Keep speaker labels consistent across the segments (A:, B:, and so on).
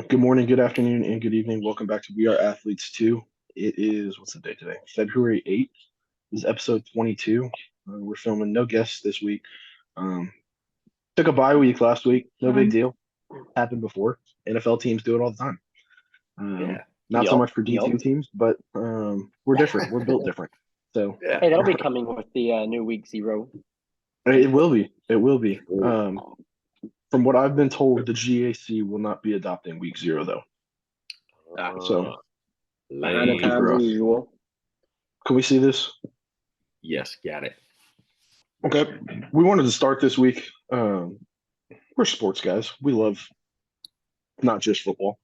A: Good morning, good afternoon, and good evening. Welcome back to We Are Athletes 2. It is, what's the date today? February 8th. This is episode 22. We're filming no guests this week. Um, Took a bye week last week. No big deal. Happened before. NFL teams do it all the time.
B: Yeah.
A: Not so
C: Yup,
A: much for
C: yup.
A: D2 teams, but we're different. We're built different. So
B: Yeah.
C: Hey, that'll be coming with the new week 0.
A: it will be. It will be.
B: Sure.
A: From what I've been told, the GAC will not be adopting week 0, though. So
B: Uh,
C: Behind the
A: which is
B: lame.
C: times
A: rough.
C: as usual.
A: Can we see this?
B: Yes, got it.
A: Okay. We wanted to start this week. We're sports guys. We love not just football.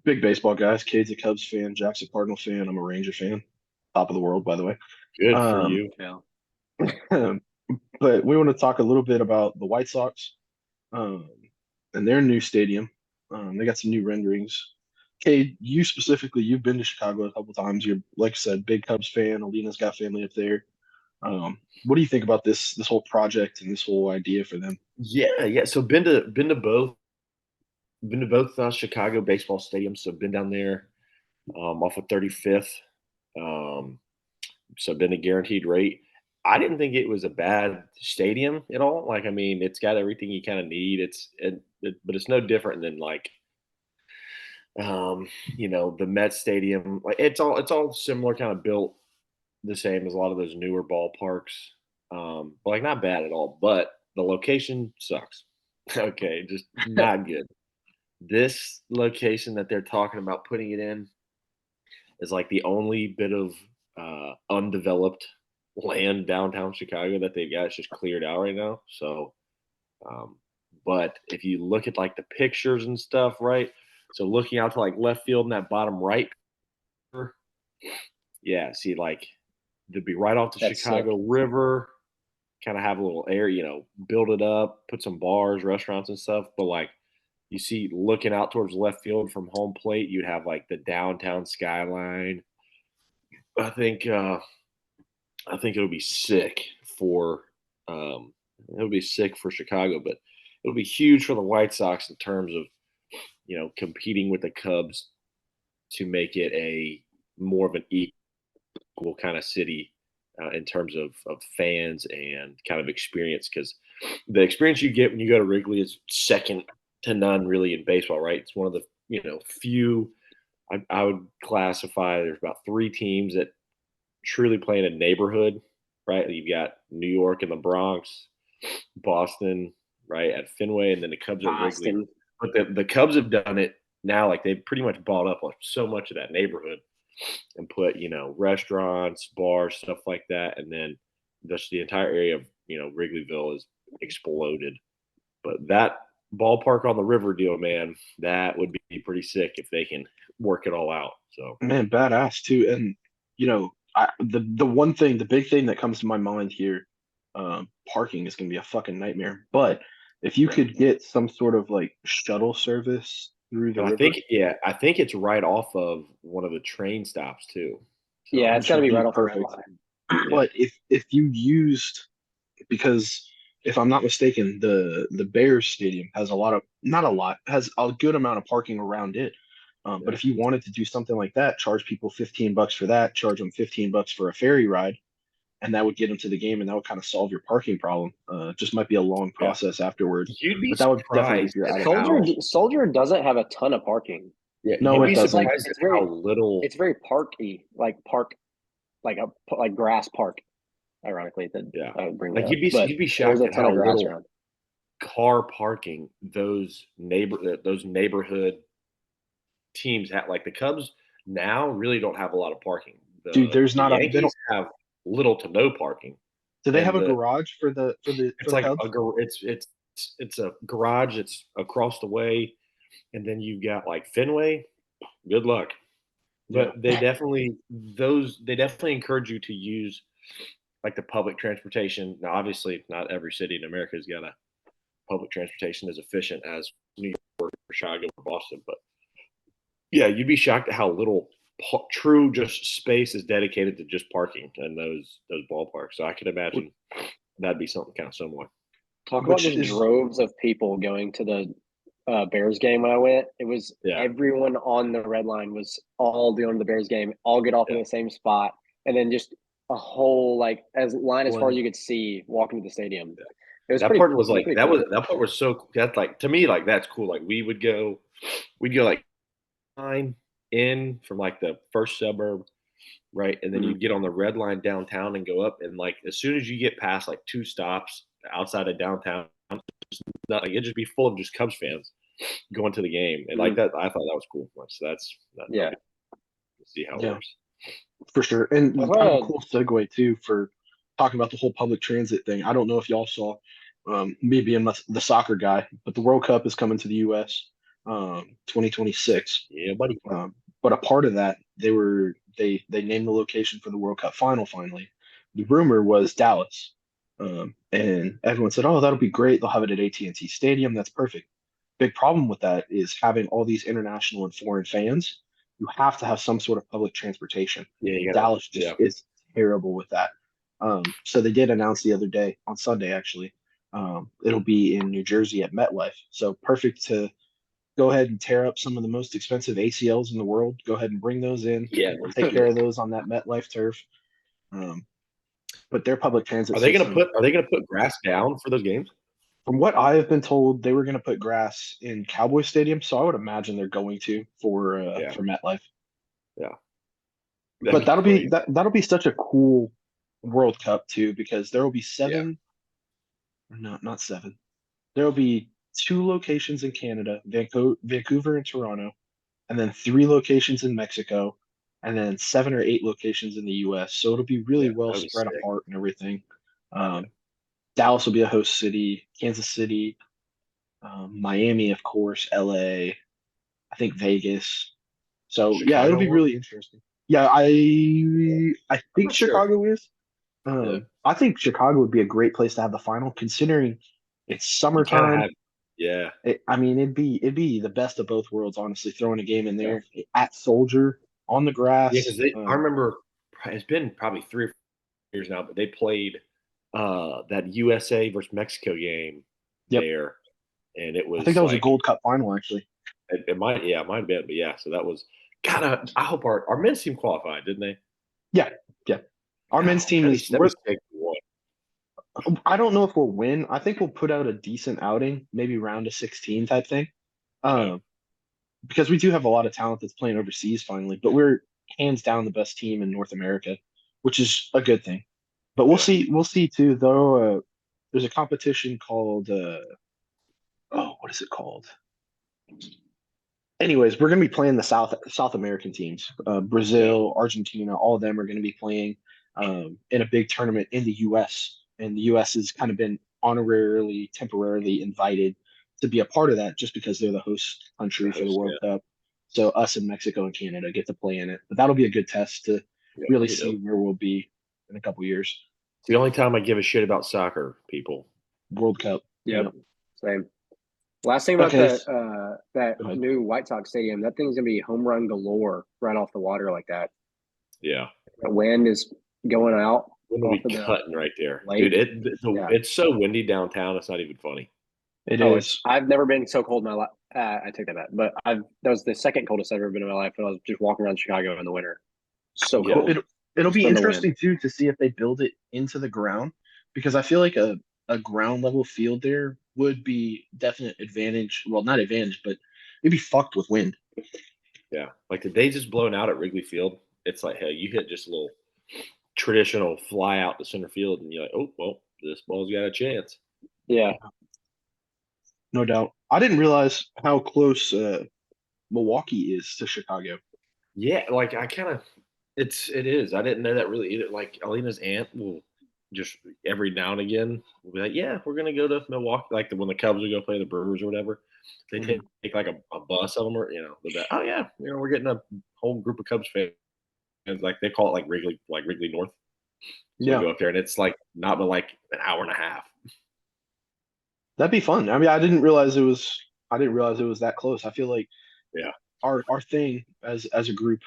A: Big baseball guys. Cade's a Cubs fan. Jack's a Cardinal fan. I'm a Ranger fan. Top of the world, by the way.
B: Good for
A: Um,
B: you.
C: Yeah.
A: but we want to talk a little bit about the White Sox um, and their new stadium. They got some new renderings. Cade, you specifically, you've been to Chicago a couple times. You're, like I said, big Cubs fan. Alina's got family up there. What do you think about this whole project and this whole idea for them?
B: Yeah. So been to both Chicago baseball stadiums. So been down there off of 35th. Um, so been a guaranteed rate. I didn't think it was a bad stadium at all. Like, I mean, it's got everything you kind of need. But it's no different than like the Mets Stadium. Like it's all similar, kind of built the same as a lot of those newer ballparks. But like not bad at all. But the location sucks. Okay, just not good. This location that they're talking about putting it in is like the only bit of undeveloped land downtown Chicago that they've got. It's just cleared out right now. So, um, but if you look at like the pictures and stuff, right? So looking out to like left field in that bottom right, yeah, see like they'd be right off the
C: That's sick.
B: Chicago River, kind of have a little air, build it up, put some bars, restaurants and stuff. But like you see looking out towards left field from home plate, you'd have like the downtown skyline. I think I think it'll be sick for it'll be sick for Chicago, but it'll be huge for the White Sox in terms of competing with the Cubs to make it a more of an equal kind of city in terms of fans and kind of experience. Because the experience you get when you go to Wrigley is second to none, really, in baseball. Right? It's one of the few. I would classify. There's about three teams that truly play in a neighborhood. Right? You've got New York and the Bronx, Boston, right at Fenway, and then the Cubs at Wrigley.
C: Boston.
B: But the Cubs have done it now. Like they've pretty much bought up like so much of that neighborhood and put restaurants, bars, stuff like that, and then just the entire area of Wrigleyville is exploded. But that ballpark on the river deal, man, that would be pretty sick if they can work it all out. So
A: Man, badass too. And the one thing, the big thing that comes to my mind here, parking is gonna be a fucking nightmare. But if you could get some sort of like shuttle service through the
B: and I
A: river,
B: think I think it's right off of one of the train stops too.
C: Yeah,
B: So
C: it's got to
A: should
C: be
A: be
C: right off the red
A: perfect.
C: line.
B: yeah,
A: But if you used, because if I'm not mistaken, the Bears stadium has a lot of, not a lot, has a good amount of parking around it. But
B: yeah.
A: if you wanted to do something like that, charge people $15 for that, charge them $15 for a ferry ride, and that would get them to the game, and that would kind of solve your parking problem. Just might be a long
B: Yeah.
A: process afterward,
B: You'd be
A: but that would definitely, if
B: surprised
A: you're
B: at
A: out of
C: Soldier
A: town.
B: how
C: Soldier doesn't have a ton of parking.
B: yeah,
A: No,
B: you'd
A: it
B: be
C: It's like
A: doesn't.
B: surprised at
C: it's very
B: how little.
C: it's very parky, like grass park. Ironically, that
B: Yeah,
C: I would bring
B: like
C: that up,
B: you'd
C: but
B: be
C: there's
B: shocked
C: a
B: at
C: ton
B: how
C: of grass
B: little
C: around.
B: car parking those neighborhood teams have. Like the Cubs now really don't have a lot of parking.
A: Dude,
B: The
A: there's
B: the
A: not a, they
B: Yankees
A: don't,
B: have little to no parking,
A: do they have
B: and
A: a
B: the
A: garage for
B: it's
A: the
B: like
A: Cubs?
B: it's a garage. It's across the way, and then you've got like Fenway. Good luck.
A: Yeah.
B: But they definitely encourage you to use like the public transportation. Now, obviously, not every city in America has got a public transportation as efficient as New York, or Chicago, or Boston. But yeah, you'd be shocked at how little true just space is dedicated to just parking in those ballparks. So I can imagine that'd be something kind of similar.
C: Talk about
A: Which
C: just
A: is
C: droves of people going to the Bears game when I went. It was
B: Yeah.
C: everyone on the red line was all doing the Bears game, all get off in
B: Yeah.
C: the same spot, and then just a whole like as line as far as
A: Blend.
C: you could see walking to the stadium. It was
B: That
C: pretty.
B: part was
C: it
B: like
C: pretty
B: that
C: cool.
B: was that part was so that's like to me like that's cool. Like we'd go like line in from like the first suburb, right? And then
C: Mhm.
B: you'd get on the red line downtown and go up. And like as soon as you get past like 2 stops outside of downtown, not like it'd just be full of just Cubs fans going to the game. And like that, I thought that was cool. So that's
C: Yeah.
B: see how it
A: Yeah.
B: works.
A: For sure. And
C: I've
A: kind of a
C: heard-
A: cool segue too for talking about the whole public transit thing. I don't know if y'all saw me being the soccer guy, but the World Cup is coming to the US 2026.
B: Yeah, buddy.
A: But a part of that, they named the location for the World Cup final finally. The rumor was Dallas. And everyone said, "Oh, that'll be great. They'll have it at AT&T Stadium. That's perfect." Big problem with that is having all these international and foreign fans. You have to have some sort of public transportation.
B: Yeah, you gotta,
A: Dallas just is terrible with that. So they did announce the other day on Sunday, actually. It'll be in New Jersey at MetLife. So perfect to go ahead and tear up some of the most expensive ACLs in the world. Go ahead and bring those in.
B: Yeah.
A: Take care of those on that MetLife turf. But their public transit
B: Are they
A: system,
B: gonna put grass down for those games?
A: from what I have been told, they were going to put grass in Cowboy Stadium. So I would imagine they're going to for MetLife.
B: Yeah.
A: But that'll be such a cool World Cup too, because there will be not seven. There will be 2 locations in Canada, Vancouver and Toronto, and then 3 locations in Mexico, and then 7 or 8 locations in the US. So it'll be really well
B: that'd be
A: spread
B: sick.
A: apart and everything. Dallas will be a host city, Kansas City, Miami, of course, LA, I think Vegas. So yeah, it'll be
B: Chicago
A: really interesting. Yeah, I think
B: not sure.
A: Chicago is.
B: Yeah.
A: I think Chicago would be a great place to have the final, considering it's summertime.
B: Yeah.
A: I mean, it'd be the best of both worlds, honestly. Throwing a game in there at Soldier on the grass.
B: Yeah, because I remember it's been probably 3 or 4 years now, but they played that USA versus Mexico game there, and it was.
A: I think that was a
B: like,
A: Gold Cup final, actually.
B: It might have been, but yeah. So that was kind of. I hope our men's team qualified, didn't they?
A: Yeah. Our men's team is. I don't know if we'll win. I think we'll put out a decent outing, maybe round of 16 type thing. Because we do have a lot of talent that's playing overseas finally, but we're hands down the best team in North America, which is a good thing. But we'll see. We'll see too, though. There's a competition called what is it called? Anyways, we're going to be playing the South American teams. Brazil, Argentina, all of them are going to be playing in a big tournament in the U.S. And the U.S. has kind of been temporarily invited to be a part of that just because they're the host country for the World Cup. So us and Mexico and Canada get to play in it. But that'll be a good test to really see where we'll be in a couple years.
B: It's the only time I give a shit about soccer, people.
A: World Cup.
C: Yep. Same. Last thing about that new White Sox stadium, that thing's gonna be home run galore right off the water like that.
B: Yeah.
C: The wind is going out.
B: Wind will be cutting right there,
C: lake.
B: dude. It's so windy downtown. It's not even funny.
A: It is.
C: I've never been so cold in my life. I take that back, but that was the second coldest I've ever been in my life when I was just walking around Chicago in the winter. So cold.
A: It'll be interesting too to see if they build it into the ground, because I feel like a ground level field there would be definite advantage. Well, not advantage, but it'd be fucked with wind.
B: Yeah, like the days just blowing out at Wrigley Field. It's like, hell, you hit just a little traditional fly out to center field, and you're like, oh well, this ball's got a chance.
C: Yeah,
A: no doubt. I didn't realize how close Milwaukee is to Chicago.
B: Yeah, like it is. I didn't know that really either. Like Alina's aunt will just every now and again will be like, yeah, we're gonna go to Milwaukee. Like when the Cubs will go play the Brewers or whatever, they take like a bus of them, or oh yeah, we're getting a whole group of Cubs fans. Like they call it like Wrigley North. So we go up there, and it's like not but like an hour and a half.
A: That'd be fun. I mean, I didn't realize it was that close. I feel like our thing as a group,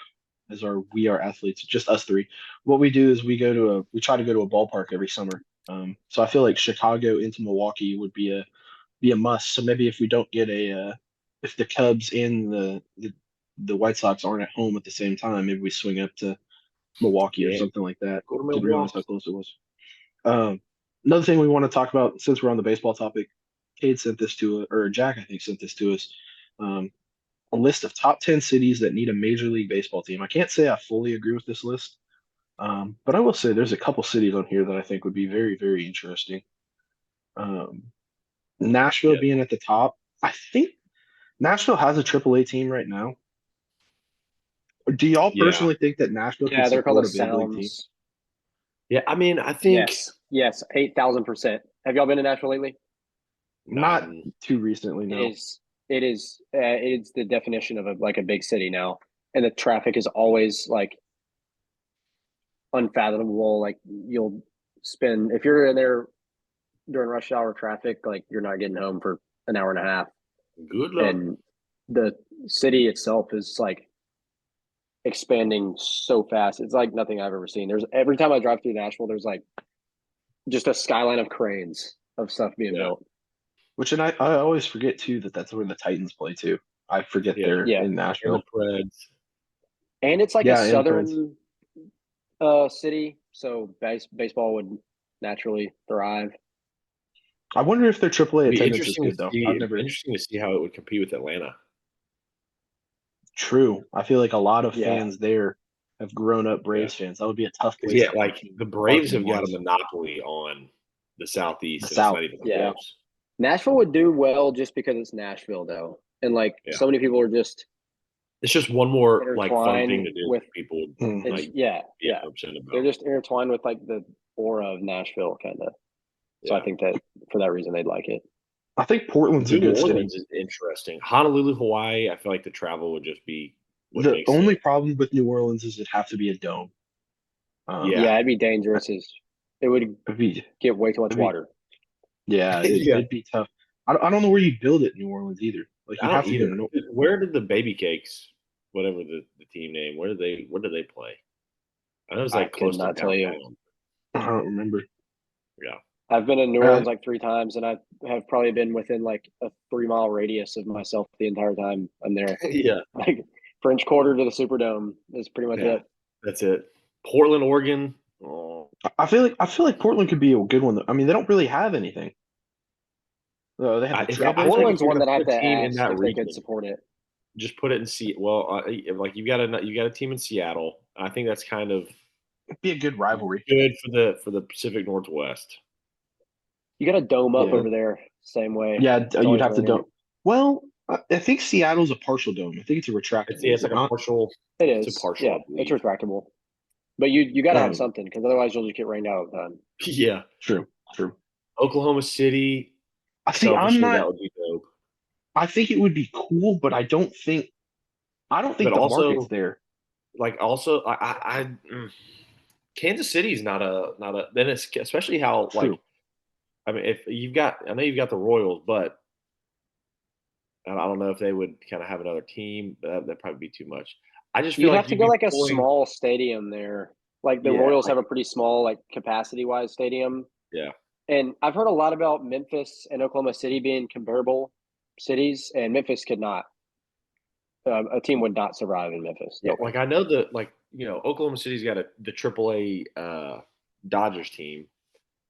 A: we are athletes, just us three. What we do is we try to go to a ballpark every summer. So I feel like Chicago into Milwaukee would be a must. So maybe if we don't get a if the Cubs and the White Sox aren't at home at the same time, maybe we swing up to Milwaukee or
B: Yeah.
A: something like that.
B: Go to
A: Didn't realize how
B: Milwaukee.
A: close it was. Another thing we want to talk about since we're on the baseball topic, Cade sent this to us, or Jack, I think, sent this to us. A list of top 10 cities that need a Major League Baseball team. I can't say I fully agree with this list, but I will say there's a couple cities on here that I think would be very, very interesting. Nashville
B: Yeah.
A: being at the top. I think Nashville has a AAA team right now. Do y'all
B: Yeah.
A: personally think that Nashville
C: Yeah,
A: could
C: they're called
A: support
C: the
A: a big league team?
C: Sounds.
B: Yeah, I mean, I think
C: Yes, 8,000%. Have y'all been to Nashville lately?
A: Not too recently, no.
C: It's the definition of a big city now, and the traffic is always like unfathomable. Like you'll spend if you're in there during rush hour traffic, like you're not getting home for an hour and a half.
B: good luck.
C: And the city itself is like expanding so fast. It's like nothing I've ever seen. There's every time I drive through Nashville, there's like just a skyline of cranes of stuff being built.
A: Which, and I always forget too that that's where the Titans play too. I forget they're in
B: And
A: Nashville.
B: the Preds.
C: And it's like
A: Yeah,
C: a
A: and
C: southern city, so baseball would naturally thrive.
A: I wonder if their AAA
B: It'd be
A: attendance is
B: interesting to
A: good though.
B: see.
A: I've
B: It'd
A: never.
B: be interesting to see how it would compete with Atlanta.
A: True. I feel like a lot of
C: Yeah.
A: fans there have grown up Braves fans. That would be a tough place.
B: Yeah,
A: to
B: like
A: compete
B: the Braves have got a
A: marketing-wise.
B: monopoly on the Southeast,
A: The
B: and
A: South.
B: it's not even
C: Yeah.
B: close.
C: Nashville would do well just because it's Nashville, though, and like
B: Yeah.
C: so many people are just
B: It's just one more like fun thing
C: intertwined
B: to do
C: with
B: people would
A: Mhm.
C: it's,
B: like
C: yeah.
B: be upset about.
C: They're just intertwined with like the aura of Nashville, kind of. So I think that for that reason they'd like it.
A: I think Portland's a
B: New
A: good city.
B: Orleans is interesting. Honolulu, Hawaii. I feel like the travel would just be what
A: The
B: makes
A: only
B: sense.
A: problem with New Orleans is it'd have to be a dome.
B: Yeah.
C: It'd be dangerous. It would
A: It'd be,
C: get way too much
A: it'd be-
C: water.
A: yeah,
B: Yeah.
A: it'd be tough. I don't know where you build it in New Orleans either. Like
B: I
A: you
B: don't
A: have to
B: either.
A: go.
B: Where did the Baby Cakes, whatever the team name, where do they play? I know it's like
C: I
B: close
C: could
B: to
C: not tell you.
B: downtown.
A: I don't remember.
B: Yeah.
C: I've been in New Orleans like 3 times, and I have probably been within like a 3-mile radius of myself the entire time I'm there.
B: Yeah.
C: Like French Quarter to the Superdome is pretty much
B: Yeah.
C: it.
B: That's it. Portland, Oregon. Oh,
A: I feel like Portland could be a good one. I mean, they don't really have anything. They have the
B: if
A: Trailblazers.
C: Portland's
B: you're
C: one
B: gonna
C: that I have
B: put a
C: to
B: team in
C: ask
B: that
C: if they
B: region,
C: could support it.
B: just put it in Well, like you got a team in Seattle. I think that's kind of
A: It'd be a good rivalry.
B: good for the Pacific Northwest.
C: You got to dome up
A: Yeah.
C: over there, same way.
A: Yeah,
C: It's
A: you'd
C: always
A: have to
C: raining.
A: dome. Well, I think Seattle's a partial dome. I think it's a retractable.
B: It's like a partial.
C: It
B: It's
C: is.
B: a partial.
C: Yeah, it's retractable. But you got to have
A: Um,
C: something because otherwise you'll just get rained out all the time.
B: Yeah.
A: True.
B: Oklahoma City.
A: I see.
B: That would be dope.
A: I think it would be cool, but I don't think
B: But
A: the
B: also-
A: market's there.
B: Like also, Kansas City's not a. Then it's especially how
A: True.
B: like. I mean, I know you've got the Royals, but I don't know if they would kind of have another team. That'd probably be too much. I just feel
C: You
B: like
C: have to
B: you'd
C: go
B: be
C: like a
B: pulling-
C: small stadium there. Like the
B: Yeah,
C: Royals have a pretty small, like capacity wise stadium.
B: Yeah.
C: And I've heard a lot about Memphis and Oklahoma City being comparable cities, and Memphis could not. A team would not survive in Memphis.
B: Yeah, like I know that, like Oklahoma City's got the AAA Dodgers team,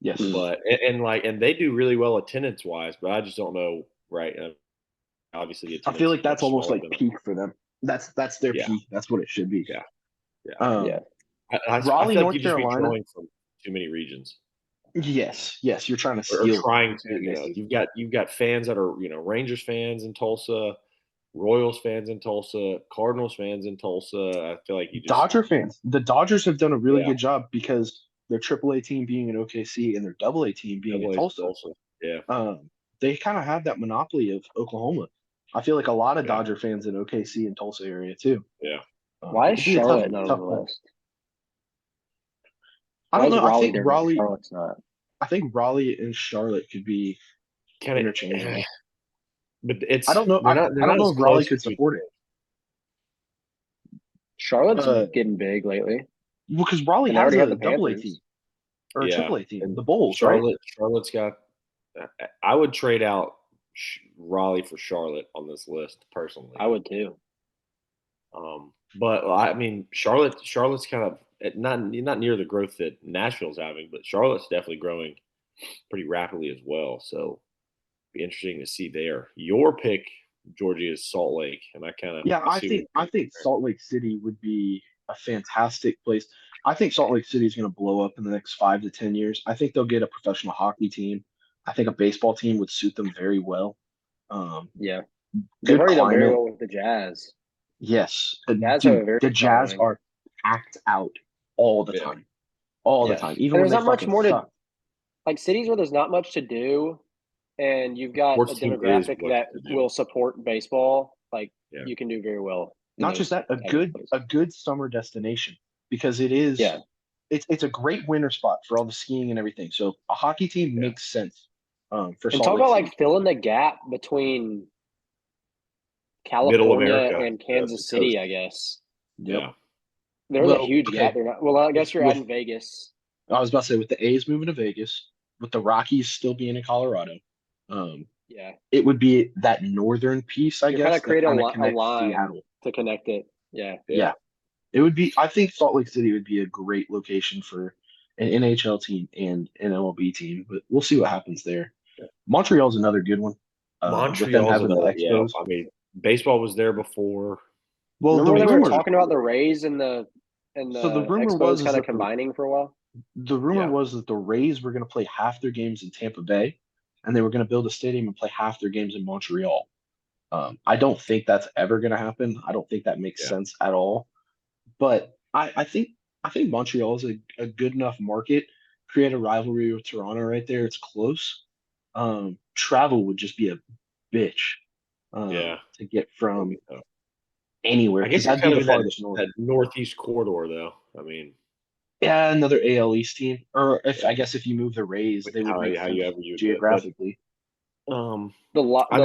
A: Yes.
B: but and they do really well attendance wise, but I just don't know. Right? Obviously, the
A: I feel like
B: attendance is
A: that's
B: much
A: almost
B: smaller
A: like
B: than-
A: peak for them. That's their
B: Yeah.
A: peak. That's what it should be.
B: Yeah.
C: Yeah.
B: I
A: Raleigh,
B: feel
A: North
B: like you'd just be
A: Carolina?
B: drawing from too many regions.
A: Yes. You're trying to
B: Or
A: steal.
B: trying to, you've got fans that are Rangers fans in Tulsa, Royals fans in Tulsa, Cardinals fans in Tulsa. I feel like you just
A: Dodger fans. The Dodgers have done a really
B: Yeah.
A: good job because their AAA team being in OKC and their AA team being in Tulsa.
B: Yeah,
A: They kind of have that monopoly of Oklahoma. I feel like a lot of
B: Yeah.
A: Dodger fans in OKC and Tulsa area too.
B: Yeah.
C: Why is
A: it'd be a
C: Charlotte not
A: tough
C: on the
A: one.
C: list?
A: I
C: Why
A: don't
C: is
A: know. I
C: Raleigh
A: think
C: there,
A: Raleigh.
C: Charlotte's not.
A: I think Raleigh and Charlotte could be
B: kind of
A: interchangeable.
B: But it's
A: I don't know.
B: they're
A: I
B: not
A: don't know
B: as
A: if Raleigh
B: close
A: could
B: as
A: support it.
C: Charlotte's getting big lately.
A: Well, because Raleigh
C: And they
A: has
C: already
A: a
C: have the
A: double A
C: Panthers.
A: team or a
B: Yeah.
A: triple A team,
B: And
A: the Bulls, right?
B: Charlotte's got. I would trade out Raleigh for Charlotte on this list personally.
C: I would too.
B: But I mean, Charlotte's kind of not near the growth that Nashville's having, but Charlotte's definitely growing pretty rapidly as well. So be interesting to see there. Your pick, Georgia, is Salt Lake, and I kind of
A: Yeah, I think Salt Lake City would be a fantastic place. I think Salt Lake City is going to blow up in the next 5 to 10 years. I think they'll get a professional hockey team. I think a baseball team would suit them very well.
C: Yeah, they've
A: Good
C: already done very
A: climate.
C: well with the Jazz.
A: Yes,
C: Jazz have a
A: dude,
C: very
A: the Jazz
C: strong-
A: are packed out all the
B: Yeah.
A: time, all the
B: Yeah.
A: time.
C: And
A: Even when
C: there's
A: they
C: not much
A: fucking
C: more to
A: suck.
C: like cities where there's not much to do, and you've got
B: Sports
C: a
B: team is
C: demographic
B: what
C: that
B: to do.
C: will support baseball. Like
B: Yeah.
C: you can do very well. in
A: Not just
C: those
A: that, a
C: type of
A: good
C: places.
A: summer destination because it is.
C: Yeah.
A: It's a great winter spot for all the skiing and everything. So a hockey team
B: Yeah.
A: makes sense. For
C: And
A: Salt
C: talk
A: Lake
C: about
A: City.
C: like filling the gap between
B: Middle
C: California
B: America,
C: and Kansas
B: the
C: City,
B: coast.
C: I guess.
A: Yep.
B: Yeah.
C: There's a
A: Well,
C: huge
A: okay.
C: gap there. Well, I guess you're
A: With-
C: adding Vegas.
A: I was about to say with the A's moving to Vegas, with the Rockies still being in Colorado,
C: Yeah.
A: it would be that northern piece, I
C: You're
A: guess,
C: kinda
A: that
C: create a
A: kinda
C: li- a
A: connects
C: line.
A: Seattle.
C: To connect it. Yeah.
A: Yeah. It would be. I think Salt Lake City would be a great location for an NHL team and an MLB team, but we'll see what happens there.
B: Yeah.
A: Montreal's another good one. With them
B: Montreal's
A: having the
B: another. Yeah.
A: Expos.
B: I mean, baseball was there before.
A: Well,
C: Remember
A: the
C: when they were
A: rumor,
C: talking about the Rays and the
A: so the rumor
C: Expos
A: was is
C: kind of
A: that
C: combining for a while?
A: the rumor
B: Yeah.
A: was that the Rays were going to play half their games in Tampa Bay, and they were going to build a stadium and play half their games in Montreal. I don't think that's ever going to happen. I don't think that makes
B: Yeah.
A: sense at all. But I think Montreal is a good enough market. Create a rivalry with Toronto right there. It's close. Travel would just be a bitch.
B: Yeah.
A: To get from
B: So,
A: anywhere
B: I guess
A: because that'd
B: it's kind
A: be
B: of
A: the
B: in
A: farthest north.
B: that northeast corridor, though. I mean,
A: Yeah, another AL East team, or if
B: Yeah.
A: I guess if you move the Rays,
B: With
A: they would
B: how-
A: make
B: how
A: sense
B: you ever use it, but-
A: geographically.
C: The
B: I mean,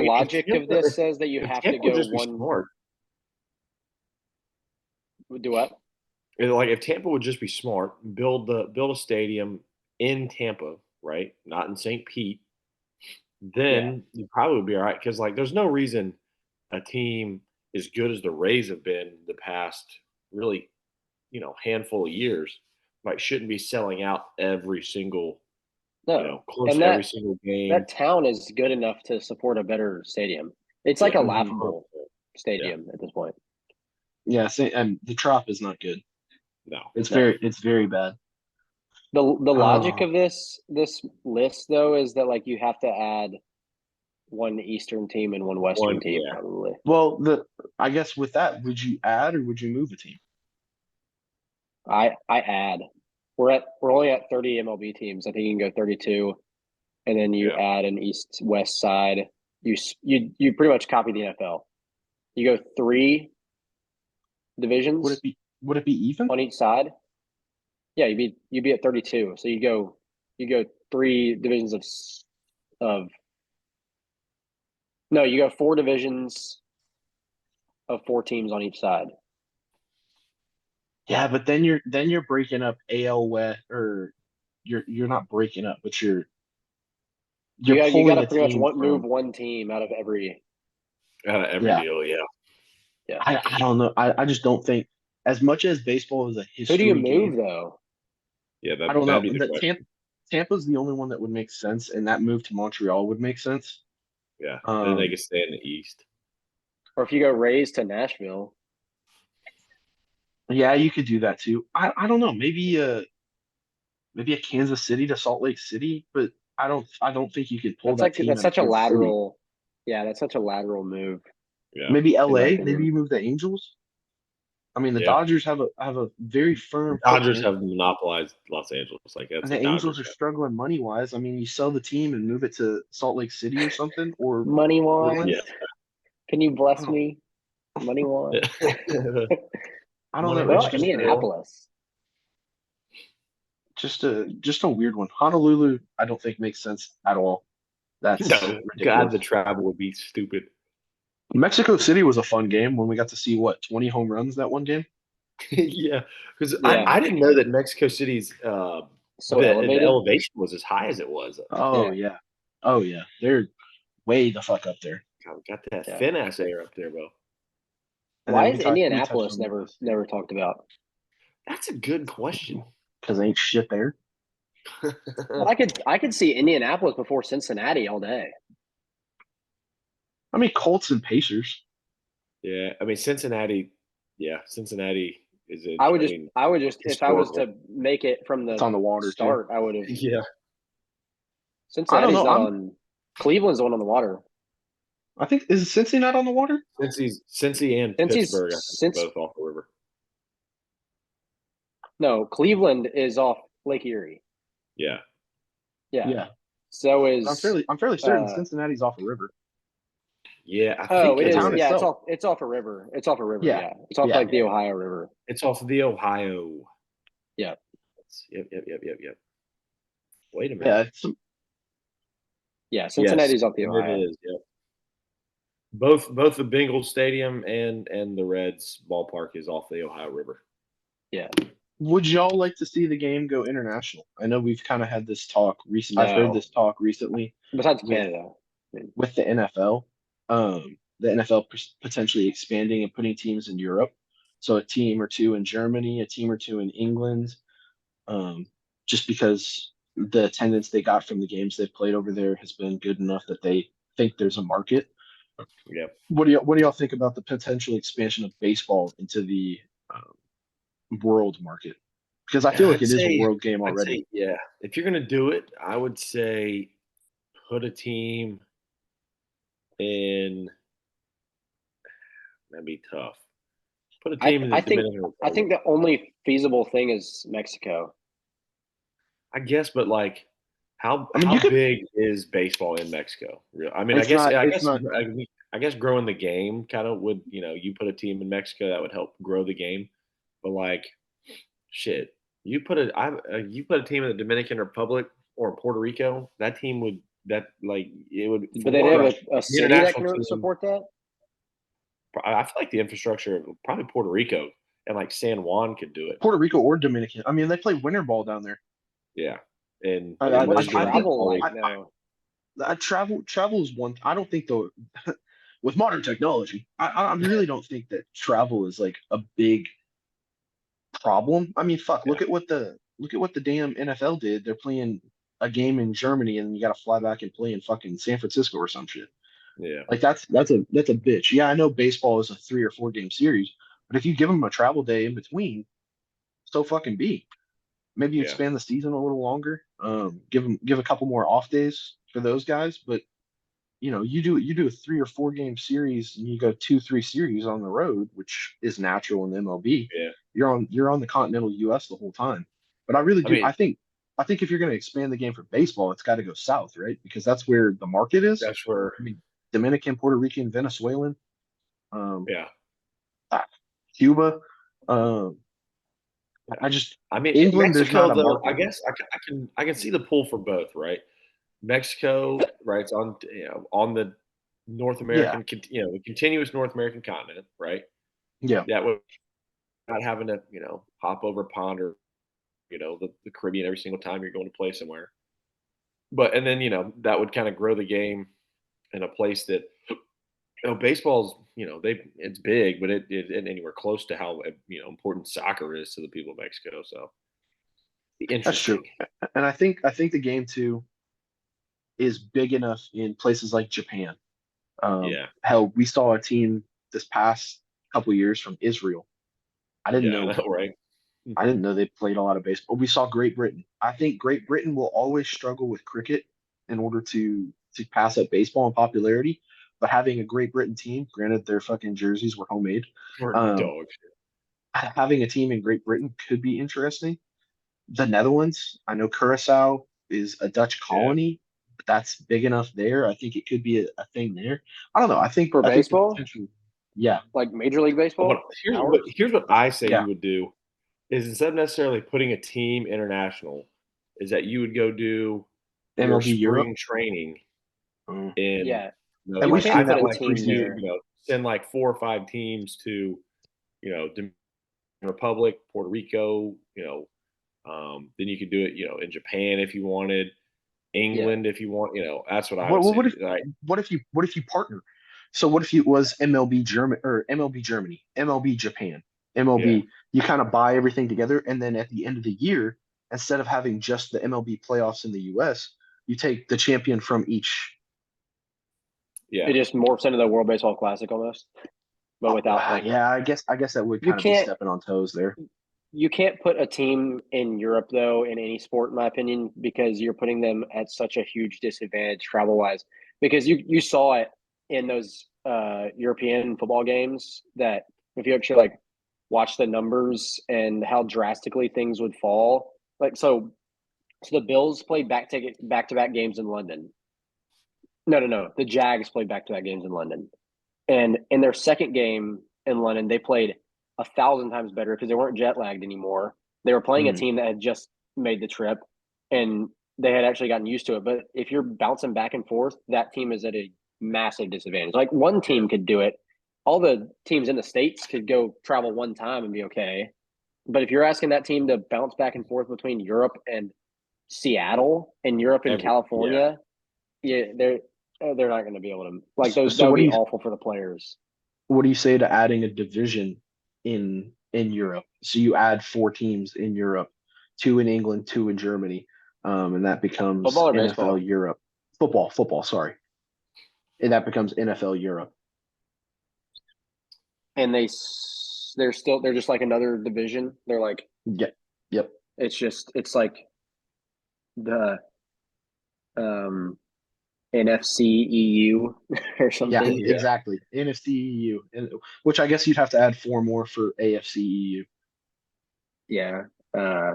B: if
C: logic of
B: Tampa-
C: this says that you
B: if
C: have to
B: Tampa would
C: go
B: just be
C: one.
B: smart.
C: Do what?
B: And, like if Tampa would just be smart, build a stadium in Tampa, right? Not in St. Pete. Then you probably would be all right because like there's no reason a team as good as the Rays have been the past really, handful of years, like shouldn't be selling out every single,
C: No.
B: close
C: And
B: to every
C: that
B: single game.
C: that town is good enough to support a better stadium. It's like
B: Yeah.
C: a laughable stadium at this point.
A: Yeah, and the Trop is not good.
B: No.
A: It's
C: No.
A: very bad.
C: The logic
A: Oh.
C: of this list though is that like you have to add one Eastern team and one Western
B: One,
C: team
B: yeah.
C: probably.
A: Well, I guess with that, would you add or would you move a team?
C: I add. We're only at 30 MLB teams. I think you can go 32, and then you
B: Yeah.
C: add an East-West side. You pretty much copy the NFL. You go 3 divisions
A: Would it be even?
C: on each side. Yeah, you'd be at 32. So you go 3 divisions of no, you go 4 divisions of 4 teams on each side.
A: Yeah, but then you're breaking up AL West, or you're not breaking up, but you're
C: You
A: pulling
C: got to
A: a
C: pretty much
A: team
C: move
A: from.
C: one team out of every.
B: Out of every
A: Yeah.
B: deal, yeah.
C: Yeah.
A: I don't know. I just don't think as much as baseball is a history
C: Who do you move
A: game.
C: though?
B: Yeah,
A: I don't know.
B: that'd be the question.
A: Tampa's the only one that would make sense, and that move to Montreal would make sense.
B: Yeah. Then they could stay in the East.
C: Or if you go Rays to Nashville.
A: Yeah, you could do that too. I don't know. Maybe a Kansas City to Salt Lake City, but I don't think you could pull that team
C: That's
A: out of
C: such a
A: Kansas City.
C: lateral. Yeah, that's such a lateral move.
B: Yeah.
A: Maybe
C: my
A: LA.
C: opinion.
A: Maybe you move the Angels. I mean, the
B: Yeah.
A: Dodgers have a very firm.
B: Dodgers
A: footprint,
B: have monopolized Los Angeles. Like that's
A: and the
B: what
A: Angels
B: Dodgers
A: are
B: have.
A: struggling money wise. I mean, you sell the team and move it to Salt Lake City or something, or
C: Money wise.
A: Portland?
B: Yeah.
C: Can you bless
A: Oh.
C: me? Money wise.
A: I don't
B: Money
A: know.
C: Well,
A: It's just
C: Indianapolis.
A: just a weird one. Honolulu, I don't think makes sense at all. That's
B: No,
A: ridiculous.
B: God, the travel would be stupid.
A: Mexico City was a fun game when we got to see 20 home runs that one game.
B: Yeah, because
C: Yeah.
B: I didn't know that Mexico City's
C: So
B: the
C: elevated.
B: elevation was as high as it was.
A: Oh yeah. Oh yeah. They're way the fuck up there.
B: God, got that
C: Yeah.
B: thin ass air up there, bro.
A: And
C: Why
A: then
C: is
A: we touched
C: Indianapolis
A: on
C: never talked about?
B: That's a good question.
A: because ain't shit there.
C: Well, I could see Indianapolis before Cincinnati all day.
A: I mean, Colts and Pacers.
B: Yeah, I mean Cincinnati. Yeah, Cincinnati is it.
C: I would just if I was
B: historical.
C: to make it from the
A: It's on the water too.
C: start, I would have.
B: Yeah,
C: Cincinnati's
A: know,
C: not
A: I'm-
C: on. Cleveland's the one on the water.
A: I think is Cincy not on the water?
B: Cincy and
C: Cincy's-
B: Pittsburgh, I think,
C: Cincy-
B: both off the river.
C: No, Cleveland is off Lake Erie.
B: Yeah,
C: Yeah. So is
A: I'm fairly certain
C: uh,
A: Cincinnati's off a river.
B: yeah. I
C: Oh,
B: think
C: it is.
A: town
C: Yeah,
A: itself.
C: it's off a river. It's off a river.
A: Yeah.
C: Yeah, it's off
A: Yeah.
C: like the Ohio River.
B: It's off of the Ohio.
C: Yeah.
B: Yep. Wait a minute.
A: Yeah, it's
C: Yeah, Cincinnati's
B: Yes,
C: off the Ohio.
B: It is. Yep. Both the Bengals Stadium and the Reds ballpark is off the Ohio River.
C: Yeah.
A: Would y'all like to see the game go international? I know we've kind of had this talk recently. I've heard
C: No.
A: this talk recently
C: Besides
A: with-
C: Canada.
A: with the NFL. The NFL potentially expanding and putting teams in Europe. So a team or two in Germany, a team or two in England. Just because the attendance they got from the games they've played over there has been good enough that they think there's a market.
B: Yep.
A: What do y'all think about the potential expansion of baseball into the world market? Because I feel like
B: I'd
A: it is
B: say-
A: a world game
B: I'd
A: already.
B: say, yeah. If you're gonna do it, I would say put a team in. That'd be tough. Put a team in the
C: I think
B: Dominican Republic.
C: I think the only feasible thing is Mexico.
B: I guess, but like, how
A: I mean,
B: how
A: you could-
B: big is baseball in Mexico? I mean,
A: It's not- it's
B: I guess growing the game kind of would, you put a team in Mexico that would help grow the game, but like, shit, you put a team in the Dominican Republic or Puerto Rico, that team would it would.
C: But they'd have
B: for
C: a city that
B: international
C: can
B: team-
C: support that.
B: I feel like the infrastructure, probably Puerto Rico and like San Juan could do it.
A: Puerto Rico or Dominican. I mean, they play winter ball down there.
B: Yeah, and
A: I
C: What's
A: think-
C: travel like
A: I-
C: now?
A: Travel is one. I don't think though, with modern technology, I really don't think that travel is like a big problem. I mean, fuck, look at what the damn NFL did. They're playing a game in Germany and you got to fly back and play in fucking San Francisco or some shit.
B: yeah,
A: Like that's a bitch. Yeah, I know baseball is a 3 or 4 game series, but if you give them a travel day in between, so fucking be. Maybe you
B: Yeah.
A: expand the season a little longer. Give a couple more off days for those guys, but you do a 3 or 4 game series and you go 2-3 series on the road, which is natural in the MLB.
B: Yeah.
A: You're on the continental US the whole time. But I really do.
B: mean-
A: I think if you're going to expand the game for baseball, it's got to go south, right? Because that's where the market is.
B: that's where.
A: I mean, Dominican, Puerto Rican, Venezuelan,
B: Yeah,
A: Cuba. I just
B: I mean,
A: England, there's
B: Mexico,
A: not a
B: though.
A: market.
B: I guess I can see the pull for both, right? Mexico, right? It's on on the North American, the continuous North American continent, right?
A: Yeah.
B: That would not having to hop over a pond or the Caribbean every single time you're going to play somewhere. But and then that would kind of grow the game in a place that baseball's it's big, but it isn't anywhere close to how important soccer is to the people of Mexico. So
A: That's true.
B: interesting.
A: And I think the game too is big enough in places like Japan.
B: Yeah.
A: Hell, we saw a team this past couple years from Israel. I didn't
B: Yeah, I
A: know.
B: know, right?
A: I didn't know they played a lot of baseball. We saw Great Britain. I think Great Britain will always struggle with cricket in order to pass up baseball in popularity. But having a Great Britain team, granted their fucking jerseys were homemade,
B: Or dog shit.
A: having a team in Great Britain could be interesting. The Netherlands, I know Curacao is a Dutch colony, but that's big enough there. I think it could be a thing there. I don't know. I think
C: For
A: the
C: baseball?
A: potential- yeah,
C: Like Major League Baseball?
B: Here's what I say
A: Yeah.
B: you would do is instead of necessarily putting a team international, is that you would go do your
A: MLB
B: spring
A: Europe.
B: training
A: Mm.
B: in
C: Yeah.
A: And we've
B: like,
A: seen that
B: I'd
A: with
B: like
C: teams
B: you,
C: there.
B: send like 4 or 5 teams to Dominican Republic, Puerto Rico, then you could do it in Japan if you wanted. England if you want. That's what I
A: What,
B: would
A: what,
B: say.
A: what if
B: Like,
A: what if you partner? So what if it was MLB German or MLB Germany, MLB Japan,
B: yeah,
A: MLB? You kind of buy everything together, and then at the end of the year, instead of having just the MLB playoffs in the U.S., you take the champion from each.
B: yeah.
C: It just morphs into the World Baseball Classic almost, but without like
A: Yeah, I guess that would
C: you
A: kind of be
C: can't
A: stepping on toes there.
C: you can't put a team in Europe though in any sport, in my opinion, because you're putting them at such a huge disadvantage travel wise. Because you saw it in those European football games that if you actually like watch the numbers and how drastically things would fall. Like so the Bills played back to back games in London. No. The Jags played back to back games in London. And in their second game in London, they played 1,000 times better because they weren't jet lagged anymore. They were playing a
A: Mm.
C: team that had just made the trip and they had actually gotten used to it. But if you're bouncing back and forth, that team is at a massive disadvantage. Like one team could do it. All the teams in the States could go travel one time and be okay. But if you're asking that team to bounce back and forth between Europe and Seattle and Europe and
B: Yeah.
C: California, yeah, they're not going to be able to like those.
A: So
C: That would be awful for the players.
A: what do you say to adding a division in Europe? So you add four teams in Europe, two in England, two in Germany, and that becomes
C: Football or
A: NFL
C: baseball?
A: Europe. Football, sorry. And that becomes NFL Europe.
C: And they're just like another division. They're like
A: Yep. Yep.
C: it's like the NFC EU or
A: Yeah,
C: something.
B: Yeah.
A: exactly. NFC EU, which I guess you'd have to add four more for AFC EU.
C: Yeah.
B: I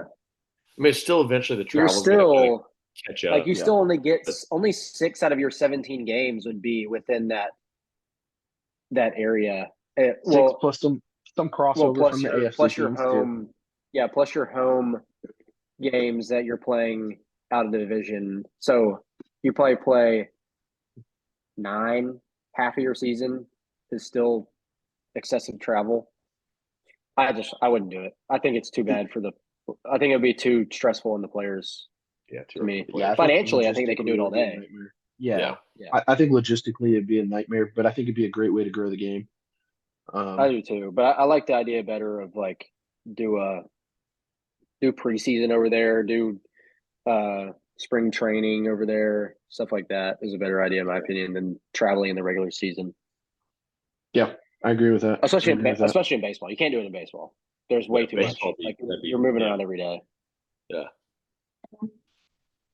B: mean, it's still eventually the
C: You're
B: travel's gonna kind of
C: still
B: catch
C: like
B: up.
C: you
A: Yeah.
C: still only get
B: But
C: only 6 out of your 17 games would be within that area.
A: Six plus some crossover from the AFC
C: Plus your
A: teams too.
C: home, yeah, plus your home games that you're playing out of the division. So you probably play 9 half of your season is still excessive travel. I wouldn't do it. I think it's too bad for the. I think it would be too stressful on the players.
B: yeah,
C: To me.
A: Yeah, I think
C: Financially, I think they could do it
A: logistically
C: all
A: would be a
C: day.
A: nightmare.
B: yeah.
A: Yeah,
C: Yeah,
A: I think logistically it'd be a nightmare, but I think it'd be a great way to grow the game.
C: I do too. But I like the idea better of like do a do preseason over there, do spring training over there, stuff like that is a better idea in my opinion than traveling in the regular season.
A: Yeah, I agree with that. I agree with that.
C: Especially in baseball. You can't do it in baseball. There's way too much.
B: Baseball
C: Like
B: that'd be
C: you're moving
B: yeah,
C: around every day.
B: yeah.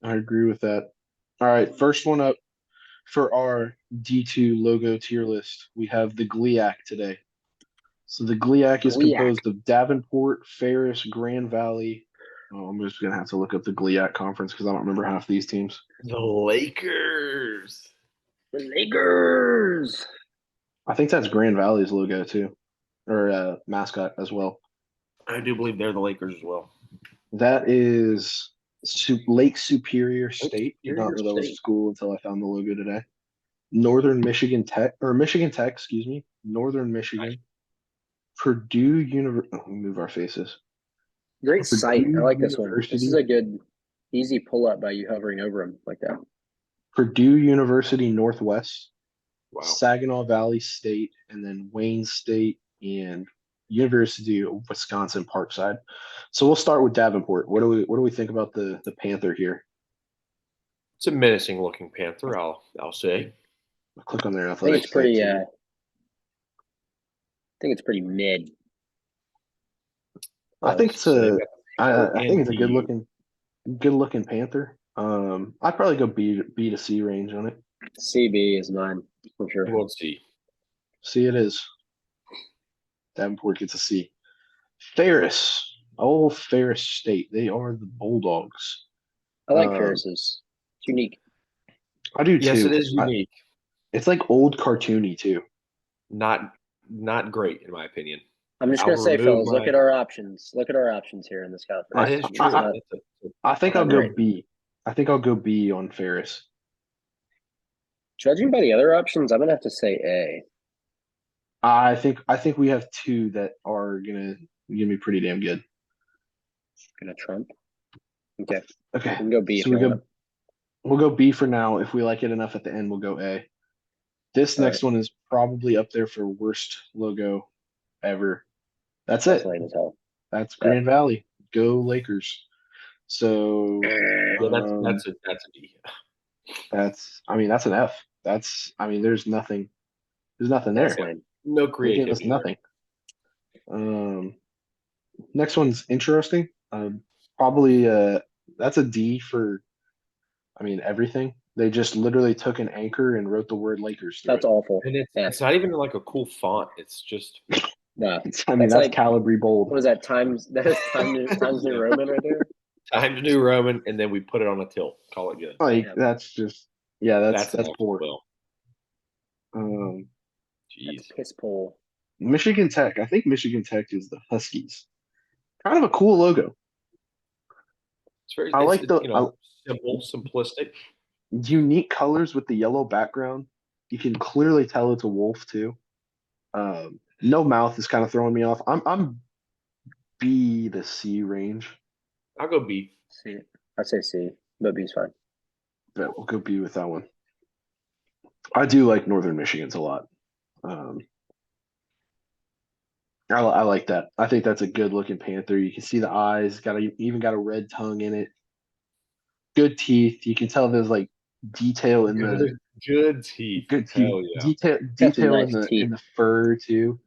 A: I agree with that. All right, first one up for our D2 logo tier list. We have the GLIAC today. So the GLIAC is
C: GLIAC.
A: composed of Davenport, Ferris, Grand Valley. Oh, I'm just gonna have to look up the GLIAC conference because I don't remember half these teams.
B: The Lakers.
C: The Lakers.
A: I think that's Grand Valley's logo too, or mascot as well.
B: I do believe they're the Lakers as well.
A: That is Lake Superior State. Did not
B: Superior
A: know that was a
B: State.
A: school until I found the logo today. Northern Michigan Tech, or Michigan Tech, excuse me. Northern Michigan. Purdue University. Oh, let me move our faces.
C: Great site. I
A: Purdue
C: like this one. This is
A: University.
C: a good, easy pull up by you hovering over them like that.
A: Purdue University Northwest,
B: Wow.
A: Saginaw Valley State, and then Wayne State and University of Wisconsin Parkside. So we'll start with Davenport. What do we think about the Panther here?
B: It's a menacing looking Panther, I'll say.
A: I'll click on their
C: I think
A: athletic
C: it's pretty.
A: site,
C: I think it's pretty mid.
A: I think it's
B: So they've
A: a
B: got
A: I think it's a
B: and
A: good looking Panther. I'd probably go B to C range on it.
C: CB is mine for sure.
B: We'll see.
A: C it is. Davenport gets a C. Ferris. Oh, Ferris State. They are the Bulldogs.
C: I like
A: Um,
C: Ferris's. It's unique.
A: I do
B: Yes,
A: too.
B: it is unique.
A: It's like old cartoony too.
B: Not great in my opinion.
C: I'm just
B: I'll
C: gonna say,
B: remove
C: fellas, look
B: my-
C: at our options. Look at our options here in this conference.
B: That is
C: It's
B: true.
C: not-
A: I think
C: Not
A: I'll go
C: great.
A: B. I think I'll go B on Ferris.
C: Judging by the other options, I'm gonna have to say A.
A: I think we have two that are gonna be pretty damn good.
C: Gonna trump. Okay,
A: Okay,
C: we can go B if
A: so
C: you
A: we
C: want.
A: go We'll go B for now. If we like it enough at the end, we'll go A. This
C: All
A: next one is probably up there for worst logo ever. That's
C: That's
A: it.
C: lame as hell.
A: That's Grand Valley. Go Lakers. So
B: Yeah,
A: um,
B: that's a D.
A: I mean, that's an F. There's nothing
C: That's
A: there.
C: lame.
B: No
A: They gave us
B: creativity.
A: nothing. Next one's interesting. Probably that's a D for, I mean, everything. They just literally took an anchor and wrote the word Lakers through
C: That's
A: it.
C: awful.
B: And
C: Yeah.
B: it's not even like a cool font. It's just
C: Nah.
A: I mean,
C: That's
A: that's
C: like-
A: Calibri bold.
C: What is that? That is Times New Roman right there.
B: Times New Roman, and then we put it on a tilt. Call it good.
A: Like
C: Yeah.
A: that's just, yeah, that's
B: an
A: poor.
B: Will.
A: Um,
B: Jeez.
C: That's piss poor.
A: Michigan Tech. I think Michigan Tech is the Huskies. Kind of a cool logo.
B: It's very,
A: I like
B: it's,
A: the
B: you know, simple, simplistic.
A: unique colors with the yellow background. You can clearly tell it's a wolf too. No mouth is kind of throwing me off. I'm B to C range,
B: I'll go B.
C: C. I say C, but B's fine.
A: but we'll go B with that one. I do like Northern Michigan's a lot. I like that. I think that's a good looking panther. You can see the eyes. Even got a red tongue in it. Good teeth. You can tell there's like detail in the
B: Good teeth.
A: good teeth.
B: Hell yeah.
A: Detail
C: nice
A: in
C: teeth.
A: the fur too.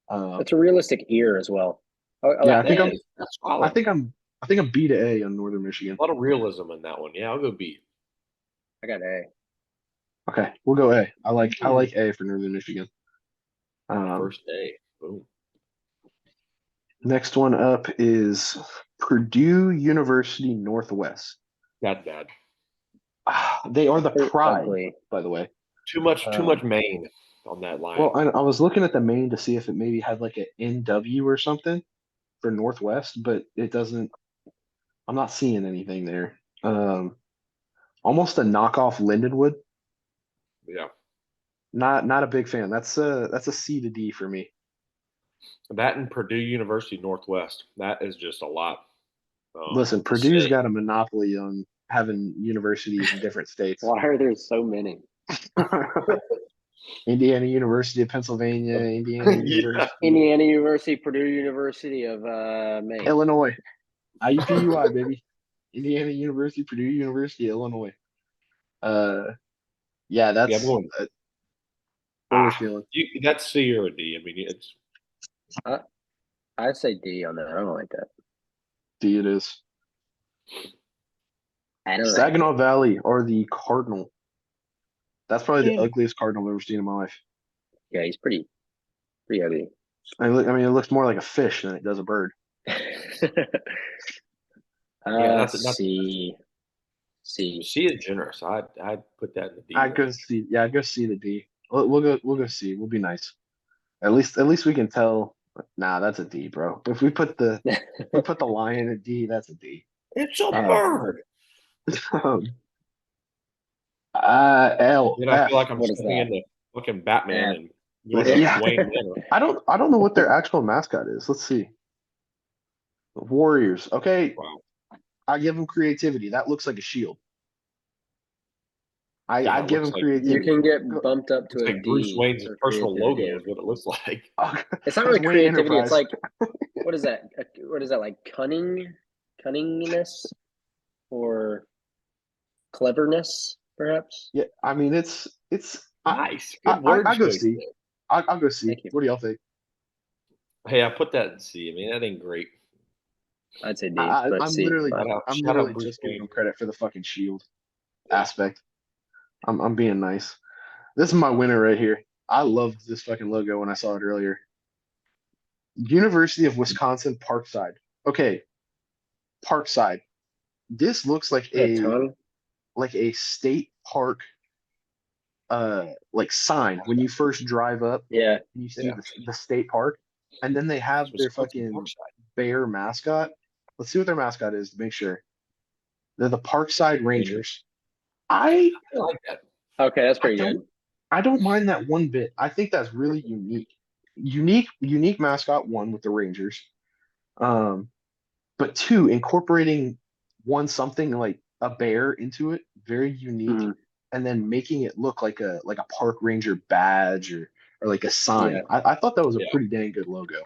C: That's a realistic ear as well.
A: Yeah, I think I'm
B: That's solid.
A: I think I'm B to A on Northern Michigan.
B: A lot of realism in that one. Yeah, I'll go B.
C: I got A.
A: Okay, we'll go A. I like A for Northern Michigan.
B: First day. Boom.
A: Next one up is Purdue University Northwest.
B: That's bad.
A: They are the
C: They're
A: Pride,
C: ugly.
A: by the way.
B: Too much Maine on that line.
A: Well, I was looking at the main to see if it maybe had like an NW or something for Northwest, but it doesn't. I'm not seeing anything there. Almost a knockoff Lindenwood.
B: Yeah.
A: Not a big fan. That's a C to D for me.
B: That and Purdue University Northwest. That is just a lot.
A: Listen,
B: to
A: Purdue's
B: say.
A: got a monopoly on having universities in different states.
C: Why are there so many?
A: Indiana University of Pennsylvania, Indiana
B: Yeah.
A: University,
C: Indiana University, Purdue University of Maine.
A: Illinois, IUPUI, baby. Indiana University, Purdue University, Illinois. Yeah, that's
B: Yeah, I'm going.
A: what are we feeling?
B: That's C or a D. I mean, it's
C: I say D on that. I don't like that.
A: D it is.
C: I don't like
A: Saginaw Valley or the Cardinal. That's probably the
B: Yeah.
A: ugliest Cardinal I've ever seen in my life.
C: Yeah, he's pretty ugly.
A: I mean, it looks more like a fish than it does a bird.
B: that's
C: C. C.
B: C is generous. I'd put that in the D.
A: I go C. Yeah, I go C to D. We'll go C. We'll be nice. At least we can tell. Nah, that's a D, bro. If we put the lion at D, that's a D.
B: It's a bird.
A: L.
B: Then I
A: F.
B: feel like I'm
C: What is
B: stepping
C: that?
B: into fucking Batman
C: F.
B: and going to
A: Yeah.
B: Wayne Manor.
A: I don't know what their actual mascot is. Let's see. Warriors. Okay,
B: Wow.
A: I give them creativity. That looks like a shield.
B: Yeah,
A: I
B: it
A: give
B: looks
A: them
B: like-
A: creativity.
C: You can get bumped up to
B: It's
C: a
B: like Bruce
C: D
B: Wayne's
C: for
B: personal logo
C: creativity.
B: is what it looks like.
C: It's not really creativity. It's like what is that? What is that like? Cunningness, or cleverness, perhaps?
A: Yeah, I mean it's
B: Nice.
A: I
B: Good word
A: go
B: choice
A: C.
B: there.
A: I'll go C.
C: Thank you.
A: What do y'all think?
B: Hey, I put that in C. I mean, that ain't great.
C: I'd say D, but
A: I'm
C: C.
A: literally
B: Shout out-
A: I'm
B: shout out
A: literally
B: Bruce
A: just giving
B: Wayne.
A: them credit for the fucking shield aspect. I'm being nice. This is my winner right here. I loved this fucking logo when I saw it earlier. University of Wisconsin Parkside. Okay, Parkside. This looks like
C: A tongue.
A: a state park like sign when you first drive up
C: Yeah,
A: and you see
B: Yeah.
A: the state park, and then they have their
B: Wisconsin
A: fucking
B: Parkside.
A: bear mascot. Let's see what their mascot is to make sure. They're the Parkside Rangers. I
B: I like that.
C: okay, that's pretty
A: I
C: good.
A: I don't mind that one bit. I think that's really unique. Unique mascot, one with the Rangers. But two, incorporating something like a bear into it, very unique,
C: Mhm.
A: and then making it look like a park ranger badge or like a sign.
C: Yeah.
A: I thought that was a
B: Yeah.
A: pretty dang good logo.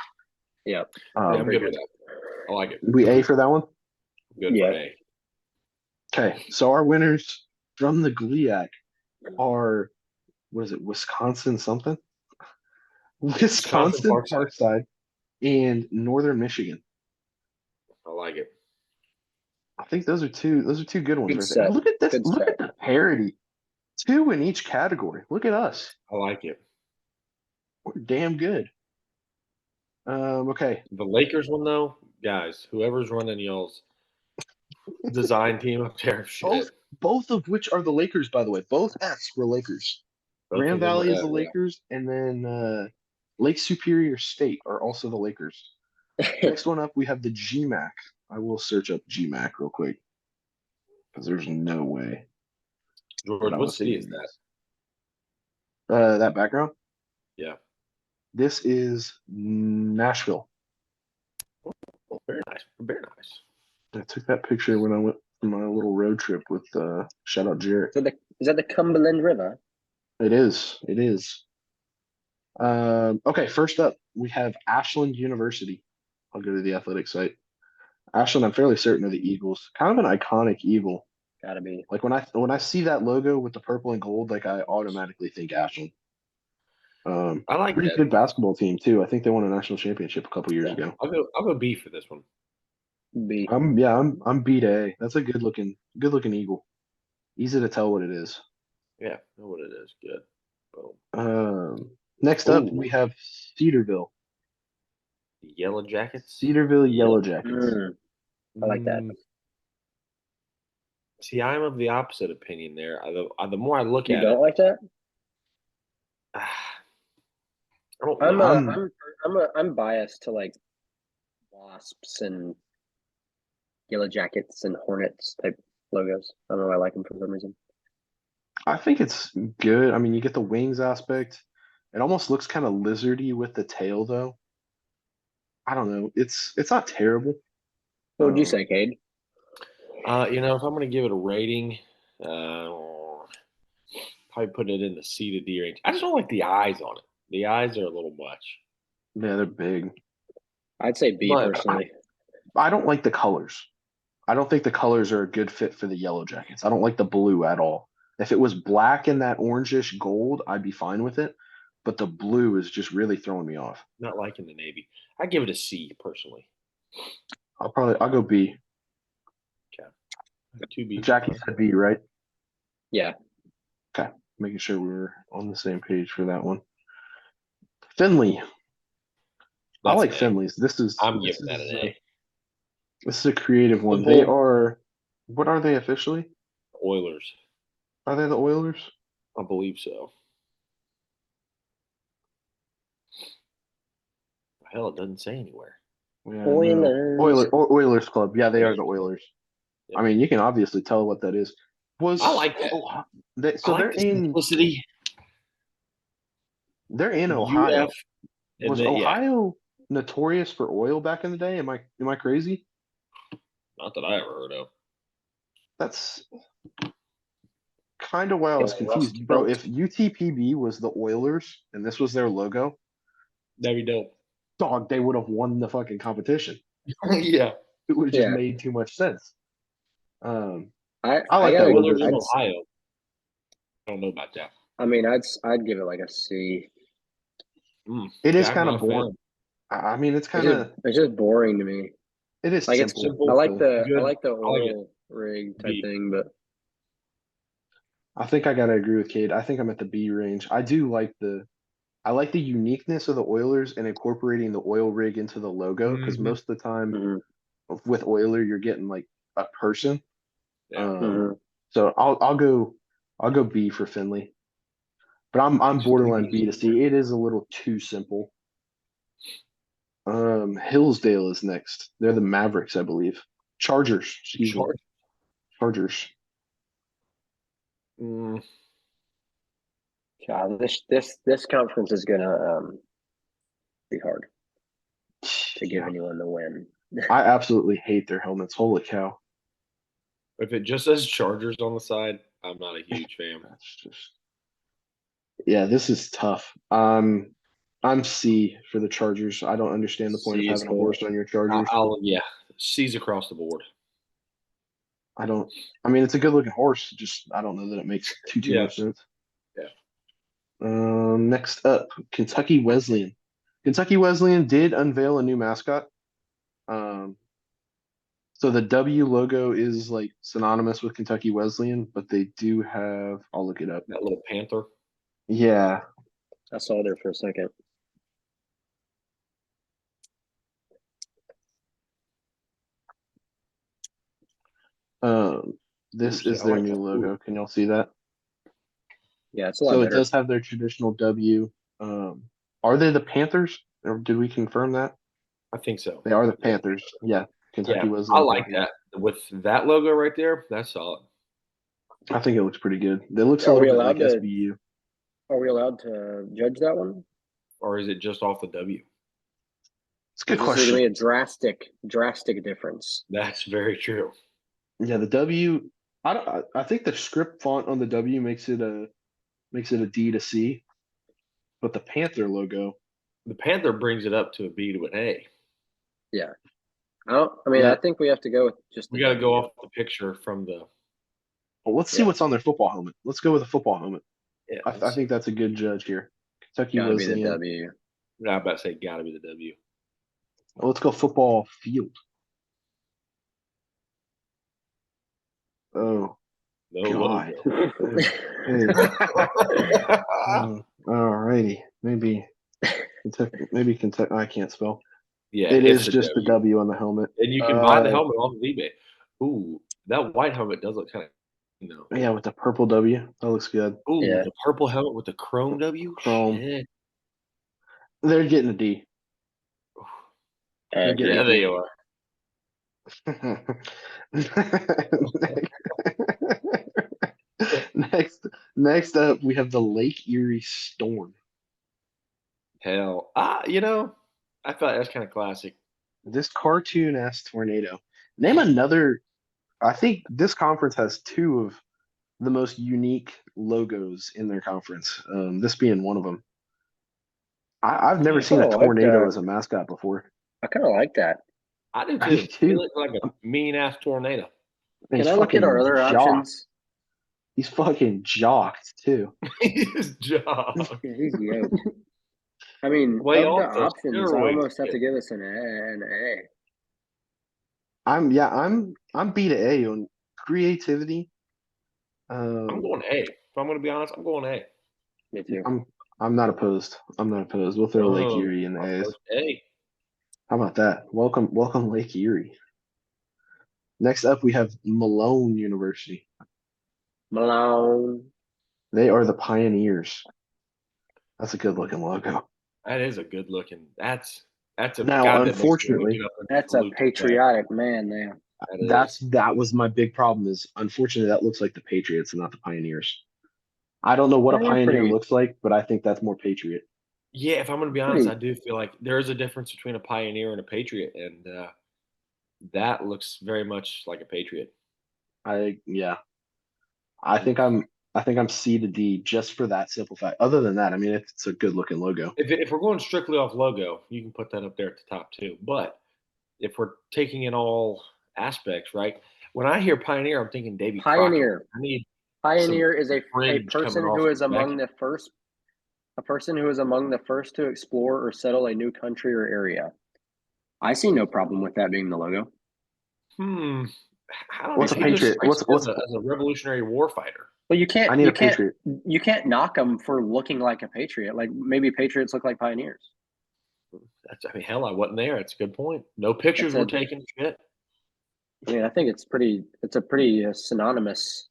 C: Yeah.
B: Yeah, I'm
C: Very
B: good with
C: good.
B: that. I like it.
A: We A for that one.
B: Good
C: Yeah.
B: for A.
A: Okay, so our winners from the GLIAC are, what is it, Wisconsin something? Wisconsin
B: Parkside.
A: Parkside and Northern Michigan.
B: I like it.
A: I think those are two good ones
C: Good
A: right there.
C: set.
A: Look at this.
C: Good
A: Look
C: set.
A: at the parity. Two in each category. Look at us.
B: I like it.
A: We're damn good. Okay.
B: The Lakers one though, guys, whoever's running y'all's design team up there,
A: Both
B: shit.
A: both of which are the Lakers, by the way. Both Fs were Lakers.
B: Both
A: Grand
B: of them are
A: Valley is the
B: yeah.
A: Lakers, and then Lake Superior State are also the Lakers. Next one up, we have the GMAC. I will search up GMAC real quick because there's no way that
B: George,
A: I'm
B: what
A: not
B: city
A: seeing
B: is that?
A: these. That background.
B: Yeah.
A: This is Nashville.
B: Oh, very nice. Very nice.
A: I took that picture when I went on my little road trip with shout out Jarrett.
C: Is that the Cumberland River?
A: It is. It is. Okay, first up we have Ashland University. I'll go to the athletic site. Ashland, I'm fairly certain, are the Eagles. Kind of an iconic eagle.
C: Gotta be.
A: Like when I see that logo with the purple and gold, like I automatically think Ashland.
B: I like
A: Pretty
B: that.
A: good basketball team too. I think they won a national championship a couple years ago.
B: I'll go B for this one.
C: B.
A: I'm B to A. That's a good looking eagle. Easy to tell what it is.
B: Yeah, know what it is. Good. Boom.
A: Next up
B: Ooh.
A: we have Cedarville.
B: Yellow Jackets.
A: Cedarville Yellow Jackets.
C: I like that.
B: See, I'm of the opposite opinion there. The more I look
C: You
B: at
C: don't
B: it,
C: like that?
B: I don't
C: I'm
B: know.
C: I'm biased to like wasps and yellow jackets and hornets type logos. I don't know. I like them for some reason.
A: I think it's good. I mean, you get the wings aspect. It almost looks kind of lizardy with the tail, though. I don't know. It's not terrible.
C: What would you
A: Um,
C: say, Cade?
B: If I'm going to give it a rating, probably put it in the C to D range. I just don't like the eyes on it. The eyes are a little much.
A: Yeah, they're big.
C: I'd say B
B: But
C: personally.
A: I don't like the colors. I don't think the colors are a good fit for the Yellow Jackets. I don't like the blue at all. If it was black and that orangish gold, I'd be fine with it. But the blue is just really throwing me off.
B: Not liking the Navy. I give it a C personally.
A: I'll go B.
B: Okay. 2 B.
A: Jackie said B, right?
C: Yeah.
A: Okay. Making sure we're on the same page for that one. Finley. I like Finley's.
B: I'm giving that an A.
A: This is a creative one.
B: The
A: They
B: Bull-
A: are, what are they officially?
B: Oilers.
A: Are they the Oilers?
B: I believe so. Hell, it doesn't say anywhere.
A: Yeah,
C: Oilers.
A: Oilers Club. Yeah, they are
B: Oilers
A: the
B: Club.
A: Oilers.
B: Yep.
A: I mean, you can obviously tell what that is.
B: I like that.
A: So
B: I like the simplicity.
A: They're in Ohio.
B: UF. And
A: Was
B: then, yeah,
A: Ohio notorious for oil back in the day? Am I crazy?
B: not that I ever heard of.
A: That's kind of why I
C: Yeah,
A: was
C: like
A: confused,
C: Rust
A: bro.
C: Belt.
A: If UTPB was the Oilers and this was their logo,
B: That'd be dope.
A: dog, they would have won the fucking competition.
B: Yeah.
A: It would have just
C: Yeah.
A: made too much sense. I
C: I
A: like that
C: gotta,
A: logo.
B: Oilers in
C: I'd,
B: Ohio. I don't know about that.
C: I mean, I'd give it like a C.
A: It is
B: Jack
A: kind
B: my
A: of boring. I mean, it's kind of
C: It's just boring to me.
A: it is
C: Like it's
A: simple.
C: I like
A: Philly.
C: the
B: Good.
C: oil rig type
B: B.
C: thing, but
A: I think I gotta agree with Cade. I think I'm at the B range. I like the uniqueness of the Oilers and incorporating the oil rig into the logo because
B: Mhm.
A: most of the time
C: mhm,
A: with Oiler you're getting like a person.
B: Yeah.
C: mhm.
A: So I'll go B for Finley. But I'm borderline B to C. It is a little too simple. Hillsdale is next. They're the Mavericks, I believe. Chargers, excuse me. Chargers.
B: Mm,
C: God, this conference is gonna be hard to give
A: Yeah.
C: anyone the win.
A: I absolutely hate their helmets. Holy cow.
B: If it just says Chargers on the side, I'm not a huge fan.
A: That's just yeah, this is tough. I'm C for the Chargers. I don't understand the point of
C: C is
A: having a
C: cool.
A: horse on your Chargers.
B: Yeah, C's across the board.
A: I don't. I mean, it's a good looking horse. Just I don't know that it makes too
B: Yeah.
A: much sense.
B: Yeah.
A: Next up, Kentucky Wesleyan. Kentucky Wesleyan did unveil a new mascot. So the W logo is like synonymous with Kentucky Wesleyan, but they do have. I'll look it up.
B: That little panther.
A: Yeah,
C: I saw there for a second.
A: this
B: Ooh,
A: is
B: I
A: their
B: like
A: new
B: that.
A: logo.
B: Ooh.
A: Can y'all see that?
C: Yeah, it's a lot
A: So it
C: better.
A: does have their traditional W. Are they the Panthers, or did we confirm that?
B: I think so.
A: They are the Panthers. Yeah, Kentucky
B: Yeah,
A: Wesleyan.
B: I like
A: Panthers.
B: that. With that logo right there, that's solid.
A: I think it looks pretty good. It looks a
C: Are
A: little
C: we
A: bit like
C: allowed to-
A: SBU.
C: Are we allowed to judge that one?
B: Or is it just off the W?
A: It's a good
C: This is going to
A: question.
C: be a drastic difference.
B: That's very true.
A: Yeah, the W. I think the script font on the W makes it a D to C, but the Panther logo.
B: The Panther brings it up to a B to an A.
C: I
A: Yeah.
C: think we have to go with just the
B: We got to go
C: W.
B: off the picture from the.
A: Well, let's see
C: Yeah.
A: what's on their football helmet. Let's go with a football helmet.
B: Yeah,
A: I think that's a good judge here. Kentucky
C: Gotta be the
A: Wesleyan.
C: W.
B: I'm about to say got to be the W.
A: Well, let's go football field. Oh
B: No
A: God.
B: logo.
A: All righty. Maybe Kentucky. I can't spell.
B: Yeah,
A: It
B: it's
A: is
B: the
A: just the W on the helmet.
B: And you can buy the helmet off of eBay. Ooh, that white helmet does look kind of,
A: Yeah, with the purple W. That looks good.
B: Ooh,
C: Yeah.
B: the purple helmet with the chrome W.
A: Chrome.
B: Shit.
A: They're getting a D. They're getting
B: Yeah,
A: a
B: they
A: D.
B: are.
A: Next up, we have the Lake Erie Storm.
B: Hell, I thought that's kind of classic.
A: This cartoon-ass tornado. Name another. I think this conference has two of the most unique logos in their conference. This being one of them. I've never seen a
C: Oh, I like
A: tornado
C: that.
A: as a mascot before.
C: I kind of like that.
B: I do
A: I do
B: too.
A: too.
B: He looked like a mean ass tornado.
A: And
C: Can
A: he's
C: I look at our
A: fucking
C: other
A: jocked.
C: options?
A: He's fucking jocked too.
B: His job.
C: Yeah, he's yoked. I mean,
B: Way
C: of the
B: off the
C: options, I
B: steroids,
C: almost have
B: kid.
C: to give us an A.
A: I'm B to A on creativity.
B: I'm going A. If I'm going to be honest, I'm going A.
C: Me too.
A: I'm not opposed. We'll throw Lake
B: Oh,
A: Erie in the A's.
B: A.
A: How about that? Welcome Lake Erie. Next up, we have Malone University.
C: Malone.
A: They are the Pioneers. That's a good looking logo.
B: That is a good looking. That's a
A: Now,
B: God, that makes me
A: unfortunately,
B: get up and
C: That's a
B: salute the flag.
C: patriotic man there.
A: that was my big problem. Is unfortunately that looks like the Patriots and not the Pioneers. I don't know what a
C: They're
A: Pioneer
C: pretty-
A: looks like, but I think that's more Patriot.
B: Yeah, if I'm going to be honest,
C: Pretty-
B: I do feel like there is a difference between a Pioneer and a Patriot, and that looks very much like a Patriot.
A: I think I'm C to D just for that simple fact. Other than that, I mean, it's a good looking logo.
B: If we're going strictly off logo, you can put that up there at the top too. But if we're taking in all aspects, right? When I hear Pioneer, I'm thinking Davy
C: Pioneer.
B: Crockett. I need
C: Pioneer is a
B: fringe
C: person
B: coming
C: who
B: off
C: is
B: the back
C: among
B: end.
C: the first. A person who is among the first to explore or settle a new country or area. I see no problem with that being the logo.
B: I don't
A: What's
B: know.
A: a
B: He just
A: Patriot?
B: strikes
A: What's
B: me as a Revolutionary War fighter.
C: Well, you can't.
A: I need
C: you
A: a
C: can't.
A: Patriot.
C: You can't knock them for looking like a patriot. Like maybe patriots look like pioneers.
B: Hell, I wasn't there. It's a good point. No pictures were taken. Shit.
C: I mean, I think it's a pretty synonymous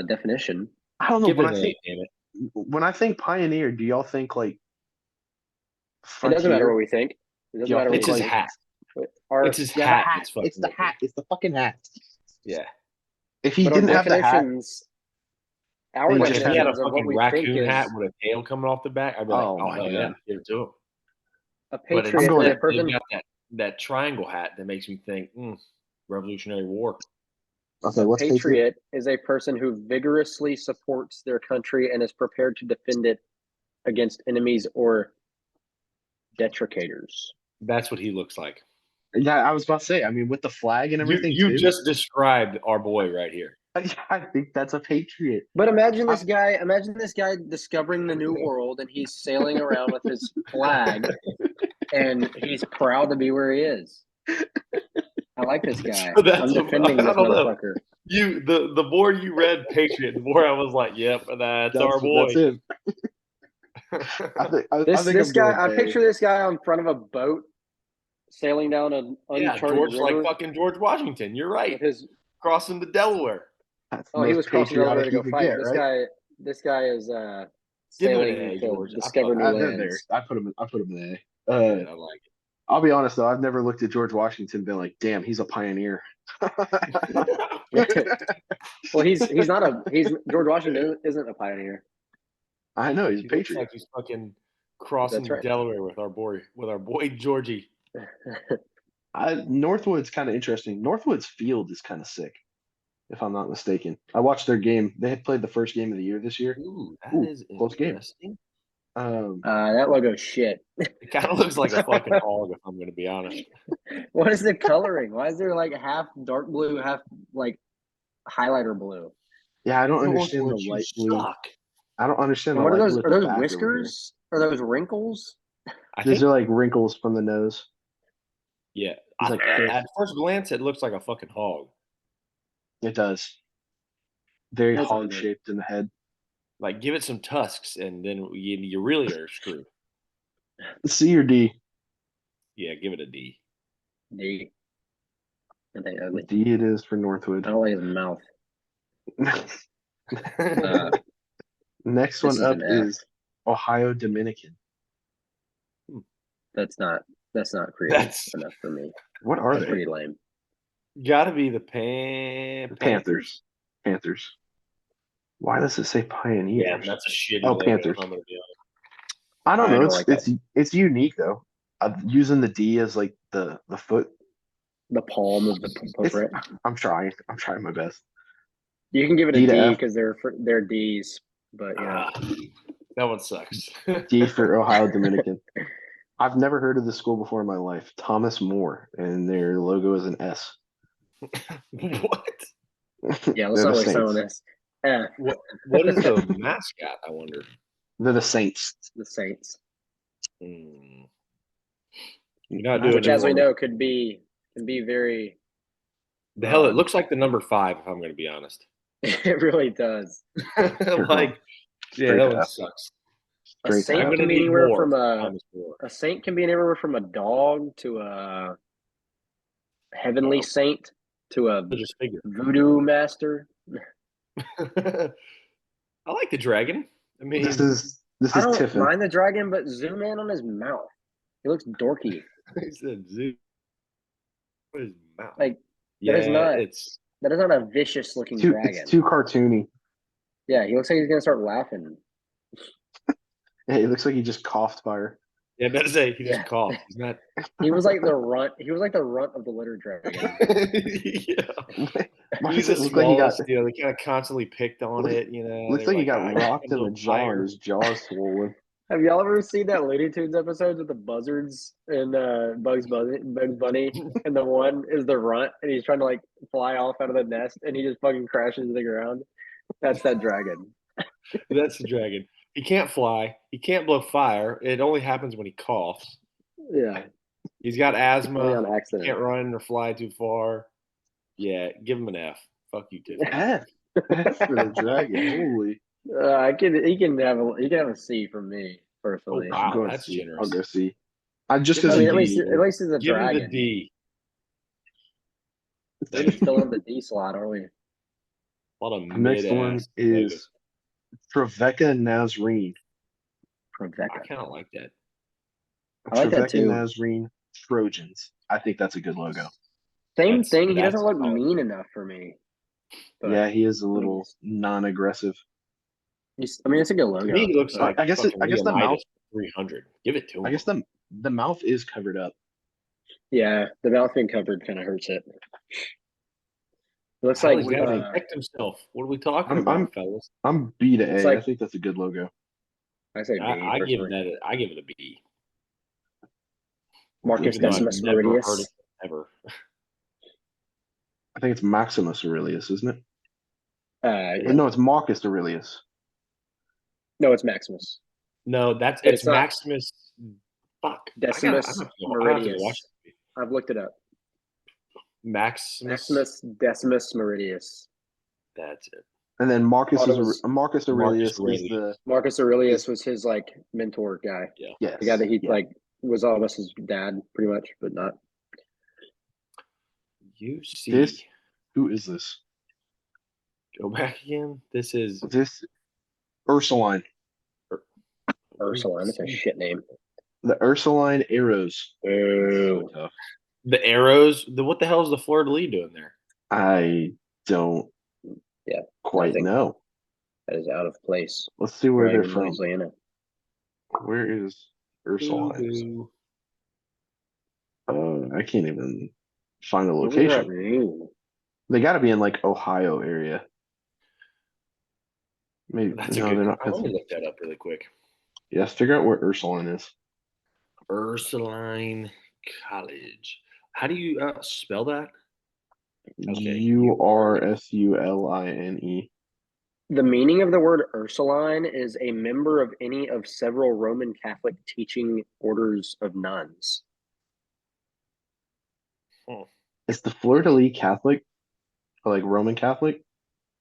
C: definition.
A: I don't know.
B: Give it
A: When
B: an
A: I
B: A,
A: think
B: damn it.
A: when I think Pioneer, do y'all think like
C: It doesn't matter
A: Frontier?
C: what we think. It doesn't
A: Y'all
C: matter what
B: It's
C: we
B: his
C: think.
B: hat.
C: Our,
B: It's his
A: Yeah,
B: hat.
A: the hat.
B: that's fucking
A: It's the
B: with me.
A: hat. It's the fucking hat.
B: Yeah.
A: If he
C: but
A: didn't
C: our
A: have the hat,
C: definitions, our
A: Then
B: Like
A: just
B: if he had a
C: definitions of what
B: fucking
C: we think
B: raccoon
C: is
B: hat with a tail coming off the back, I'd be like,
A: Oh
B: oh,
A: my
B: hell yeah,
A: God.
B: give it to him.
C: a
B: But
C: patriot
A: going
C: is
B: instead,
C: a person.
B: they've got that triangle hat that makes me think Revolutionary War.
A: Okay, what's Patriot?
C: Patriot is a person who vigorously supports their country and is prepared to defend it against enemies or detractors.
B: That's what he looks like.
A: Yeah, I was about to say. I mean, with the flag and everything
B: You
A: too.
B: just described our boy right here.
A: I think that's a Patriot.
C: But imagine this guy. Imagine this guy discovering the new world, and he's sailing around with his flag, and he's proud to be where he is. I like this guy.
B: So that's
C: I'm defending
B: I
C: this
B: don't know.
C: motherfucker.
B: The more you read Patriot, the more I was like, "Yep, that's our boy."
A: That's him.
C: This guy. I picture this guy on front of a boat, sailing down an
B: Yeah,
C: uncharted
B: George,
C: river.
B: like fucking George Washington. You're right.
C: with his
B: Crossing the Delaware.
C: he was crossing the river to go fight.
A: Right?
C: This guy is
B: Give him an
C: sailing
B: A,
C: to
B: George.
C: discover new lands.
A: I put him in A.
B: Yeah, I like it.
A: I'll be honest though, I've never looked at George Washington and been like, damn, he's a pioneer.
C: Well, he's George Washington isn't a pioneer.
A: I know he's a
B: He looks
A: patriot.
B: like he's fucking crossing
C: That's right.
B: Delaware with our boy Georgie.
A: Northwood's kind of interesting. Northwood's field is kind of sick, if I'm not mistaken. I watched their game. They had played the first game of the year this year.
B: Ooh, that
A: Ooh,
B: is
A: close game.
B: interesting.
C: That logo's shit.
B: It kind of looks like a fucking hog, if I'm going to be honest.
C: What is the coloring? Why is there like half dark blue, half like highlighter blue?
A: Yeah, I don't understand
B: Northwood,
A: the
B: you
A: light blue.
B: suck.
A: I don't understand
C: And
A: the
C: what are
A: light
C: those?
A: blue
C: Are
A: at the
C: those
A: back over
C: whiskers? Are those wrinkles?
B: I
A: here. Those
B: think,
A: are like wrinkles from the nose.
B: yeah.
A: He's like thick.
B: At first glance, it looks like a fucking hog.
A: It does. Very
C: That's
A: hog
C: ugly.
A: shaped in the head.
B: Like, give it some tusks, and then you really are screwed.
A: C or D?
B: Yeah, give it a D.
C: D. I think ugly.
A: D it is for Northwood.
C: I don't like his mouth.
A: Next
C: This
A: one
C: is
A: up
C: an F.
A: is Ohio Dominican.
C: That's not creative
B: That's-
C: enough for me.
A: What are
C: That's
A: they?
C: pretty lame.
B: Gotta be the
A: Panthers. Panthers. Why does it say Pioneers?
B: Yeah, that's a shitty
A: Oh,
B: logo,
A: Panthers.
B: I'm gonna be honest.
A: I don't
C: I
A: know.
C: don't
A: It's
C: like that.
A: it's unique though. I'm using the D as like the foot.
C: The palm of the footprint.
A: I'm trying my best.
C: You can give it a
A: D to
C: D
A: F.
C: because they're D's, but yeah.
B: That one sucks.
A: D for Ohio Dominican. I've never heard of this school before in my life. Thomas More, and their logo is an S.
B: What?
C: Yeah, let's
A: They're
C: not
A: the
C: waste time on
A: Saints.
C: this.
B: What is the mascot? I wonder.
A: They're the Saints.
C: The Saints,
B: Hmm. You're not doing
C: which,
B: it
C: as we
B: for me.
C: know, can be very.
B: The hell, it looks like the number 5. If I'm going to be honest.
C: It really does.
B: Like, yeah,
A: Straight
B: that
A: to
B: one
A: F.
B: sucks.
C: A
A: Straight
C: saint
A: to
B: I'm
A: F.
B: gonna
C: can be
B: need
C: anywhere
B: more
C: from
B: Thomas More.
C: a saint can be anywhere from a dog to a heavenly
B: Oh.
C: saint to a
B: Just figure.
C: voodoo master.
B: I like the dragon. I mean,
A: This is
C: I don't
A: Tiffin.
C: mind the dragon, but zoom in on his mouth. He looks dorky.
B: he said zoo. What is mouth?
C: Like
B: Yeah,
C: is not-
B: it's
C: that is not a vicious looking dragon.
A: It's too cartoony.
C: Yeah, he looks like he's gonna start laughing.
A: Yeah, it looks like he just coughed fire.
B: yeah. Better say he just
C: Yeah.
B: coughed. He's not.
C: He was like the runt. He was like the runt of the litter dragon.
B: Yeah.
A: Why
B: He's
A: does
B: a
A: it look like he
B: small
A: got
B: steel. They kind of constantly picked on
A: Looks-
B: it. You know,
A: looks
B: They
A: like
B: were
A: he got
B: "Ah,
A: rocked in
B: he's a
A: the jaw
B: liar."
A: and his jaw's swollen.
C: Have y'all ever seen that Looney Tunes episodes with the buzzards and Bugs Bunny, and the one is the runt, and he's trying to like fly off out of the nest, and he just fucking crashes to the ground. That's that dragon.
B: That's the dragon. He can't fly. He can't blow fire. It only happens when he coughs.
C: Yeah,
B: He's got
C: only
B: asthma.
C: on
B: Can't
C: accident.
B: run or fly too far. Yeah, give him an F. Fuck you, Tiffany.
A: F. F for the dragon. Holy.
C: He can have a C from me personally.
B: Oh, wow.
A: Go
B: that's
A: C.
B: generous.
A: I'll go C. Just
C: I
A: because
C: mean,
B: Give
C: at least he's a
B: Give him the
C: dragon.
B: D.
C: We're just filling the D slot, are we?
B: A lot of
A: The next one
B: mid-ass
A: is Trevecca Nazarene.
B: logos. I
C: Trevecca.
B: kind of like that.
C: I like that
A: Trevecca
C: too.
A: Nazarene Trojans. I think that's a good logo.
C: Same
B: That's-
C: thing. He
B: that's
C: doesn't look
B: solid.
C: mean enough for me. But
A: Yeah, he is a little non-aggressive.
C: I mean, it's a good logo.
B: To me, he looks
C: but-
B: like
A: I guess
B: fucking
A: the
B: Leonidas
A: mouth.
B: 300. Give it to him.
A: I guess the mouth is covered up.
C: Yeah, the mouth being covered kind of hurts it. looks
B: Hell,
C: like
B: he's got to
A: think-
B: protect himself. What are we talking
A: I'm-
B: about, fellas?
A: I'm B to
C: It's
A: A. I
C: like-
A: think that's a good logo.
C: I say B
B: I give
C: personally.
B: I give it a B.
C: Marcus
B: Even though I've
C: Decimus
B: never heard
C: Meridius.
B: it ever.
A: I think it's Maximus Aurelius, isn't it?
C: Yeah.
A: No, it's Marcus Aurelius.
C: No, it's Maximus.
B: No, that's
C: But
B: it's
C: it's not-
B: Maximus. Fuck.
C: Decimus
B: I have to go watch
C: Meridius.
B: it.
C: I've looked it up.
B: Maximus.
C: Maximus Decimus Meridius.
B: That's it.
A: And then Marcus
C: Thought it was
A: Marcus Aurelius is
B: Aurelius.
A: the
C: Marcus Aurelius was his like mentor guy.
A: yes,
C: The guy that he
A: yeah.
C: like was almost his dad, pretty much, but not.
B: You see.
A: This who is this?
B: Go back again. This is
A: This Ursuline.
C: Ursuline. That's a shit name.
A: The Ursuline Arrows. So
C: Boo.
A: tough.
B: the arrows. What the hell is the Fleur de Lis doing there?
A: I don't
C: Yeah,
A: quite
C: nothing.
A: know.
C: That is out of place.
A: Let's see where they're
C: Dragon
A: from.
C: Louisiana.
A: Where is Ursuline?
B: Boo-hoo.
A: I can't even find a
C: What does that
A: location.
C: mean?
A: They got to be in like Ohio area. Maybe
B: That's
A: no,
B: a
A: they're
B: good.
A: not.
B: Let me look that up really quick.
A: Yes, figure out where Ursuline is.
B: Ursuline College. How do you spell that? Okay,
A: Ursuline.
C: The meaning of the word Ursuline is a member of any of several Roman Catholic teaching orders of nuns.
A: Is the Fleur de Lis Catholic or like Roman Catholic?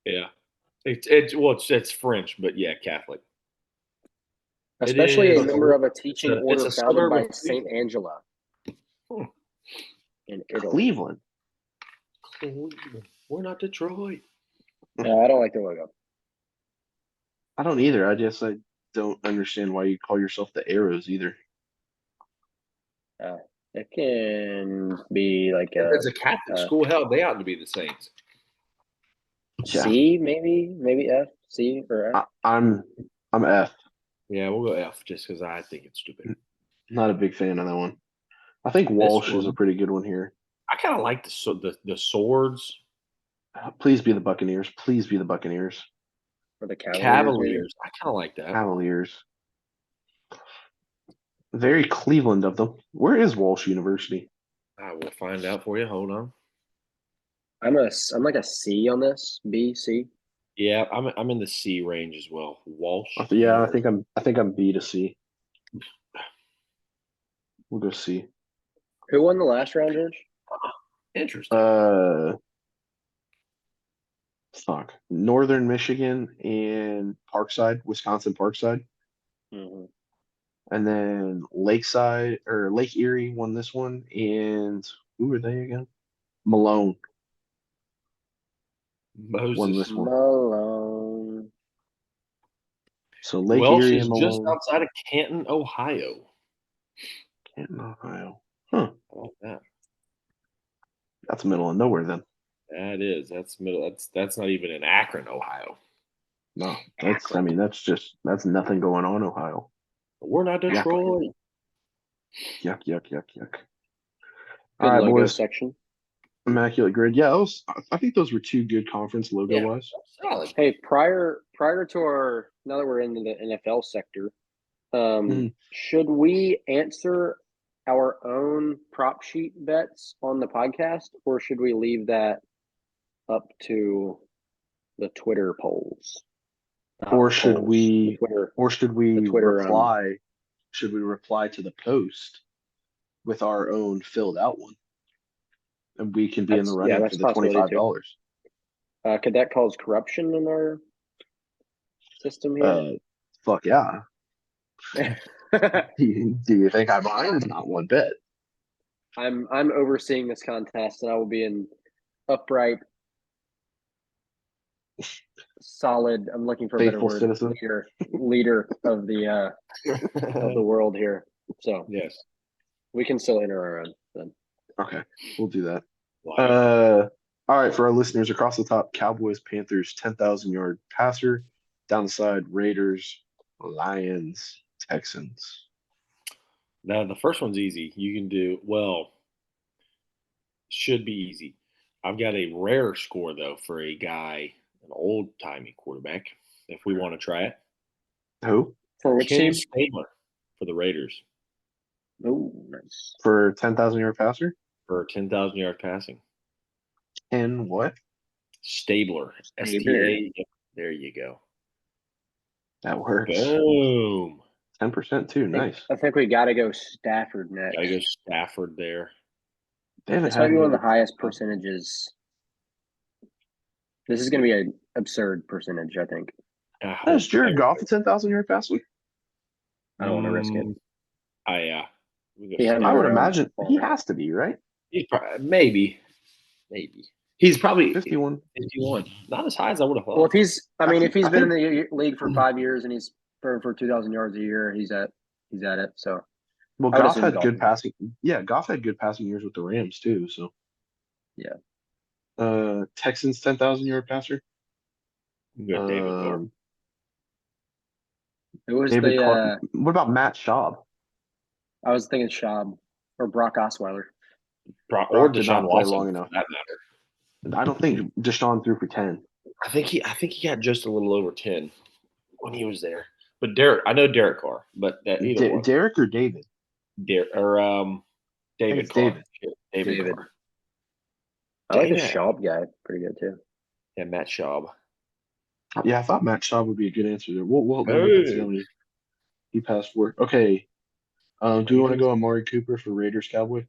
B: Yeah, it's French, but yeah, Catholic. It
C: Especially a
B: is-
C: member of a teaching
B: it's a
C: order founded
B: suburb
C: by
B: of
C: Saint Angela
B: Hmm.
C: in Italy.
A: Cleveland.
B: Cleveland. We're not Detroit.
C: I don't like the logo.
A: I don't either. I don't understand why you call yourself the Arrows either.
C: It can be like
B: If
C: a
B: it's a Catholic school, hell, they ought to be the Saints.
A: Yeah.
C: C, maybe F, C or F.
A: I'm F.
B: Yeah, we'll go F just because I think it's stupid.
A: Not a big fan of that one. I think Walsh is a
B: one.
A: pretty good one here.
B: I kind of like the swords.
A: Please be the Buccaneers. Please be the Buccaneers.
C: Or the Cavaliers.
B: Cavaliers. I kind of like that.
A: Cavaliers. Very Cleveland of them. Where is Walsh University?
B: I will find out for you. Hold on.
C: I'm like a C on this. B, C.
B: Yeah, I'm in the C range as well. Walsh.
A: Yeah, I think I'm B to C. We'll go C.
C: Who won the last round, George?
B: Interesting.
A: Fuck. Northern Michigan and Parkside, Wisconsin Parkside.
C: Mm-hmm.
A: And then Lakeside or Lake Erie won this one. And who were they again? Malone won
B: Moses.
A: this one.
C: Malone.
A: So Lake
B: Welsh
A: Erie
B: is
A: and
B: just
A: Malone.
B: outside of Canton, Ohio.
A: Canton, Ohio. Huh.
B: I like that.
A: That's middle of nowhere then.
B: That is. That's middle. That's not even in Akron, Ohio.
A: No. That's nothing going on, Ohio.
B: But we're not
A: Yeah.
B: Detroit.
A: Yuck.
C: Good
A: All right,
C: logo
A: boys.
C: section.
A: Immaculate grid. Yeah, I think those were two good conference logo wise.
B: Solid.
C: Hey, prior to our now that we're in the NFL sector,
A: Mhm.
C: should we answer our own prop sheet bets on the podcast, or should we leave that up to the Twitter polls?
A: Or should
C: polls,
A: we
C: the Twitter?
A: Or should we
C: The Twitter,
A: reply? Should we reply to the post with our own filled out one, and we can be in the
C: That's- yeah,
A: running
C: that's
A: for the
C: a possibility,
A: $25?
C: Could that cause corruption in our system here?
A: Fuck yeah. Do you think I mind? Not one bit.
C: I'm overseeing this contest, and I will be an upright, solid. I'm looking for a better
A: Faithful
C: word.
A: citizen.
C: Leader of the world here. So
B: Yes.
C: we can still enter our own. Then
A: Okay, we'll do that.
B: Like,
A: All right, for our listeners across the top: Cowboys, Panthers, 10,000-yard passer. Down the side: Raiders, Lions, Texans.
B: now the first one's easy. You can do should be easy. I've got a rare score though for a guy, an old timey quarterback. If we want to try it,
A: Who?
C: For which
B: Ken
C: team?
B: Stabler for the Raiders
C: Oh, nice.
A: For 10,000-yard passer?
B: for 10,000 yard passing.
A: And what?
B: Stabler,
C: Stabler.
B: STA. Yep, there you go.
A: That works.
B: Boom.
A: 10% too. Nice.
C: I think we got to go Stafford next.
B: Gotta go Stafford there.
A: They haven't
C: This might
A: had
C: be one of
A: any-
C: the highest percentages. This is going to be an absurd percentage, I think.
A: Is Jared Goff a 10,000-yard passer?
C: I don't want to risk it.
B: Yeah.
C: He had
A: I would
C: around
A: imagine he
C: 12.
A: has to be, right?
B: He's probably, maybe. He's probably
A: 51.
B: 51. Not as high as I would have thought.
C: Well, if he's
A: I
C: been in the league for 5 years and he's throwing for 2,000 yards a year, he's at it. So
A: Well,
C: I would
A: Goff
C: assume
A: had
C: Goff.
A: good passing. Yeah, Goff had good passing years with the Rams too. So
C: Yeah.
A: Texans 10,000-yard passer.
B: Good David Carr.
C: It was
A: David
C: the
A: Carr. What about Matt Schaub?
C: I was thinking Schaub or Brock Osweiler.
B: Or
A: Brock did not
B: Deshaun
A: play
B: Watson,
A: long
B: for
A: enough.
B: that matter.
A: I don't think Deshaun threw for 10.
B: I think he got just a little over 10 when he was there. But I know Derek Carr, but that either one.
A: Derek or David?
B: David
A: it's
B: Carr.
A: David.
B: David
C: David.
B: Carr.
C: I like the
B: Dang it.
C: Schaub guy. Pretty good too.
B: Yeah, Matt Schaub.
A: Yeah, I thought Matt Schaub would be a good answer there. We'll go
B: Hey.
A: and see how many he passed for. Okay. Do you want to go Amari Cooper for Raiders Cowboy?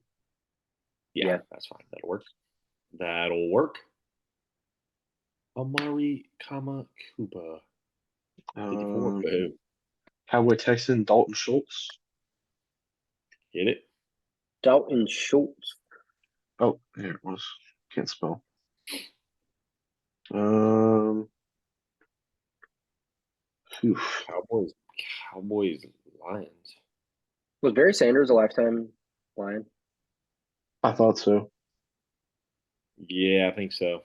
B: Yeah, that's fine. That'll work. Amari, Cooper. 54. Boom.
A: Cowboy Texan Dalton Schultz.
B: Get it?
C: Dalton Schultz.
A: Oh, there it was. Can't spell. Oof.
B: Cowboys, Lions.
C: Was Barry Sanders a lifetime Lion?
A: I thought so.
B: Yeah, I think so.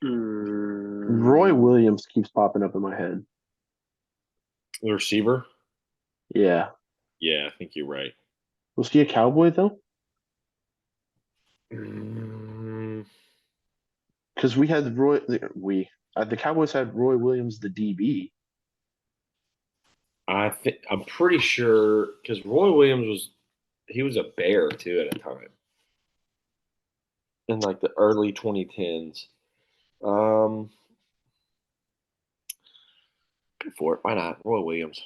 A: Roy Williams keeps popping up in my head.
B: The receiver?
A: Yeah.
B: Yeah, I think you're right.
A: Was he a Cowboy though? Because we had the Cowboys had Roy Williams, the DB.
B: I'm pretty sure because Roy Williams was a Bear too at a time in like the early 2010s. Go for it. Why not? Roy Williams.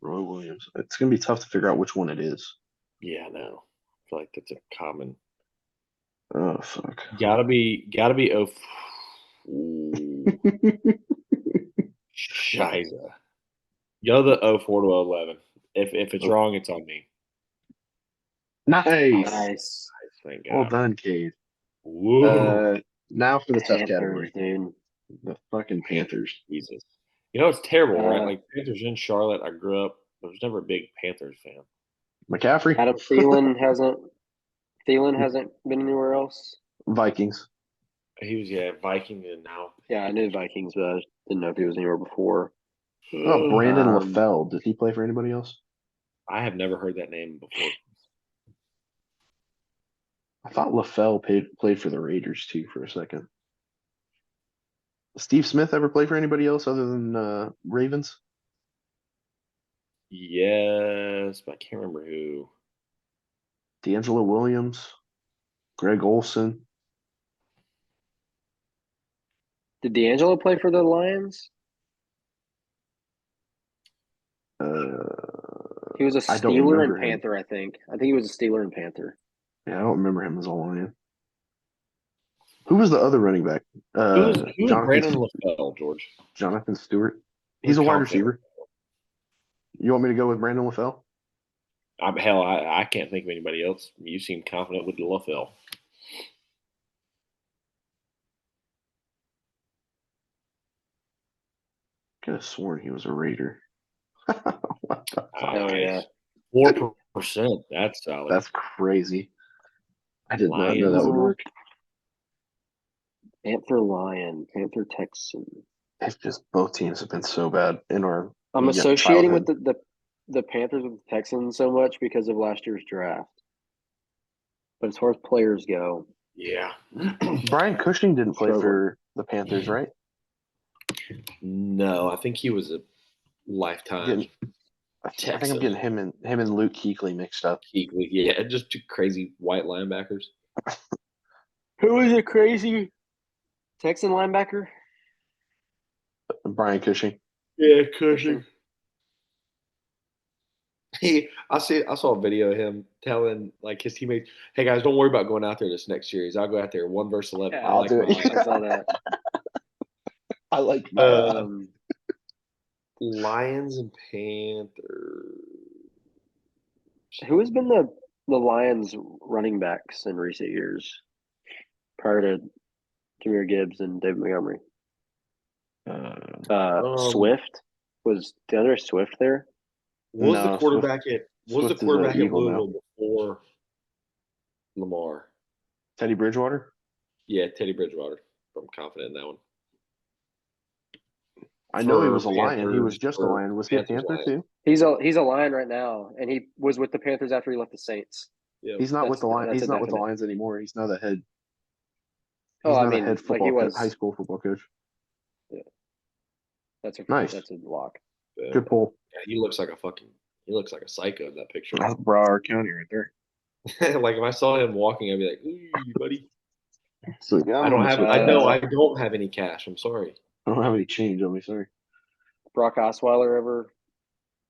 A: Roy Williams. It's gonna be tough to figure out which one it is.
B: Yeah, I know. I feel like that's a common.
A: Oh fuck.
B: Gotta be. Shiza. Go the 04 to 11. If it's wrong, it's on me.
A: Nice.
B: Thank
A: Well
B: God.
A: done, Cade.
B: Woo.
A: Now for the tough
C: Panthers,
A: category.
C: dude.
A: The fucking Panthers.
B: Jesus. You know, it's terrible, right? Like Panthers in Charlotte. I grew up. I was never a big Panthers fan.
A: McCaffrey.
C: Adam Thielen hasn't been anywhere else.
A: Vikings.
B: He was Viking and now.
C: Yeah, I knew Vikings, but I didn't know if he was anywhere before.
A: Oh, Brandon
C: Um,
A: LaFell. Did he play for anybody else?
B: I have never heard that name before.
A: I thought LaFell played for the Raiders too for a second. Steve Smith ever play for anybody else other than Ravens?
B: Yes, but I can't remember who.
A: D'Angelo Williams, Greg Olson.
C: Did D'Angelo play for the Lions? He was a
A: I don't
C: Steeler and
A: remember him.
C: Panther, I think. I think he was a Steeler and Panther.
A: Yeah, I don't remember him as a Lion. Who was the other running back?
B: Who's Brandon LaFell, George?
A: Jonathan Stewart. He's a wide receiver. You want me to go with Brandon LaFell?
B: I can't think of anybody else. You seem confident with LaFell.
A: Could have sworn he was a Raider.
C: Oh, yeah.
B: 4%. That's solid.
A: That's crazy. I did not know that would work.
C: Panther Lion, Panther Texan.
A: It's just both teams have been so bad in our.
C: I'm associating with the Panthers with the Texans so much because of last year's draft. But as far as players go,
B: Yeah.
A: Brian Cushing didn't play
C: Struggling.
A: for the Panthers, right?
B: No, I think he was a lifetime
A: Getting, I think I'm
B: Texan.
A: getting him and Luke Kuechly mixed up.
B: Kuechly. Yeah, just two crazy white linebackers.
C: who is a crazy Texan linebacker?
A: Brian Cushing.
B: Yeah,
C: Cushing.
B: I saw a video of him telling like his teammates, "Hey guys, don't worry about going out there this next series. I'll go out there 1 versus 11.
C: Yeah,
B: I
A: I'll
B: like
A: do
B: my
A: it."
C: I saw that.
A: I like my
B: Lions and Panthers.
C: Who has been the Lions running backs in recent years prior to Jahmyr Gibbs and David Montgomery? Swift was DeAndre Swift there?
B: Was
A: No,
B: the quarterback
A: Swift is an
B: at
A: Eagle now.
B: Louisville before Lamar?
A: Teddy Bridgewater.
B: Yeah, Teddy Bridgewater. I'm confident in that one.
A: I know he was a
B: For
A: Lion. He was
B: Panthers-
A: just a
B: for
A: Lion. Was he a
B: Panthers,
A: Panther
B: Lions.
A: too?
C: He's a Lion right now, and he was with the Panthers after he left the Saints.
B: Yeah.
A: He's not with the Lions.
C: That's
A: He's
C: a
A: not with the
C: definite.
A: Lions anymore. He's now the head.
C: Oh,
A: He's
C: I
A: now the
C: mean,
A: head
C: like he
A: football
C: was
A: high school football coach.
C: That's a
A: Nice.
C: That's a lock.
A: Good pull.
B: Yeah, he looks like a psycho in that picture.
A: That's Broward County right there.
B: Like if I saw him walking, I'd be like, "Ooh, buddy."
A: So yeah,
B: I don't have.
C: with
B: I know
C: that.
B: I don't have any cash. I'm sorry.
A: I don't have any change on me. Sorry.
C: Brock Osweiler ever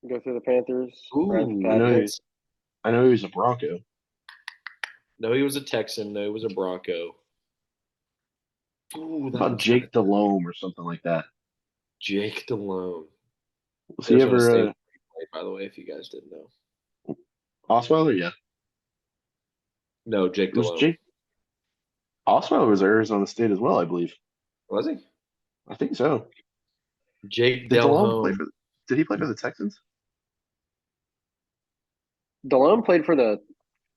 C: go through the Panthers? Brad
B: Ooh,
A: I know
C: Fitzpatrick?
A: he's. I know he was a Bronco.
B: No, he was a Texan. No, he was a Bronco. Ooh,
A: What about Jake Delhomme or something like that?
B: Jake Delhomme.
A: Was he ever
B: State, by the way, if you guys didn't know.
A: Osweiler? Yeah.
B: No, Jake
A: It was
B: Delhomme.
A: Jake. Osweiler was Arizona State as well, I believe.
B: Was he?
A: I think so.
B: Jake
A: Did Delhomme play
B: Delhomme.
A: for? Did he play for the Texans?
C: Delhomme played for the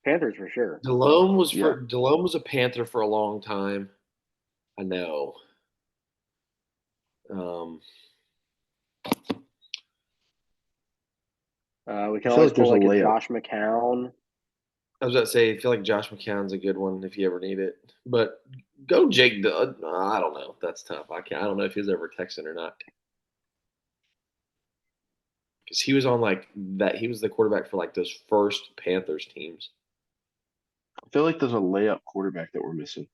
C: Panthers for sure.
B: Delhomme was
A: Yeah.
B: Delhomme was a Panther for a long time. I know.
C: We can
A: I feel
C: always
A: like there's
C: pull like
A: a
C: a
A: layup.
C: Josh McCown.
B: I was about to say, I feel like Josh McCown's a good one if you ever need it. But go Jake. I don't know. That's tough. I don't know if he was ever Texan or not. Because he was on like that. He was the quarterback for like those first Panthers teams.
A: I feel like there's a layup quarterback that we're missing.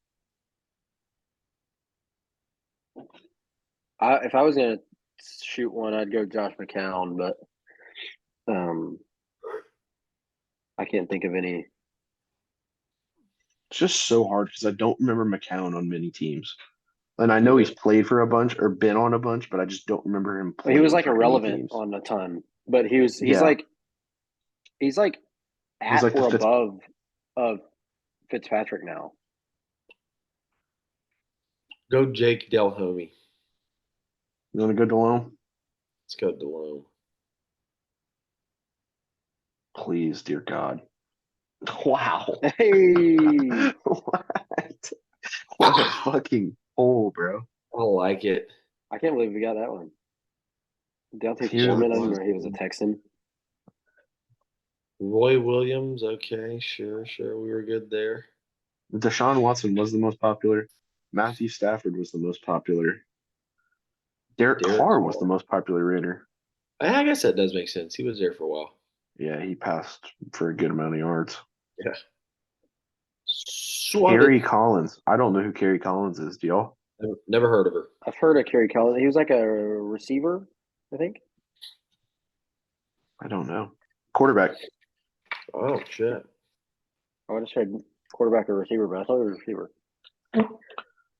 C: If I was gonna shoot one, I'd go Josh McCown, but I can't think of any.
A: It's just so hard because I don't remember McCown on many teams. And I know he's played for a bunch or been on a bunch, but I just don't remember him playing.
C: He was like
A: for any
C: irrelevant
A: teams.
C: on a ton, but he's
A: Yeah.
C: like at
A: like the
C: or above of Fitzpatrick now.
B: Go Jake Delhomme.
A: You want to go Delhomme?
B: Let's go Delhomme.
A: Please, dear God. Wow.
C: Hey,
A: What? What a fucking hole, bro.
B: I like it.
C: I can't believe we got that one. Deontay
A: Here's
C: Foreman, I
A: the
C: didn't
A: one.
C: know he was a Texan.
B: Roy Williams. Okay, sure. We were good there.
A: Deshaun Watson was the most popular. Matthew Stafford was the most popular. Derek Carr was the most popular Raider.
B: I guess that does make sense. He was there for a while.
A: Yeah, he passed for a good amount of yards.
B: Yeah.
A: Kerry Collins. I don't know who Kerry Collins is. Do y'all?
B: Never heard of her.
C: I've heard of Kerry Collins. He was like a receiver, I think.
A: I don't know. Quarterback.
B: Oh shit.
C: I would have said quarterback or receiver, but I thought he was receiver.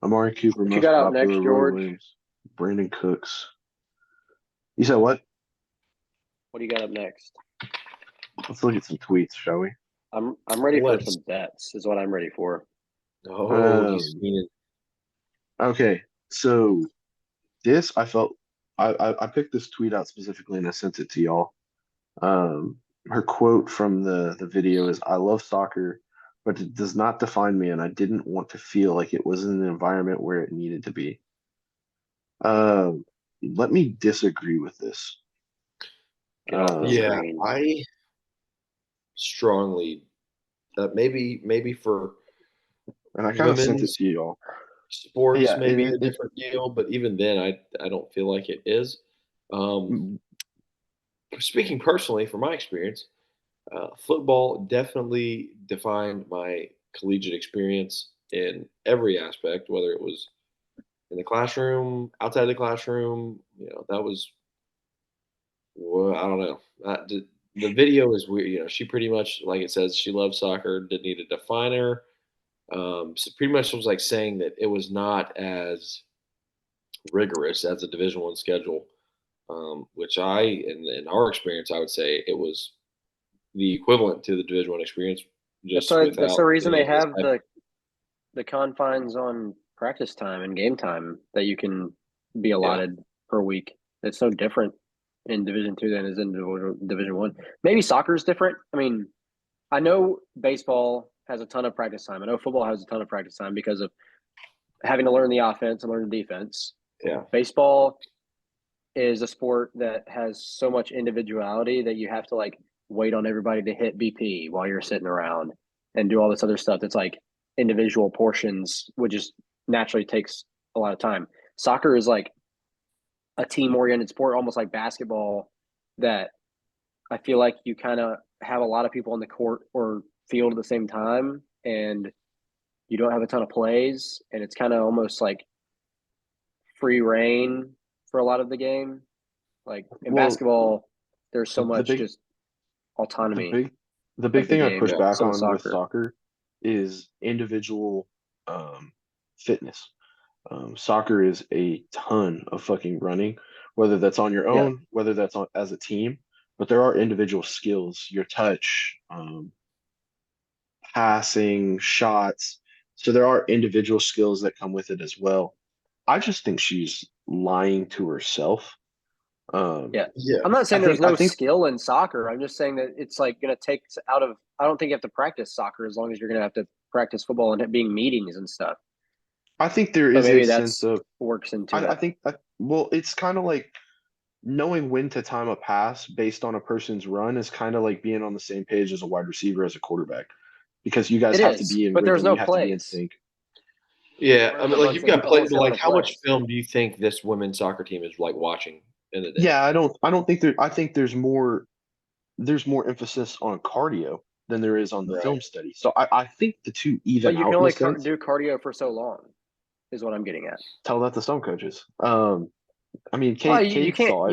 A: Amari Cooper.
C: What
A: Most
C: you got up
A: popular,
C: next,
A: Roy
C: George?
A: Williams. Brandon Cooks. You said what?
C: What do you got up next?
A: Let's look at some tweets, shall we?
C: I'm ready for
B: Let's.
C: some bets. Is what I'm ready for.
B: Oh, he's seen it.
A: Okay, so this I felt I picked this tweet out specifically and I sent it to y'all. Her quote from the video is, "I love soccer, but it does not define me, and I didn't want to feel like it was in an environment where it needed to be." Let me disagree with this.
C: Get off the
B: Yeah,
C: screen.
B: I strongly maybe for
A: And I kind of sent it
B: women's
A: to you all.
B: sports,
A: Yeah,
B: maybe a different deal, but even then, I don't feel like it is. Um,
A: mm,
B: Speaking personally from my experience, football definitely defined my collegiate experience in every aspect, whether it was in the classroom, outside the classroom. That was, well, I don't know. The video is weird. She pretty much, like it says, she loves soccer. Didn't need to define her. So pretty much was like saying that it was not as rigorous as a Division One schedule, which in our experience, I would say it was the equivalent to the Division One experience, just
C: That's
B: without
C: the reason
B: any
C: they
B: of this
C: have the confines on practice time and game time that you can be
B: Yeah,
C: allotted per week. It's so different in Division 2 than it is in Division 1. Maybe soccer is different. I mean, I know baseball has a ton of practice time. I know football has a ton of practice time because of having to learn the offense and learn the defense.
B: yeah,
C: Baseball is a sport that has so much individuality that you have to like wait on everybody to hit BP while you're sitting around and do all this other stuff that's like individual portions, which just naturally takes a lot of time. Soccer is like a team oriented sport, almost like basketball, that I feel like you kind of have a lot of people on the court or field at the same time, and you don't have a ton of plays, and it's kind of almost like free reign for a lot of the game. Like in
A: well,
C: basketball, there's so
A: the
C: much
A: big
C: just
A: the
C: autonomy
A: big the big
C: of the
A: thing I
C: game.
A: push
B: yeah,
A: back
C: So
A: on with
C: soccer,
A: soccer is individual fitness. Soccer is a ton of fucking running, whether that's on your
C: yeah,
A: own, whether that's on as a team, but there are individual skills, your touch, passing, shots. So there are individual skills that come with it as well. I just think she's lying to herself. Um,
C: yeah.
B: yeah,
C: I'm not
A: I
C: saying there's
A: think I
C: no
A: think
C: skill in soccer. I'm just saying that it's like going to take out of. I don't think you have to practice soccer as long as you're going to have to practice football and it being meetings and stuff.
A: I think there
C: So
A: is a
C: maybe
A: sense
C: that's
A: of
C: works into
A: I
C: it.
A: think well, it's kind of like knowing when to time a pass based on a person's run is kind of like being on the same page as a wide receiver as a quarterback because you guys
C: It
A: have to
C: is,
A: be in
C: but there's
A: rhythm,
C: no
A: you have to be in
C: plays.
A: sync.
B: yeah. I
C: Running
B: mean,
C: a
B: like
C: bunch
B: you've
C: of
B: got
C: a
B: play,
C: whole
B: but
C: shitload
B: like,
C: of
B: how much
C: plays.
B: film do you think this women's soccer team is like watching in a day?
A: Yeah, I don't think I think there's more emphasis on cardio than there is on the
B: Right.
A: film study. So I think the two
C: But
A: even
C: you can
A: out in a
C: only
A: sense.
C: do cardio for so long, is what I'm getting at.
A: Tell that to some coaches. I mean,
C: Well,
A: Kate Cade saw it.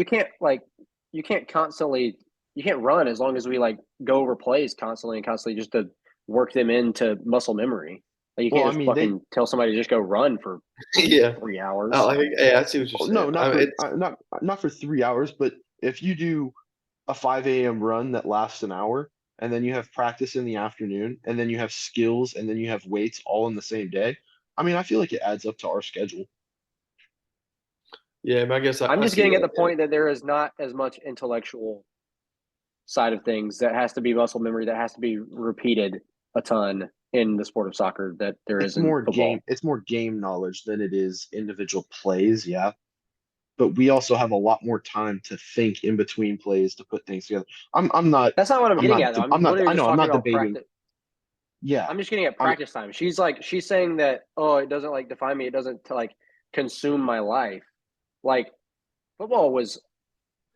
C: you can't constantly you can't run as long as we like go over plays constantly and constantly just to work them into muscle memory. Like you
A: Well,
C: can't
A: I
C: just
A: mean, they
C: fucking tell somebody to just go run for
B: Yeah.
C: 3 hours.
B: Yeah, I see what you're
A: oh, no,
B: saying.
A: not for
B: It's
A: not for 3 hours, but if you do a 5 a.m. run that lasts an hour, and then you have practice in the afternoon, and then you have skills, and then you have weights all in the same day. I mean, I feel like it adds up to our schedule.
B: yeah. I mean, I guess
C: I'm
B: I
C: just
B: see
C: getting at
B: that.
C: the point that there is not as much intellectual side of things that has to be muscle memory that has to be repeated a ton in the sport of soccer that there is in football.
A: It's more game knowledge than it is individual plays, yeah. But we also have a lot more time to think in between plays to put things together. I'm not
C: That's not what I'm
A: I'm
C: getting
A: not
C: at though.
A: I'm
C: I'm
A: not
C: literally
A: I
C: just
A: know I'm
C: talking
A: not
C: about
A: debating.
C: practice.
A: Yeah.
C: I'm just getting at
A: I'm
C: practice time. She's saying that, oh, it doesn't like define me. It doesn't like consume my life. Like football was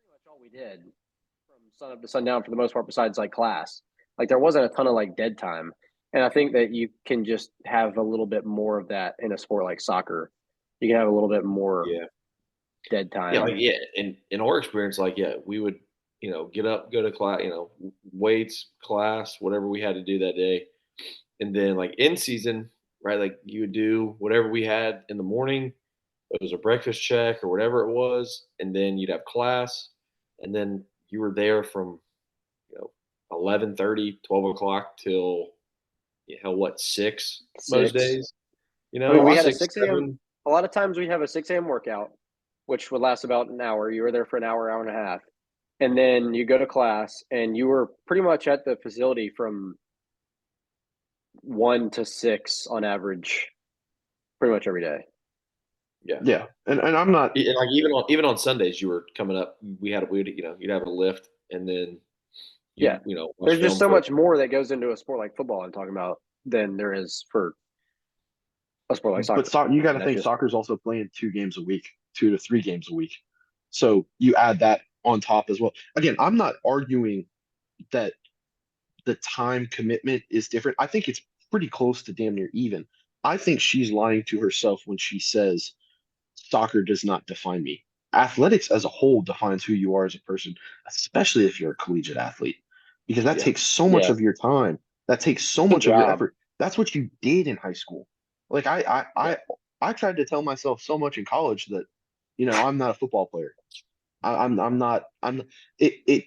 C: pretty much all we did from sun up to sundown for the most part, besides like class. Like there wasn't a ton of like dead time. And I think that you can just have a little bit more of that in a sport like soccer. You can have a little bit more
B: Yeah.
C: dead
B: Yeah,
C: time.
B: like, yeah, in our experience, like, yeah, we would, get up, go to class, weights, class, whatever we had to do that day. And then like in season, right, like you would do whatever we had in the morning. It was a breakfast check or whatever it was, and then you'd have class, and then you were there from, you know, 11:30, 12 o'clock till hell, what, 6 most
C: 6.
B: days,
C: I mean,
A: well,
C: we
A: I
C: had a
B: 6,
C: 6 a.m.
B: 7.
C: A lot of times we have a 6 a.m. workout, which would last about an hour. You were there for an hour, hour and a half. And then you go to class and you were pretty much at the facility from 1 to 6 on average, pretty much every day.
B: Yeah.
A: yeah. And I'm not
B: And like even on Sundays, you were coming up. You'd have a lift, and then
C: Yeah.
B: watch
C: There's just
B: film
C: so
B: for-
C: much more that goes into a sport like football I'm talking about than there is for a sport like soccer.
A: But you got to
C: And that's
A: think
C: just-
A: soccer's also playing 2 games a week, 2 to 3 games a week. So you add that on top as well. Again, I'm not arguing that the time commitment is different. I think it's pretty close to damn near even. I think she's lying to herself when she says soccer does not define me. Athletics as a whole defines who you are as a person, especially if you're a collegiate athlete, because that
B: Yeah.
A: takes so much
C: Yeah.
A: of your time. That takes so
C: It's a
A: much of your
C: job.
A: effort. That's what you did in high school. Like I tried to tell myself so much in college that, I'm not a football player. I'm not. It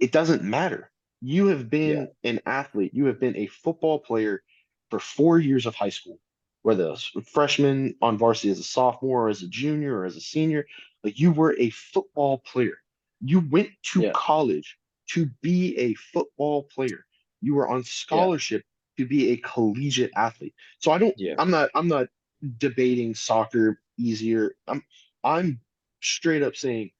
A: it doesn't matter. You have been an athlete. You have been a football player for 4 years of high school, whether it's a freshman on varsity as a sophomore, or as a junior, or as a senior. Like you were a football player. You went to
C: Yeah.
A: college to be a football player. You were on scholarship to be a collegiate athlete. So
B: Yeah.
A: I'm not debating soccer easier. I'm straight up saying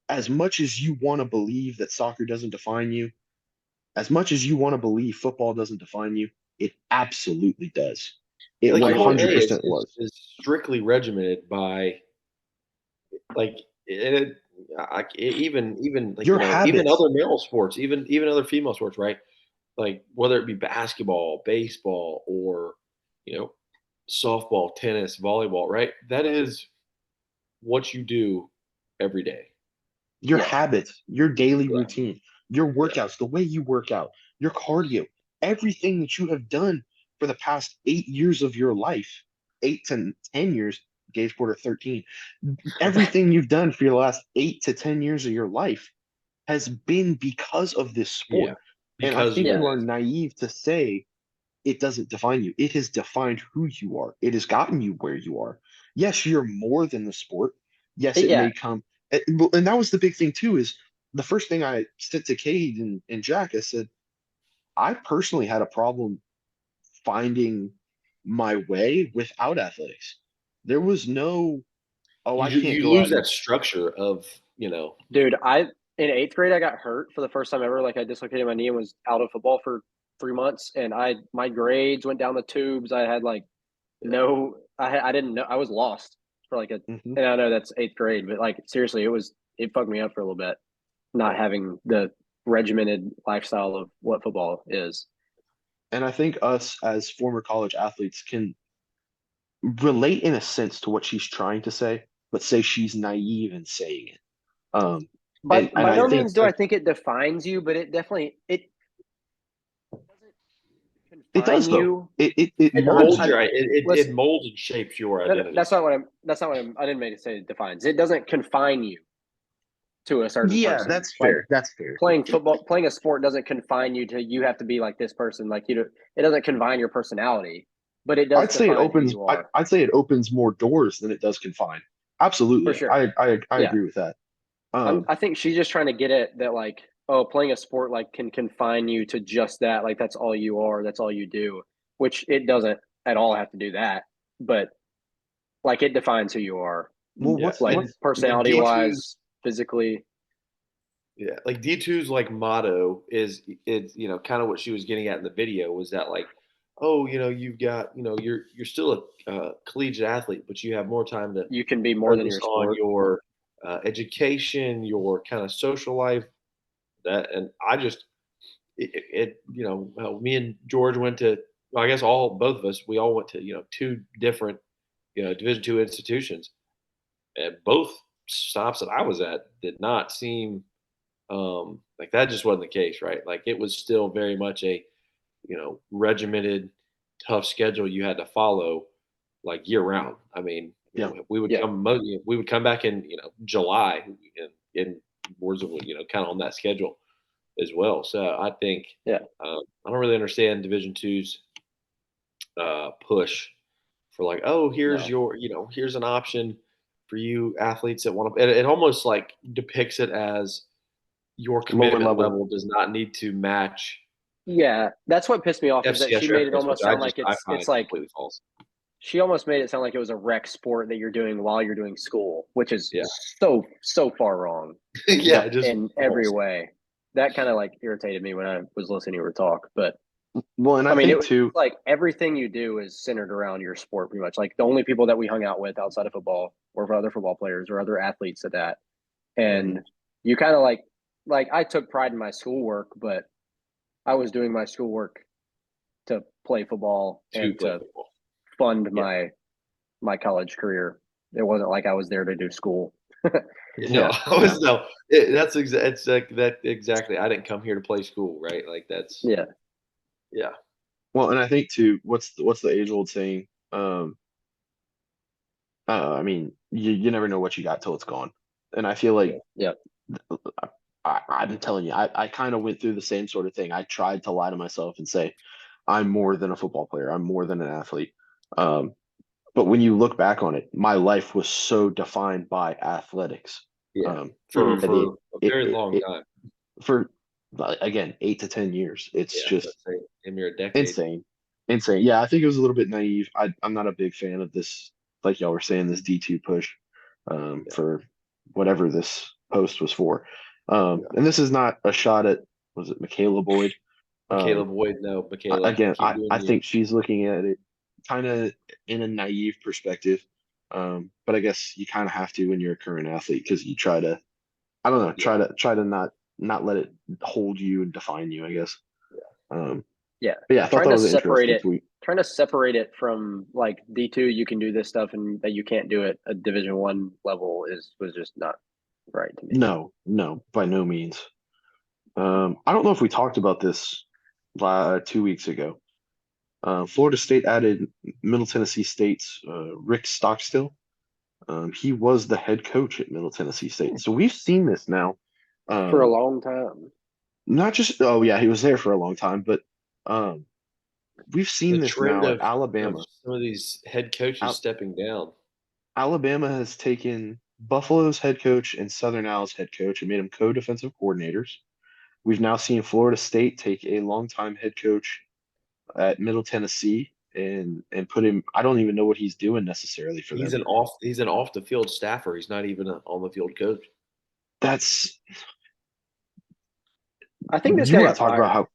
A: as much as you want to believe that soccer doesn't define you, as much as you want to believe football doesn't define you, it absolutely does. It
B: Like your whole day
A: 100% was.
B: is strictly regimented by like it, even like
A: Your
B: even
A: habits.
B: other male sports, even other female sports, right? Like whether it be basketball, baseball, or softball, tennis, volleyball, right? That is what you do every day.
A: Your
C: Yeah.
A: habits, your daily
B: Yeah.
A: routine, your workouts, the way you work out, your cardio, everything that you have done for the past 8 years of your life, 8 to 10 years, Gage Porter 13, everything you've done for your last 8 to 10 years of your life has been because of this sport.
B: Yeah,
A: And I
B: because
A: think
C: Yeah.
A: you are naive to say it doesn't define you. It has defined who you are. It has gotten you where you are. Yes, you're more than the sport. Yes, it
C: Yeah.
A: may come. And that was the big thing too, is the first thing I said to Cade and Jack, I said, I personally had a problem finding my way without athletics. There was no, oh, I can't
B: you
A: go
B: lose
A: out and
B: that structure of
C: Dude, in 8th grade I got hurt for the first time ever. Like I dislocated my knee and was out of football for 3 months, and my grades went down the tubes. I had like I didn't know, I was lost for like
A: Mhm.
C: and I know that's 8th grade, but like seriously, it fucked me up for a little bit not having the regimented lifestyle of what football is.
A: And I think us as former college athletes can relate in a sense to what she's trying to say, but say she's naive in saying it. Um,
C: By
A: and I
C: no
A: think
C: means do I think it defines you, but it definitely it doesn't
A: it does
C: confine
A: though.
C: you.
A: It
B: it
A: molds
B: molds
A: you.
B: your it
C: Listen,
B: molds and shapes your identity.
C: that's not what I'm. That's not what I'm. I didn't mean to say it defines. It doesn't confine you to a certain
A: Yeah,
C: person.
A: that's
C: Like
A: fair. That's fair.
C: playing football, playing a sport doesn't confine you to you have to be like this person. Like it doesn't confine your personality, but it does
A: I'd say it
C: define who
A: opens.
C: you are
A: I'd say it opens more doors than it does confine.
C: for
A: Absolutely,
C: sure.
A: I
C: Yeah,
A: agree with that.
C: I think she's just trying to get at that. Like, oh, playing a sport like can confine you to just that. Like that's all you are. That's all you do. Which it doesn't at all have to do that. But like it defines who you are,
A: Well,
B: Yeah.
C: like
B: And,
C: personality
B: D2's
C: wise, physically.
B: Yeah, like D2's like motto is kind of what she was getting at in the video was that like, oh, you've got, you're still a collegiate athlete, but you have more time to
C: You can be more than
B: focus
C: your
B: on
C: sport.
B: your education, your kind of social life. That and I just me and George went to, well, I guess both of us, we all went to two different Division II institutions, and both stops that I was at did not seem like that just wasn't the case, right? Like it was still very much a regimented, tough schedule you had to follow like year round. I mean,
A: yeah,
B: we would
C: Yeah.
B: we would come back in July in words of kind of on that schedule as well. So I think
C: Yeah.
B: I don't really understand Division II's push for like, oh, here's
C: No.
B: your here's an option for you athletes that want to. It almost like depicts it as your commitment
A: level.
B: level does not need to match
C: Yeah, that's what pissed me off is that
B: FCS
C: she made it
B: records,
C: almost
B: which
C: sound like
B: I find
C: it's like
B: completely false.
C: she almost made it sound like it was a rec sport that you're doing while you're doing school, which is
B: Yeah.
C: so far wrong
B: Yeah, just
C: in every way. that kind of like irritated me when I was listening to her talk. But
A: Well, and
C: I
A: I
C: mean, it
A: think
C: was
A: too.
C: like everything you do is centered around your sport, pretty much. Like the only people that we hung out with outside of football or other football players or other athletes at that, and you kind of like I took pride in my schoolwork, but I was doing my schoolwork to play football
B: To
C: and
B: play
C: to
B: football.
C: fund
B: Yeah.
C: my college career. It wasn't like I was there to do school.
B: No,
A: Yeah,
B: I was
A: yeah.
B: no. That's it's like that exactly. I didn't come here to play school, right? Like that's
C: Yeah,
B: yeah.
A: Well, and I think too. What's the age old saying? I mean, you never know what you got till it's gone. And I feel like
C: yeah.
A: I'm telling you, I kind of went through the same sort of thing. I tried to lie to myself and say, I'm more than a football player. I'm more than an athlete. Um, but when you look back on it, my life was so defined by athletics.
B: Yeah.
A: Um,
B: For
C: Mhm.
A: and
B: for a very long
A: it
B: time.
A: for again 8 to 10 years. It's
B: Yeah,
A: just
B: let's say in your decade.
A: insane, insane. Yeah, I think it was a little bit naive. I'm not a big fan of this, like y'all were saying, this D2 push
B: Yeah.
A: for whatever this post was for.
B: Yeah.
A: And this is not a shot at, was it Michaela Boyd?
B: Michaela
A: Um,
B: Boyd, no, Michaela,
A: Again,
B: keep doing
A: I
B: you.
A: think she's looking at it kind of in a naive perspective. But I guess you kind of have to when you're a current athlete because you try to, I don't know,
B: Yeah.
A: try to not let it hold you and define you, I guess. Um,
C: Yeah.
A: but yeah, I thought
C: Trying
A: that
C: to
A: was an
C: separate
A: interesting
C: it,
A: tweet.
C: trying to separate it from like D2, you can do this stuff and that you can't do at a Division 1 level was just not right to me.
A: No, no, by no means. I don't know if we talked about this 2 weeks ago. Florida State added Middle Tennessee State's Rick Stockstill. He was the head coach at Middle Tennessee State. So we've seen this now.
C: For a
A: Um,
C: long time.
A: Not just, oh yeah, he was there for a long time, but um, we've
B: The
A: seen this
B: trend
A: now at
B: of
A: Alabama.
B: some of these head coaches
A: Al
B: stepping down.
A: Alabama has taken Buffalo's head coach and Southern Al's head coach and made them co-defensive coordinators. We've now seen Florida State take a longtime head coach at Middle Tennessee and put him. I don't even know what he's doing necessarily for them.
B: He's an off the field staffer. He's not even an on the field coach.
A: That's
C: I think this
A: you
C: guy
A: want
C: got
A: to talk about
C: fired.
A: how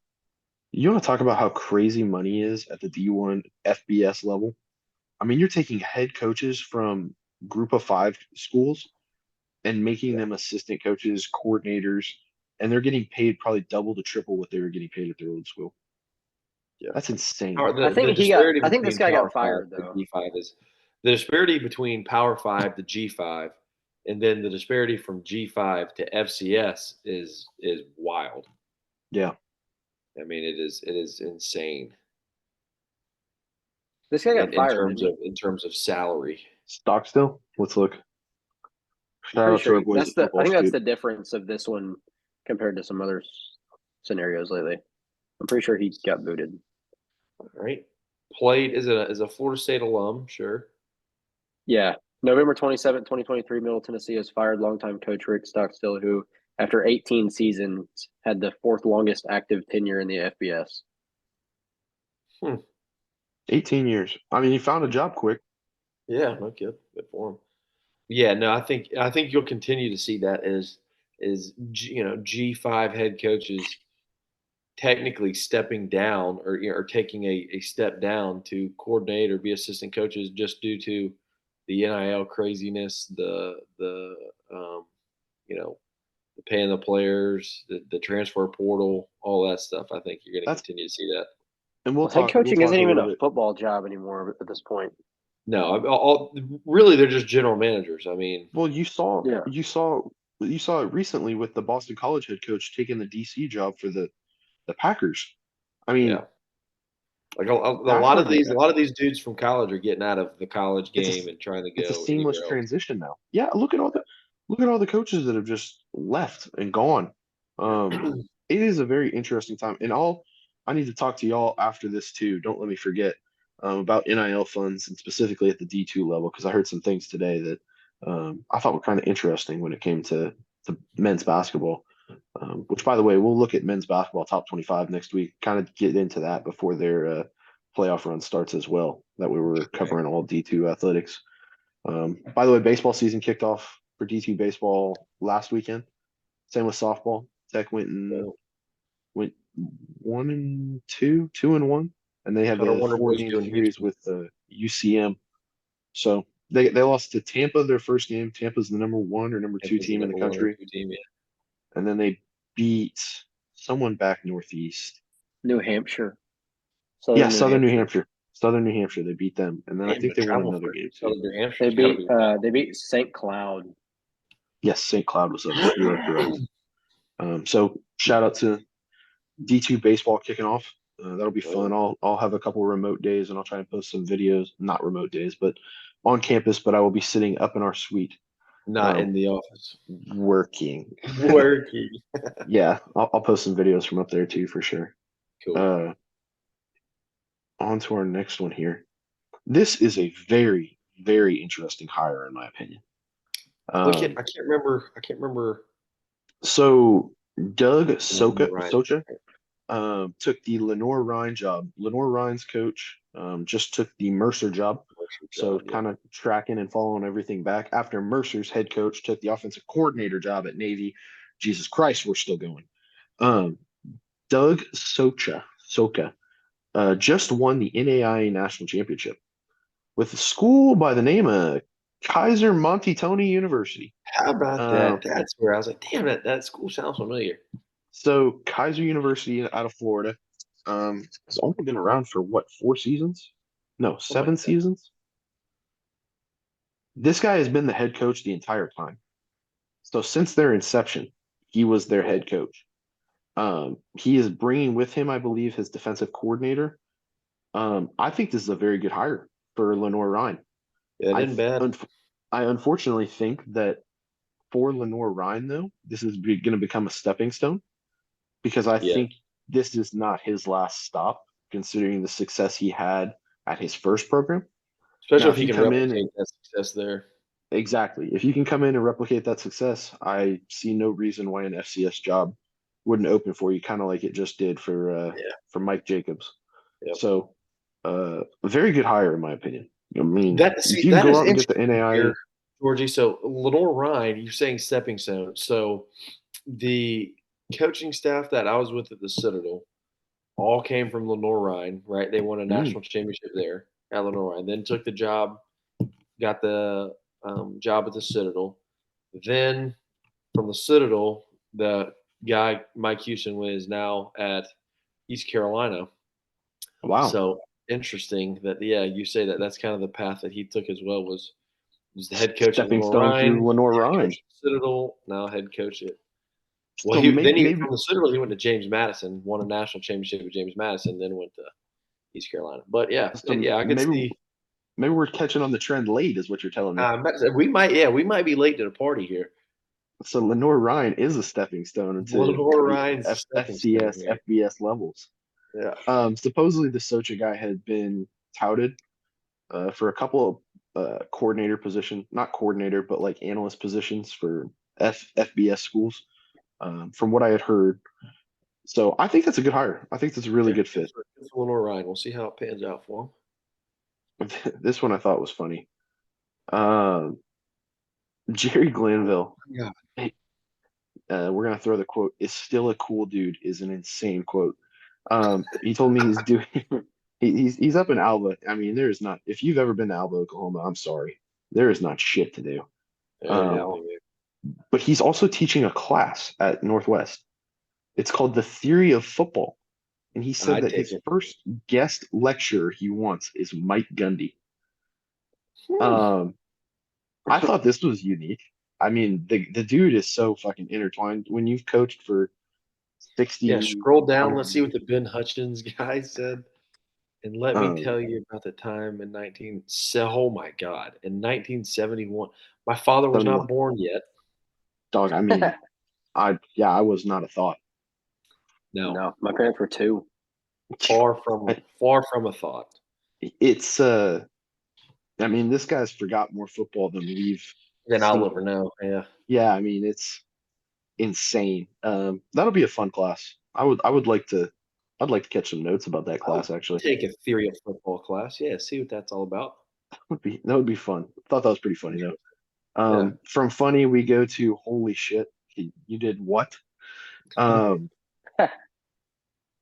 A: you want to talk about how crazy money is at the D1 FBS level. I mean, you're taking head coaches from group of five schools and making
B: Yeah.
A: them assistant coaches, coordinators, and they're getting paid probably double to triple what they were getting paid at their old school.
B: Yeah.
A: That's insane.
B: The disparity
C: I think this
B: between
C: guy
B: Power
C: got
B: Five
C: fired
B: to
C: though.
B: G5 is the disparity between Power Five to G5, and then the disparity from G5 to FCS is wild.
A: Yeah.
B: I mean, it is insane
C: This guy got fired, didn't he?
B: in terms of salary.
A: Stock still? Let's look.
C: I'm
A: Shout
C: pretty
A: out to
C: sure
A: our boys
C: that's
A: at
C: the I
A: Football
C: think that's
A: Scoop.
C: the difference of this one compared to some other scenarios lately. I'm pretty sure he got booted.
B: Right? Played as a Florida State alum, sure.
C: Yeah. November 27th, 2023, Middle Tennessee has fired longtime coach Rick Stockstill, who, after 18 seasons, had the fourth longest active tenure in the FBS.
A: 18 years. I mean, he found a job quick.
B: Yeah, okay, good for him. Yeah, no, I think you'll continue to see that as G5 head coaches technically stepping down or taking a step down to coordinate or be assistant coaches just due to the NIL craziness, the you know the paying the players, the transfer portal, all that stuff. I think you're going to
A: That's
B: continue to see that.
A: and
C: Well, head
A: we'll
C: coaching isn't
A: talk a
C: even
A: little
C: a
A: bit.
C: football job anymore at this point.
B: No, really they're just general managers. I mean,
A: Well,
C: Yeah.
A: you saw it recently with the Boston College head coach taking the DC job for the Packers. I mean,
B: yeah, like a
A: that's
B: lot
A: where
B: of
A: the
B: these dudes from college are getting out of the college
A: it's a
B: game and trying to
A: it's a
B: go
A: seamless
B: anywhere else.
A: transition now. Yeah, look at all the coaches that have just left and gone. It is a very interesting time, and I need to talk to y'all after this too. Don't let me forget about NIL funds and specifically at the D2 level because I heard some things today that I thought were kind of interesting when it came to men's basketball. Which, by the way, we'll look at men's basketball top 25 next week. Kind of get into that before their playoff run starts as well. That we were covering all D2 athletics. By the way, baseball season kicked off for D2 baseball last weekend. Same with softball. Tech went
B: So,
A: 1-2, 2-1, and they have
B: kind of
A: a
B: wondered what he's
A: four-game
B: doing in
A: series
B: Houston.
A: with UCM. So they lost to Tampa their first game. Tampa's the number 1 or number 2
B: Tampa's the
A: team in the
B: number 1 or
A: country,
B: 2 team. Yeah.
A: and then they beat someone back northeast.
C: New Hampshire.
A: Yeah,
C: New
A: Southern New
C: Hampshire.
A: Hampshire. Southern New Hampshire. They beat them, and then I
B: Damn,
A: think
B: the
A: they won
B: travel
A: another
B: for
A: game too.
B: Southern New Hampshire.
C: They beat St. Cloud.
A: Yes, St. Cloud was up. You are correct. So shout out to D2 baseball kicking off. That'll be fun. I'll have a couple remote days and I'll try and post some videos. Not remote days, but on campus. But I will be sitting up in our suite,
B: Not in the office.
A: working.
B: Working.
A: Yeah, I'll post some videos from up there too for sure.
B: Cool.
A: On to our next one here. This is a very, very interesting hire in my opinion.
B: I can't remember.
A: So Doug
B: Right.
A: Socha took the Lenore Ryan job. Lenore Ryan's coach just took the Mercer job. So kind of tracking and following everything back after Mercer's head coach took the offensive coordinator job at Navy. Jesus Christ, we're still going. Doug Socha just won the NAIA national championship with a school by the name of Kaiser Montitone University.
B: How about that? That's where I was like, damn, that school sounds familiar.
A: So Kaiser University out of Florida has only been around for what, 4 seasons? No, 7 seasons. This guy has been the head coach the entire time. So since their inception, he was their head coach. He is bringing with him, I believe, his defensive coordinator. I think this is a very good hire for Lenore Ryan.
B: Yeah, that isn't bad.
A: I unfortunately think that for Lenore Ryan, though, this is going to become a stepping stone because I think this is not his last stop, considering the success he had at his first program.
B: Especially
A: Now,
B: if he can replicate that success there.
A: Exactly. If you can come in and replicate that success, I see no reason why an FCS job wouldn't open for you, kind of like it just did for Mike Jacobs.
B: Yep.
A: So, a very good hire, in my opinion. I mean,
B: that
A: you
B: is
A: go out and get the NAIA.
B: Georgie. So Lenore Ryan, you're saying stepping stone. So the coaching staff that I was with at the Citadel all came from Lenore Ryan, right? They won a national championship there at Lenore Ryan. Then took the job, got the job at the Citadel. Then from the Citadel, the guy Mike Houston is now at East Carolina.
A: Wow.
B: So interesting that you say that that's kind of the path that he took as well was the head coach
A: stepping
B: at
A: stone
B: Ryan,
A: through Lenore Ryan.
B: Citadel, now head coach at. Well,
A: So
B: from
A: maybe
B: the Citadel he went to James Madison, won a national championship with James Madison, then went to East Carolina. But I could see.
A: Maybe we're catching on the trend late, is what you're telling me.
B: We might be late to the party here.
A: So Lenore Ryan is a stepping stone into
B: Lenore Ryan's
A: FCS, FBS levels.
B: Yeah.
A: Supposedly the Socha guy had been touted for a couple of coordinator position, not coordinator, but like analyst positions for FBS schools, from what I had heard. So I think that's a good hire. I think that's a really good fit.
B: For Lenore Ryan. We'll see how it pans out for him.
A: This one I thought was funny. Jerry Glanville.
B: Yeah.
A: We're gonna throw the quote, "Is still a cool dude," is an insane quote. He told me he's doing he's up in Alba. I mean, there is not, if you've ever been to Alba, Oklahoma, I'm sorry. There is not shit to do. But he's also teaching a class at Northwest. It's called The Theory of Football. And he said that his first guest lecturer he wants is Mike Gundy. I thought this was unique. I mean, the dude is so fucking intertwined. When you've coached for 60.
B: Yeah, scroll down. Let's see what the Ben Hutchins guy said. And let me tell you about the time in oh my God, in 1971. My father was not born yet.
A: Dog, I mean, I was not a thought.
C: No, my parents were 2.
B: Far from a thought.
A: It's I mean, this guy's forgot more football than
B: I'll ever know. Yeah.
A: Yeah, I mean, it's insane. That'll be a fun class. I'd like to catch some notes about that class actually.
B: Take a theory of football class. Yeah, see what that's all about.
A: That would be fun. Thought that was pretty funny though. From funny we go to holy shit. You did what? Um,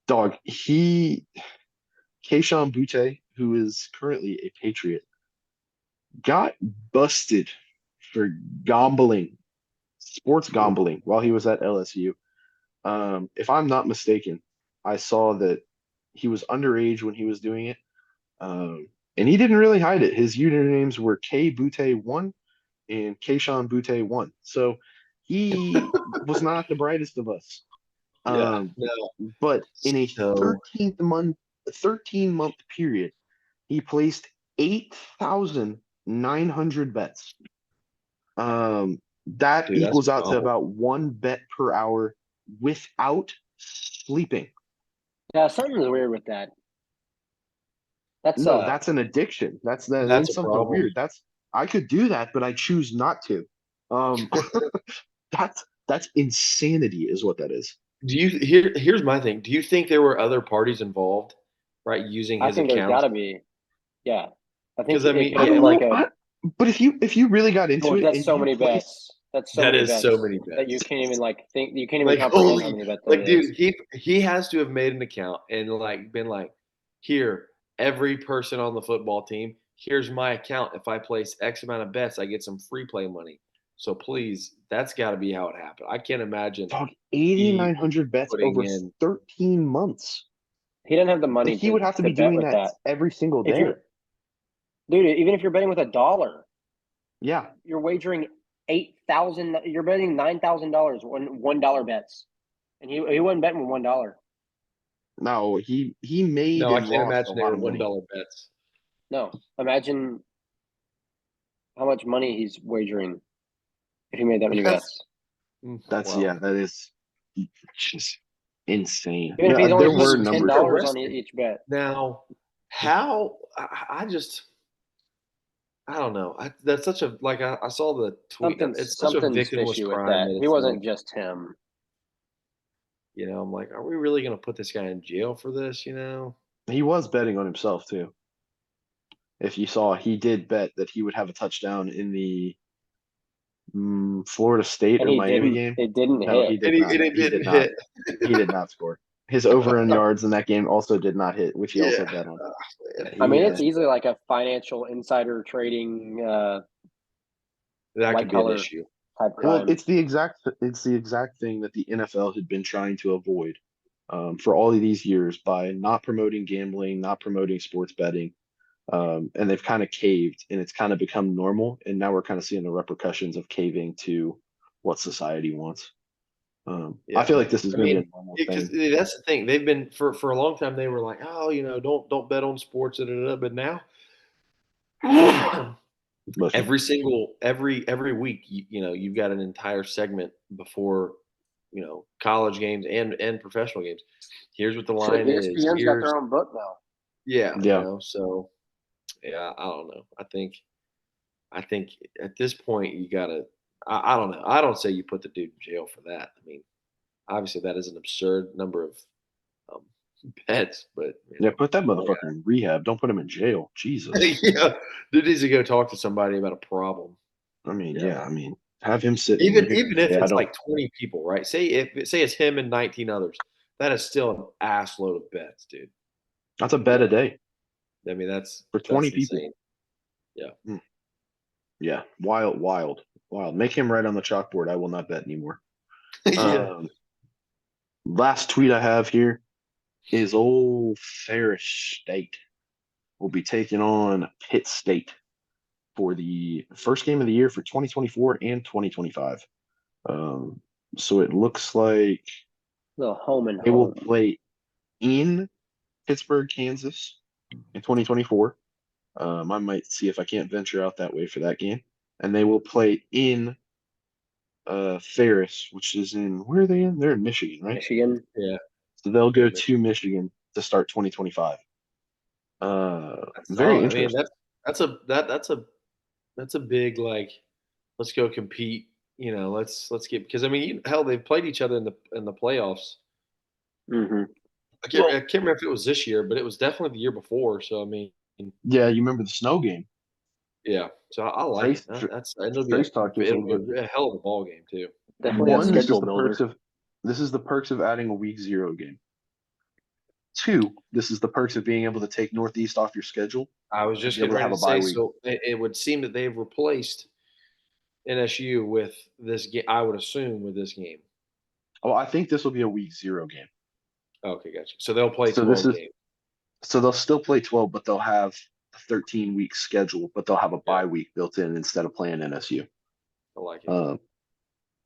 A: dog, Keishon Butte, who is currently a Patriot, got busted for gambling, sports gambling, while he was at LSU. If I'm not mistaken, I saw that he was underage when he was doing it. And he didn't really hide it. His usernames were K Butte 1 and Keishon Butte 1. So he was not the brightest of us.
B: Yeah.
A: Um,
B: No.
A: but in a
B: So
A: 13-month period, he placed 8,900 bets. That
B: dude, that's
A: equals out to
B: phenomenal.
A: about 1 bet per hour without sleeping.
C: Yeah, something's weird with that. That's
A: No, that's an addiction. That
B: That's
A: ain't
B: a
A: something
B: problem.
A: weird. I could do that, but I choose not to. Um, that's insanity, is what that is.
B: Here's my thing. Do you think there were other parties involved, right, using
C: I
B: his
C: think there's got
B: accounts?
C: to be. Yeah, I think
B: Because I
C: it
B: mean,
C: could
A: I
C: have
B: yeah,
C: been
A: don't
C: like
A: know.
C: a.
A: But if you really got into
C: Well,
A: it
C: that's
A: and
C: so
A: you
C: many
A: place,
C: bets. That's so
B: that
C: many
B: is so
C: bets
B: many
C: that you
B: bets.
C: can't even like think. You can't even
B: Like
C: comprehend how
B: holy,
C: many bets that
B: like
C: is.
B: dude, he has to have made an account and like been like, here, every person on the football team, here's my account. If I place X amount of bets, I get some free play money. So please, that's got to be how it happened. I can't imagine
A: dog,
B: he
A: 8,900 bets
B: putting
A: over
B: in.
A: 13 months.
C: He doesn't have the
A: Like
C: money
A: he would have to
C: to
A: be
C: bet
A: doing
C: with
A: that
C: that.
A: every single
C: If
A: day.
C: you're, dude, even if you're betting with $1,
A: Yeah.
C: you're wagering 8,000. You're betting $9,000 on $1 bets, and he wasn't betting with $1.
A: No, he made
B: No, I
A: and
B: can't
A: lost a
B: imagine they
A: lot
B: were
A: of money.
B: $1 bets.
C: No, imagine how much money he's wagering if he made that many bets.
A: That's
B: Wow.
A: that is just insane.
C: Even if he's only
A: There were
C: putting
A: numbers.
C: $10 on each bet.
B: Now, how I just I don't know. That's such a like I saw the tweet. It's such a
C: Something's
B: victimless
C: fishy with
B: crime
C: that.
B: that
C: He
B: it's
C: wasn't
B: like,
C: just him.
B: I'm like, are we really going to put this guy in jail for this?
A: He was betting on himself too. If you saw, he did bet that he would have a touchdown in the Florida State
C: And
A: or
C: he
A: Miami
C: didn't.
A: game.
C: It didn't
A: No,
C: hit.
A: he did
B: And,
A: not.
B: and it
A: He did
B: didn't
A: not.
B: hit.
A: He did not score. His over on yards in that game also did not hit, which he also
B: Yeah.
A: bet on. Yeah,
C: I mean,
A: he,
C: it's easily like a financial insider trading
B: That
C: white
B: could be an
C: collar
B: issue.
C: type
A: well,
C: crime.
A: it's the exact thing that the NFL had been trying to avoid for all of these years by not promoting gambling, not promoting sports betting. And they've kind of caved and it's kind of become normal. And now we're kind of seeing the repercussions of caving to what society wants. I
B: Yeah.
A: feel like this is
B: I
A: going to be
B: mean,
A: a normal
B: because
A: thing.
B: that's the thing. They've been for a long time. They were like, oh, don't bet on sports. Da, da, da. But now,
A: But
B: every week, you've got an entire segment before, college games and professional games. Here's what the
C: Shit,
B: line is.
C: ESPN's got
B: Here's
C: their own book now.
B: yeah,
A: yeah,
B: So yeah, I don't know. I think at this point you gotta. I don't know. I don't say you put the dude in jail for that. I mean, obviously that is an absurd number of um, bets, but
A: yeah, put that
B: yeah,
A: motherfucker in rehab. Don't put him in jail. Jesus.
B: yeah, dude needs to go talk to somebody about a problem.
A: I mean,
B: Yeah.
A: yeah, I mean, have him sit in
B: Even
A: here
B: even
A: and
B: if
A: say, I
B: it's
A: don't.
B: like 20 people, right? Say it's him and 19 others. That is still an ass load of bets, dude.
A: That's a bet
B: Yeah.
A: a day
B: I mean, that's
A: for 20 people.
B: insane. Yeah.
A: Yeah, wild, wild, wild. Make him write on the chalkboard. I will not bet anymore.
B: Yeah.
A: Last tweet I have here is old Ferris State will be taking on Pitt State for the first game of the year for 2024 and 2025. So it looks like
C: The home and
A: they will
C: home.
A: play in Pittsburgh, Kansas in 2024. I might see if I can't venture out that way for that game. And they will play in Ferris, which is in where are they in? They're in Michigan, right?
C: Michigan.
B: Yeah.
A: So they'll go
B: Yeah,
A: to Michigan to start 2025.
B: That's
A: Very
B: solid. I mean,
A: interesting.
B: that's a big like let's go compete. Let's get because I mean hell they've played each other in the playoffs.
C: Mm-hmm.
B: I can't remember if it was this year, but it was definitely the year before. So I mean,
A: Yeah, you remember the snow game?
B: yeah. So I like
A: Trace
B: it. It'll be
A: Trace talked to us a little bit.
B: a hell of a ball game too.
C: Definitely a
A: One, this is
C: schedule
A: the perks
C: builder.
A: of This is the perks of adding a week 0 game. 2, this is the perks of being able to take Northeast off your schedule.
B: I was
A: To
B: just
A: be able
B: getting
A: to
B: ready
A: have
B: to
A: a bye
B: say,
A: week.
B: so it would seem that they've replaced NSU with this game. I would assume with this game.
A: Oh, I think this will be a week 0 game.
B: Okay, gotcha. So they'll play
A: So this
B: 12
A: is
B: games.
A: so they'll still play 12, but they'll have a 13-week schedule, but they'll have a bye
B: Yeah.
A: week built in instead of playing NSU.
B: I like it.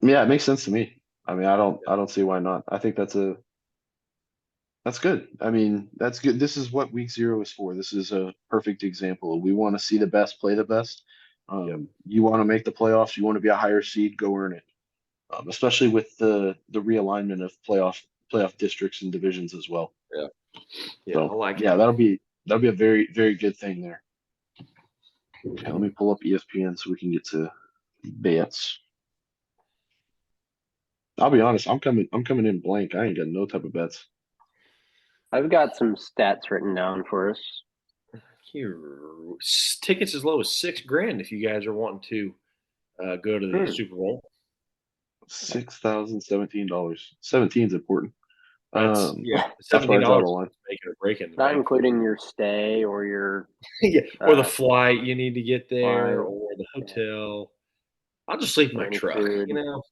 A: Yeah, it makes sense to me. I mean, I don't see why not. I think that's good. I mean, that's good. This is what week 0 is for. This is a perfect example. We want to see the best play the best.
B: Yep.
A: You want to make the playoffs. You want to be a higher seed. Go earn it. Especially with the realignment of playoff districts and divisions as well.
B: Yeah. Yeah,
A: So
B: I like
A: yeah,
B: it.
A: that'll be a very very good thing there. Okay, let me pull up ESPN so we can get to bets. I'll be honest, I'm coming in blank. I ain't got no type of bets.
C: I've got some stats written down for us.
B: Here, tickets as low as $6,000 if you guys are wanting to go to the Super Bowl.
A: $6,017. 17 is important.
B: That's
A: That's where I draw
B: $17
A: the line.
B: is making a break in the
C: Not
B: bank.
C: including your stay or your
B: Yeah, or the flight you need to get there,
C: flight.
B: or the hotel. I'll just sleep in
C: Or
B: my
C: any
B: truck.
C: food.
B: You know,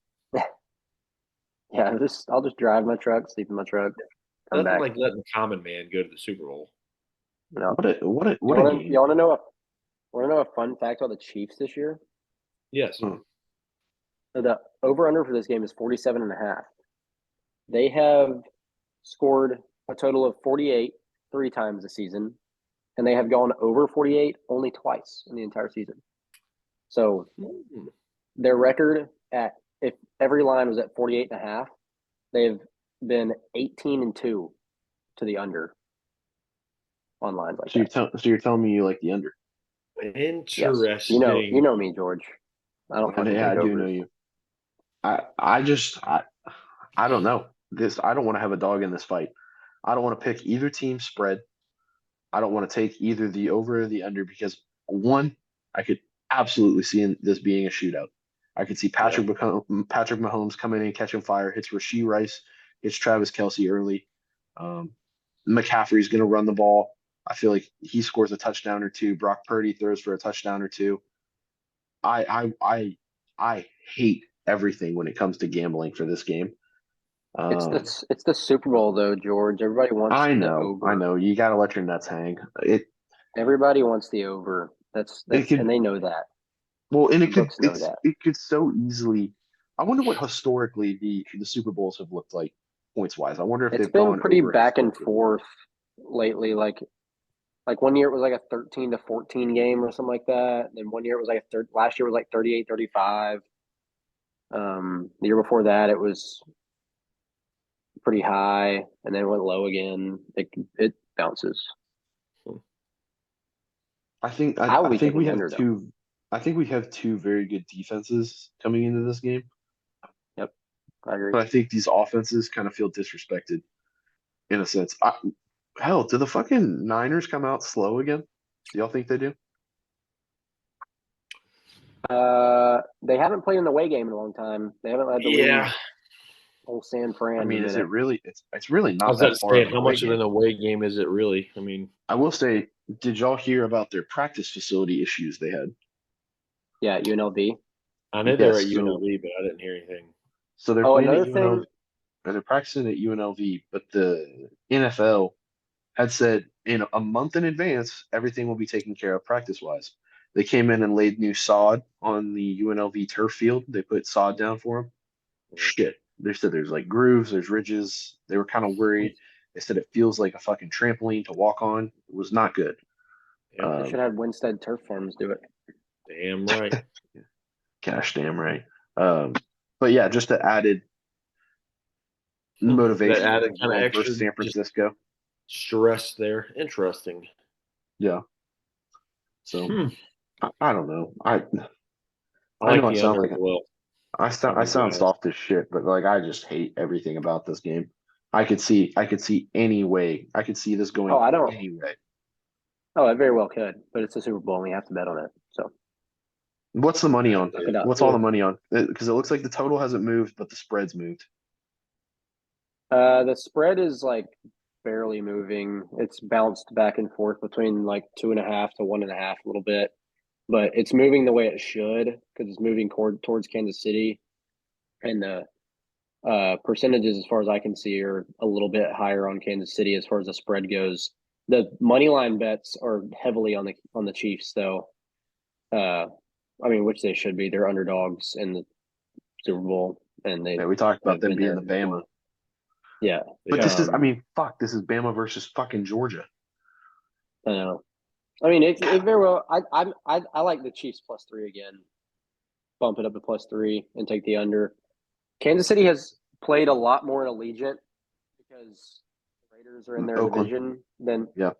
C: Yeah, I'll just drive my truck, sleep in my truck, come
B: nothing
C: back.
B: like letting the common man go to the Super Bowl.
C: No.
A: What a game.
C: You want to know a fun fact about the Chiefs this year?
B: Yes.
A: Hmm.
C: So the over under for this game is 47.5. They have scored a total of 48 3 times this season, and they have gone over 48 only twice in the entire season. So
B: Hmm.
C: their record if every line was at 48.5, they've been 18-2 to the under on lines like that.
A: So you're telling me you like the under?
B: Interesting.
C: Yes. You know me, George. I don't fucking
A: Yeah, I
C: take
A: do know
C: overs.
A: you. I don't know. I don't want to have a dog in this fight. I don't want to pick either team spread. I don't want to take either the over or the under because one, I could absolutely see this being a shootout. I could see Patrick Mahomes coming in, catching fire, hits Rashee Rice, hits Travis Kelce early. McCaffrey's going to run the ball. I feel like he scores a touchdown or two. Brock Purdy throws for a touchdown or two. I hate everything when it comes to gambling for this game.
C: It's the Super Bowl though, George. Everybody wants
A: I
C: the
A: know,
C: over.
A: I know. You got to let your nuts hang.
C: Everybody wants the over. That's
A: could-
C: and they know that.
A: Well, and
C: Books know that.
A: it could so easily. I wonder what historically the Super Bowls have looked like points wise. I wonder if
C: It's
A: they've
C: been
A: gone
C: pretty
A: over
C: back and
A: historically.
C: forth lately. Like 1 year it was like a 13-14 game or something like that. Then 1 year it was like last year was like 38-35. The year before that it was pretty high and then it went low again. It bounces.
A: I think
C: I would
A: I
C: be
A: think
C: taking
A: we
C: the
A: have
C: under, though.
A: two. I think we have two very good defenses coming into this game,
C: Yep, I agree.
A: but I think these offenses kind of feel disrespected in a sense. Hell, do the fucking Niners come out slow again? Do y'all think they do?
C: They haven't played an away game in a long time. They haven't led the league. Old San Fran.
A: I mean, is
C: in a
A: it
C: minute.
A: really? It's really
B: I
A: not
B: was about
A: that
B: to
A: far
B: say,
A: of an
B: how
A: away
B: much of
A: game.
B: an away game is it really? I mean,
A: I will say, did y'all hear about their practice facility issues they had?
C: Yeah, UNLV.
B: I know they're at
A: Yes, so-
B: UNLV, but I didn't hear anything.
A: So they're
C: Oh,
A: playing at
C: another thing.
A: UNLV. They're practicing at UNLV, but the NFL had said in a month in advance everything will be taken care of practice wise. They came in and laid new sod on the UNLV turf field. They put sod down for them. Shit, they said there's like grooves, there's ridges. They were kind of worried. They said it feels like a fucking trampoline to walk on. It was not good.
B: Yep.
C: They should have Winstead Turf Farms do it.
B: Damn right.
A: Gosh damn right. But yeah, just an added motivation
B: That added kind of extra
A: versus San Francisco.
B: stress there. Interesting.
A: Yeah. So I don't know.
B: I
A: know
B: like
A: I
B: the
A: sound
B: under
A: like
B: as well.
A: I sound soft as shit, but like I just hate everything about this game. I could see any way. I could see this going
C: Oh, I don't.
A: any way.
C: Oh, it very well could, but it's a Super Bowl and we have to bet on it. So
A: What's the money on?
C: Suck it up.
A: What's all the money on? Because it looks like the total hasn't moved, but the spread's moved.
C: The spread is like barely moving. It's bounced back and forth between like 2.5 to 1.5 a little bit, but it's moving the way it should because it's moving towards Kansas City, and the percentages, as far as I can see, are a little bit higher on Kansas City as far as the spread goes. The money line bets are heavily on the Chiefs, though. I mean, which they should be. They're underdogs in the Super Bowl, and they
A: Yeah, we talked about
C: have
A: them
C: been
A: being
C: there
A: the Bama.
C: before. Yeah,
A: But this is, I
C: Um,
A: mean, fuck, this is Bama versus fucking Georgia.
C: I know. I mean, it very well. I like the Chiefs +3 again. Bump it up to +3 and take the under. Kansas City has played a lot more in Allegiant because the Raiders are in their
A: Oakland.
C: division than
A: Yeah.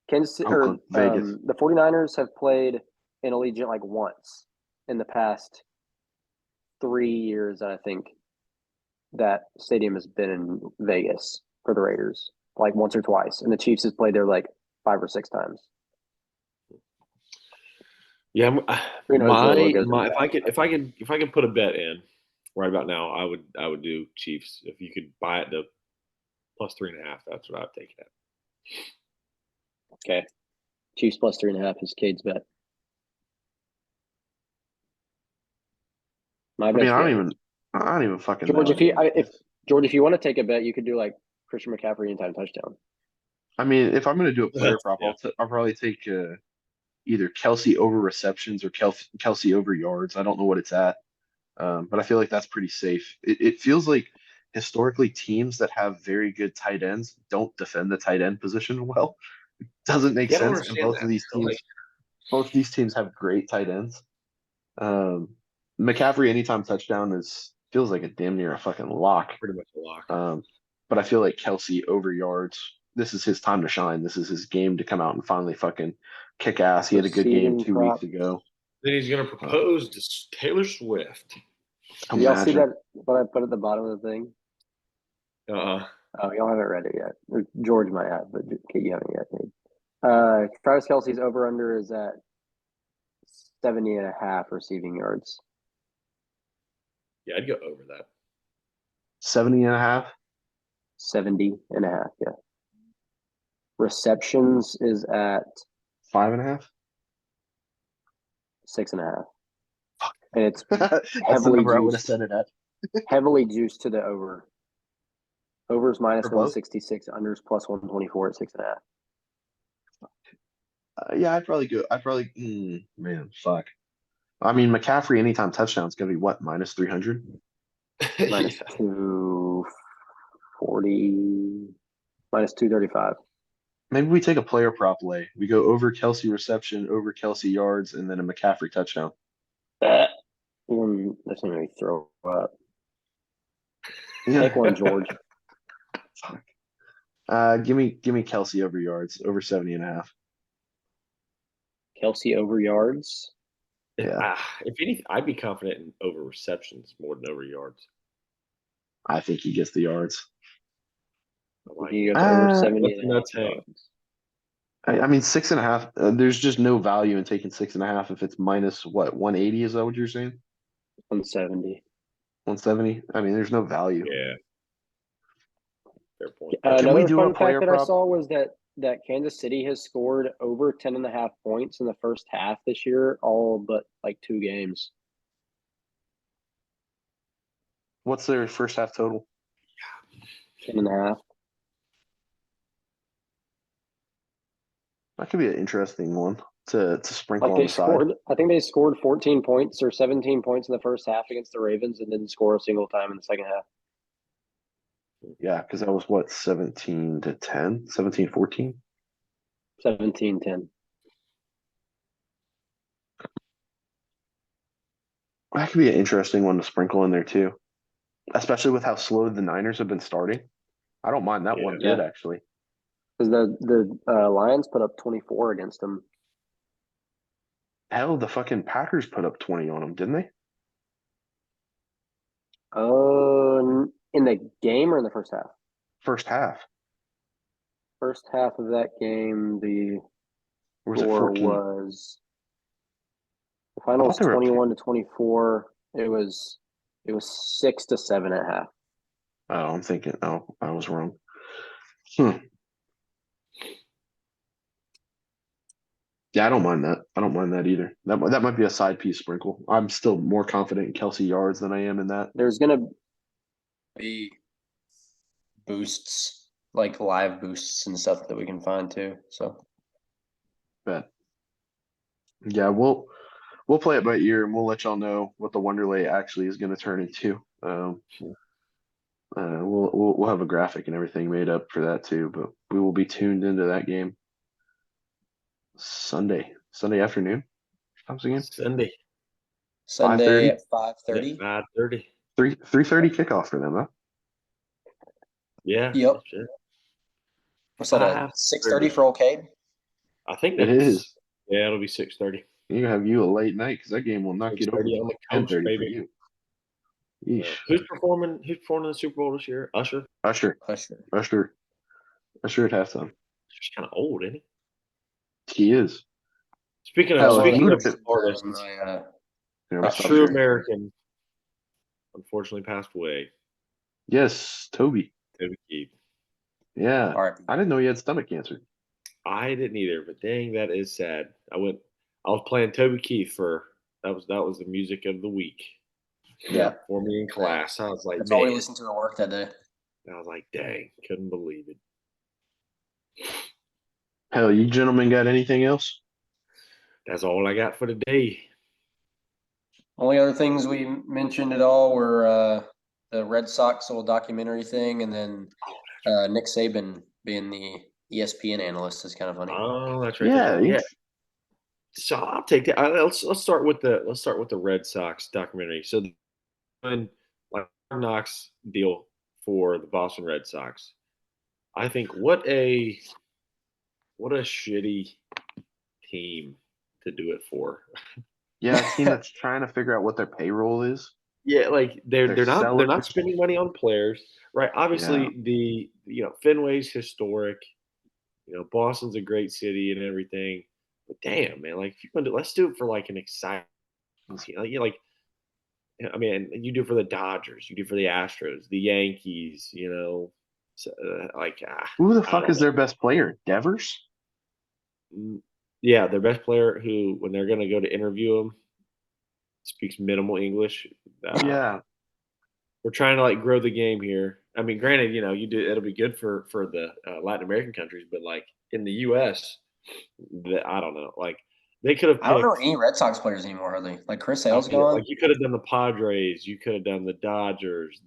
C: Kansas City or
A: Oakland, Vegas.
C: the 49ers have played in Allegiant like once in the past 3 years. I think that stadium has been in Vegas for the Raiders, like once or twice, and the Chiefs has played there like 5 or 6 times.
B: Yeah,
C: Who knows really what goes
B: my
C: into that?
B: if I could put a bet in right about now, I would do Chiefs. If you could buy it to +3.5, that's what I'd take it at.
C: Okay, Chiefs +3.5 is Cade's bet. My
A: I mean,
C: bet's
A: I
C: the
A: don't
C: under.
A: even fucking
C: George,
A: know.
C: if you want to take a bet, you could do like Christian McCaffrey anytime touchdown.
A: I mean, if I'm gonna do a player prop,
B: Yeah.
A: I'll probably take either Kelsey over receptions or Kelsey over yards. I don't know what it's at, but I feel like that's pretty safe. It feels like historically teams that have very good tight ends don't defend the tight end position well. It doesn't make
B: Yeah, I don't
A: sense, and
B: understand that.
A: both of these teams have great tight ends. Um, McCaffrey anytime touchdown is feels like a damn near a fucking lock.
B: Pretty much a lock.
A: But I feel like Kelsey over yards. This is his time to shine. This is his game to come out and finally fucking kick ass. He had a good game
C: Receiving
A: 2 weeks
C: prop.
A: ago.
B: Then he's going to propose to Taylor Swift.
C: Did y'all see
A: Imagine.
C: that? What I put at the bottom of the thing?
B: Uh,
C: Oh, y'all haven't read it yet. Or George might have, but you haven't yet. Maybe. Travis Kelsey's over under is at 70.5 receiving yards.
B: yeah, I'd go over that.
A: 70.5.
C: 70.5, yeah. Receptions is at
A: 5.5.
C: 6.5. And it's
A: That's the
C: heavily
A: number I would have
C: juiced.
A: said it at.
C: Heavily juiced to the over. Overs minus
A: For both?
C: 166, unders plus 124 at 6.5.
A: Yeah, man, fuck. I mean, McCaffrey anytime touchdown is gonna be what, minus 300?
C: Minus
B: Yeah.
C: 240, minus 235.
A: Maybe we take a player prop lay. We go over Kelsey reception, over Kelsey yards, and then a McCaffrey touchdown.
C: That's gonna make me throw up. Take one, George.
A: Fuck. Give me Kelsey over yards, over 70.5.
C: Kelsey over yards.
A: Yeah.
B: If anything, I'd be confident in over receptions more than over yards.
A: I think he gets the yards.
B: I like
C: You
B: it.
C: go to over
A: Uh,
C: 70
B: Let the
C: and a half
B: nuts hang.
C: yards.
A: I mean 6.5. There's just no value in taking 6.5 if it's minus what, 180? Is that what you're saying?
C: 170.
A: 170? I mean, there's no value.
B: Yeah. Fair point.
A: Can we
C: Another
A: do a
C: fun
A: player
C: fact that I
A: prop?
C: saw was that Kansas City has scored over 10.5 points in the first half this year, all but like 2 games.
A: What's their first half total?
C: 10.5.
A: That could be an interesting one to sprinkle
C: Like
A: on
C: they
A: the side.
C: scored, I think they scored 14 points or 17 points in the first half against the Ravens and didn't score a single time in the second half.
A: Yeah, because that was what, 17 to 10, 17, 14?
C: 17-10.
A: That could be an interesting one to sprinkle in there too, especially with how slow the Niners have been starting. I don't mind that one
B: Yeah.
A: bit actually.
C: Because the Lions put up 24 against them.
A: Hell, the fucking Packers put up 20 on them, didn't they?
C: In the game or in the first half?
A: First half.
C: First half of that game, the
A: Or was it
C: score
A: 14?
C: was the final was
A: they were up
C: 21 to 24. It was 6 to 7 at half.
A: Oh, I'm thinking. Oh, I was wrong. Hmm. Yeah, I don't mind that. I don't mind that either. That might be a side piece sprinkle. I'm still more confident in Kelsey yards than I am in that.
C: There's gonna
D: Be boosts, like live boosts and stuff that we can find too. So
A: Bet. Yeah, we'll play it by ear and we'll let y'all know what the Wonderlay actually is going to turn into. We'll have a graphic and everything made up for that too, but we will be tuned into that game Sunday afternoon. Comes again
B: Sunday,
D: Sunday
A: 5:30?
D: at 5:30.
B: 5:30.
A: 3:30 kickoff for them, huh?
B: Yeah.
D: Yep.
B: Shit.
D: What's that? 6:30 for Old Cade?
B: I think
A: It
B: that's
A: is.
B: Yeah, it'll be 6:30.
A: You have you a late night because that game will knock you over
B: 6:30 on
A: to
B: the coast,
A: 10:30 for
B: baby.
A: you.
B: Yeah.
A: Yeesh.
B: Who's performing in the Super Bowl this year? Usher.
A: Usher
D: Usher.
A: at halftime.
B: He's kind of old, isn't he?
A: He is.
B: Speaking of
A: Hell, if
B: speaking
A: you
B: of
A: would've-
B: artists,
A: Never
B: a
A: stop
B: true
A: sharing.
B: American unfortunately passed away.
A: Yes, Toby.
B: Toby Keith.
A: Yeah.
D: All right.
A: I didn't know he had stomach cancer.
B: I didn't either, but dang, that is sad. I was playing Toby Keith that was the music of the week
D: Yeah.
B: for me in class. I was like,
D: That's all we
B: man,
D: listened to at work that day.
B: I was like, dang, couldn't believe it.
A: Hell, you gentlemen got anything else?
B: That's all I got for today.
D: Only other things we mentioned at all were the Red Sox little documentary thing, and then Nick Saban being the ESPN analyst is kind of funny.
B: Oh, that's right.
A: Yeah,
B: That's right. Yeah. So I'll take that. Let's start with the Red Sox documentary. So when like Hard Knocks deal for the Boston Red Sox, I think what a shitty team to do it for.
A: Yeah, a team that's trying to figure out what their payroll is.
B: Yeah, like they're not
A: sellers.
B: spending money on players, right? Obviously, Fenway's historic. Boston's a great city and everything, but damn, man, like if you're gonna let's do it for like an exciting team. I mean, you do it for the Dodgers, you do it for the Astros, the Yankees. So,
A: Who the
B: I
A: fuck
B: don't
A: is their best player? Devers?
B: Yeah, their best player who, when they're gonna go to interview him, speaks minimal English.
A: Yeah.
B: We're trying to like grow the game here. I mean, granted, it'll be good for the Latin American countries, but like in the U.S., I don't know. Like they could have.
D: I don't know any Red Sox players anymore, are they? Like Chris Sale's gone.
B: Like you could have done the Padres, you could have done the Dodgers,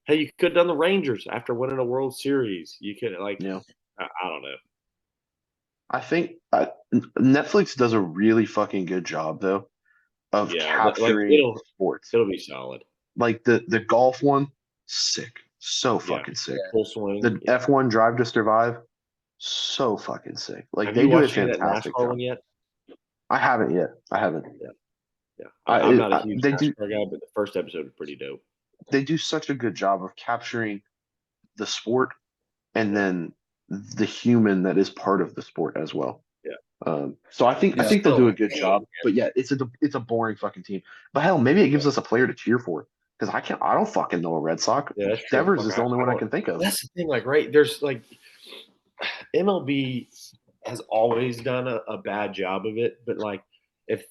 B: hey, you could have done the Rangers after winning a World Series. You could
A: Yeah.
B: I don't know.
A: I think Netflix does a really fucking good job though of capturing sports.
B: It'll be solid.
A: Like the golf one, sick. So fucking sick.
B: Full swing.
A: The F1 Drive to Survive, so fucking sick. Like
B: Have
A: they
B: you
A: do a
B: watched that
A: fantastic
B: NASCAR
A: job.
B: one yet?
A: I haven't yet.
B: Yeah. I'm not a huge NASCAR guy, but the first episode is pretty dope.
A: They do such a good job of capturing the sport and then the human that is part of the sport as well.
B: Yeah.
A: So I think they'll do a good job. But yeah, it's a boring fucking team. But hell, maybe it gives us a player to cheer for. Because I don't fucking know a Red Sox.
B: Yeah, that's true.
A: Devers is the only one I can think of.
B: That's the thing, like, right? There's like MLB has always done a bad job of it, but like if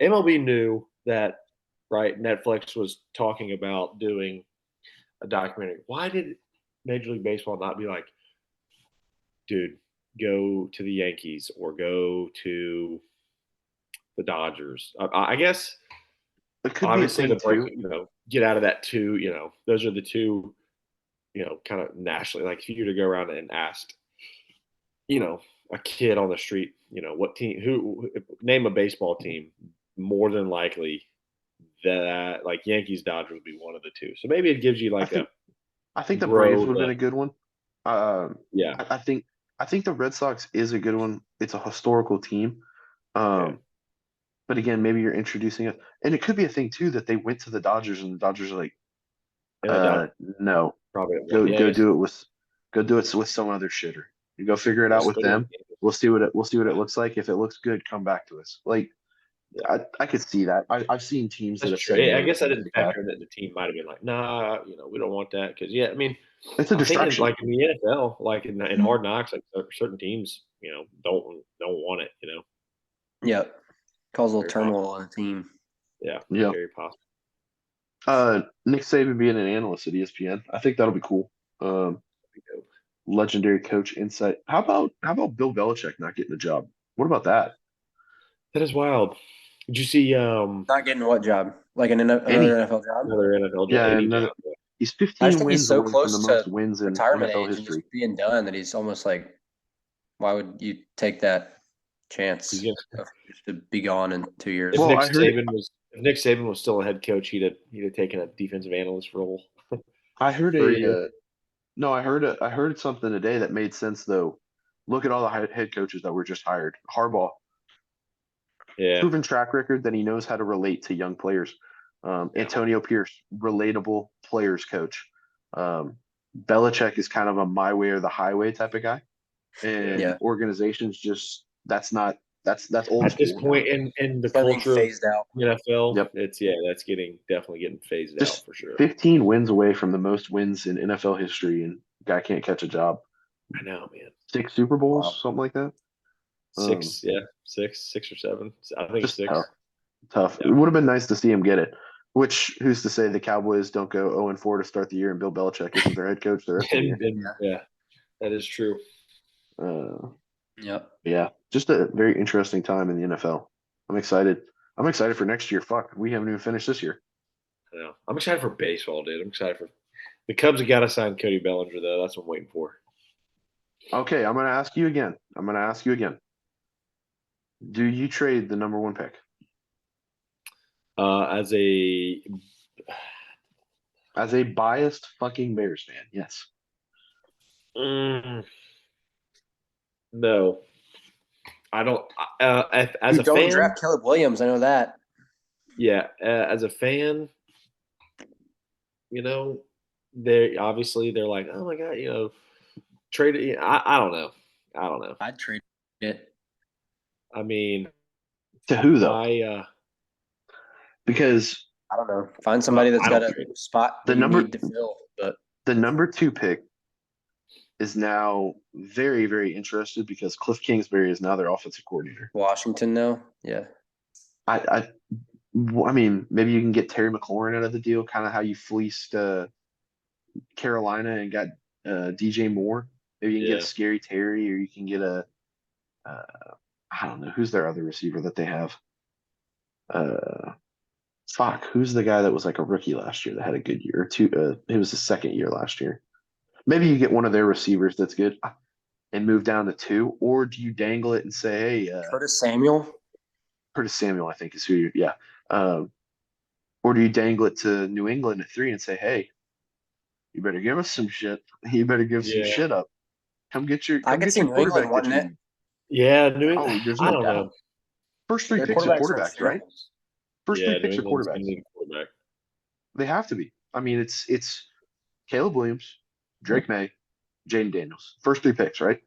B: MLB knew that, right, Netflix was talking about doing a documentary, why did Major League Baseball not be like, dude, go to the Yankees or go to the Dodgers? I guess
A: it could
B: obviously
A: be a thing
B: too. Get out of that too. Those are the two. Kind of nationally, like if you were to go around and ask, a kid on the street, what team, who name a baseball team, more than likely that like Yankees, Dodgers would be one of the two. So maybe it gives you like
A: I think the Braves would have been a good one.
B: Yeah.
A: I think the Red Sox is a good one. It's a historical team. But again, maybe you're introducing it, and it could be a thing too that they went to the Dodgers and the Dodgers are like, no,
B: probably
A: go do it with some other shitter. You go figure it out with them. We'll see what it looks like. If it looks good, come back to us. Like I could see that. I've seen teams that
B: That's
A: have said
B: true. I
A: no to
B: guess I
A: things
B: didn't
A: like that.
B: factor in that the team might have been like, nah, we don't want that because I mean,
A: It's a
B: I think
A: distraction.
B: like in the NFL, like in Hard Knocks, like certain teams, don't want it.
D: Yep. Cause a little
B: Very
D: turmoil on the team.
B: Yeah,
A: Yeah.
B: very possible.
A: Nick Saban being an analyst at ESPN. I think that'll be cool. Legendary coach insight. How about Bill Belichick not getting the job? What about that?
B: That is wild. Did you see
D: Not getting what job? Like another NFL job?
B: another NFL job?
A: Yeah,
B: Any
A: another-
B: job? Yeah.
A: He's
D: I just
A: 15
D: think he's
A: wins
D: so
A: away from the
D: close
A: most
D: to
A: wins in
D: retirement
A: NFL
D: age and
A: history.
D: just being done that he's almost like, why would you take that chance
B: He's gonna-
D: of to be gone in 2 years?
B: If
A: Well,
B: Nick
A: I heard-
B: Saban was still a head coach, he'd have taken a defensive analyst role.
A: I heard
B: For a year.
A: I heard something today that made sense though. Look at all the head coaches that were just hired. Harbaugh,
B: Yeah,
A: proven track record that he knows how to relate to young players. Antonio Pierce, relatable players coach. Belichick is kind of a my way or the highway type of guy, and
D: Yeah.
A: organizations just that's old
B: at
A: school.
B: this point in the
D: It's being
B: culture of
D: phased out.
B: the NFL,
A: Yep.
B: that's definitely getting phased
A: Just
B: out for sure.
A: 15 wins away from the most wins in NFL history, and guy can't catch a job.
B: I know, man.
A: 6 Super Bowls,
D: Wow.
A: something like that.
B: Six or seven. I think
A: Just
B: six.
A: tough.
B: Yeah.
A: It would have been nice to see him get it. Which who's to say the Cowboys don't go 0-4 to start the year and Bill Belichick isn't their head coach the rest of the year?
B: Yeah, that is true.
D: Yep.
A: Yeah, just a very interesting time in the NFL. I'm excited. I'm excited for next year. Fuck, we haven't even finished this year.
B: I know. I'm excited for baseball, dude. I'm excited for the Cubs. Have got to sign Cody Bellinger though. That's what I'm waiting for.
A: Okay, I'm going to ask you again. Do you trade the number 1 pick?
B: As a
A: As a biased fucking Bears fan, yes.
B: No, I don't. As
D: You
B: a
D: don't
B: fan,
D: draft Caleb Williams. I know that.
B: yeah. As a fan, they're like, oh my god, trade it. I don't know.
D: I'd trade it.
B: I mean,
A: To who though? Because
D: I don't know. Find somebody that's
B: I
D: got
B: don't
D: a
B: trade.
D: spot
A: The
D: that you
A: number-
D: need to fill. But
A: the number 2 pick is now very, very interested because Cliff Kingsbury is now their offensive coordinator.
D: Washington now, yeah.
A: I mean, maybe you can get Terry McLaurin out of the deal, kind of how you fleeced Carolina and got DJ Moore. Maybe you can get a Scary Terry, or you can get a I don't know who's their other receiver that they have. Who's the guy that was like a rookie last year that had a good year or two? It was the second year last year. Maybe you get one of their receivers that's good and move down to 2, or do you dangle it and say, hey,
D: Curtis Samuel.
A: Curtis Samuel, I think is who you, yeah. Or do you dangle it to New England at 3 and say, hey, you better give us some shit. You better give some shit up. Come get your quarterback that you need.
B: Yeah, New England.
A: Oh, there's
B: I
A: no
B: don't
A: doubt.
B: know.
A: First 3
D: Their
A: picks are
D: quarterbacks
A: quarterbacks, right?
D: shambles.
A: First 3 picks are
B: New England's gonna
A: quarterbacks.
B: need a quarterback.
A: They have to be. I mean, it's Caleb Williams, Drake May, Jaden Daniels. First 3 picks, right?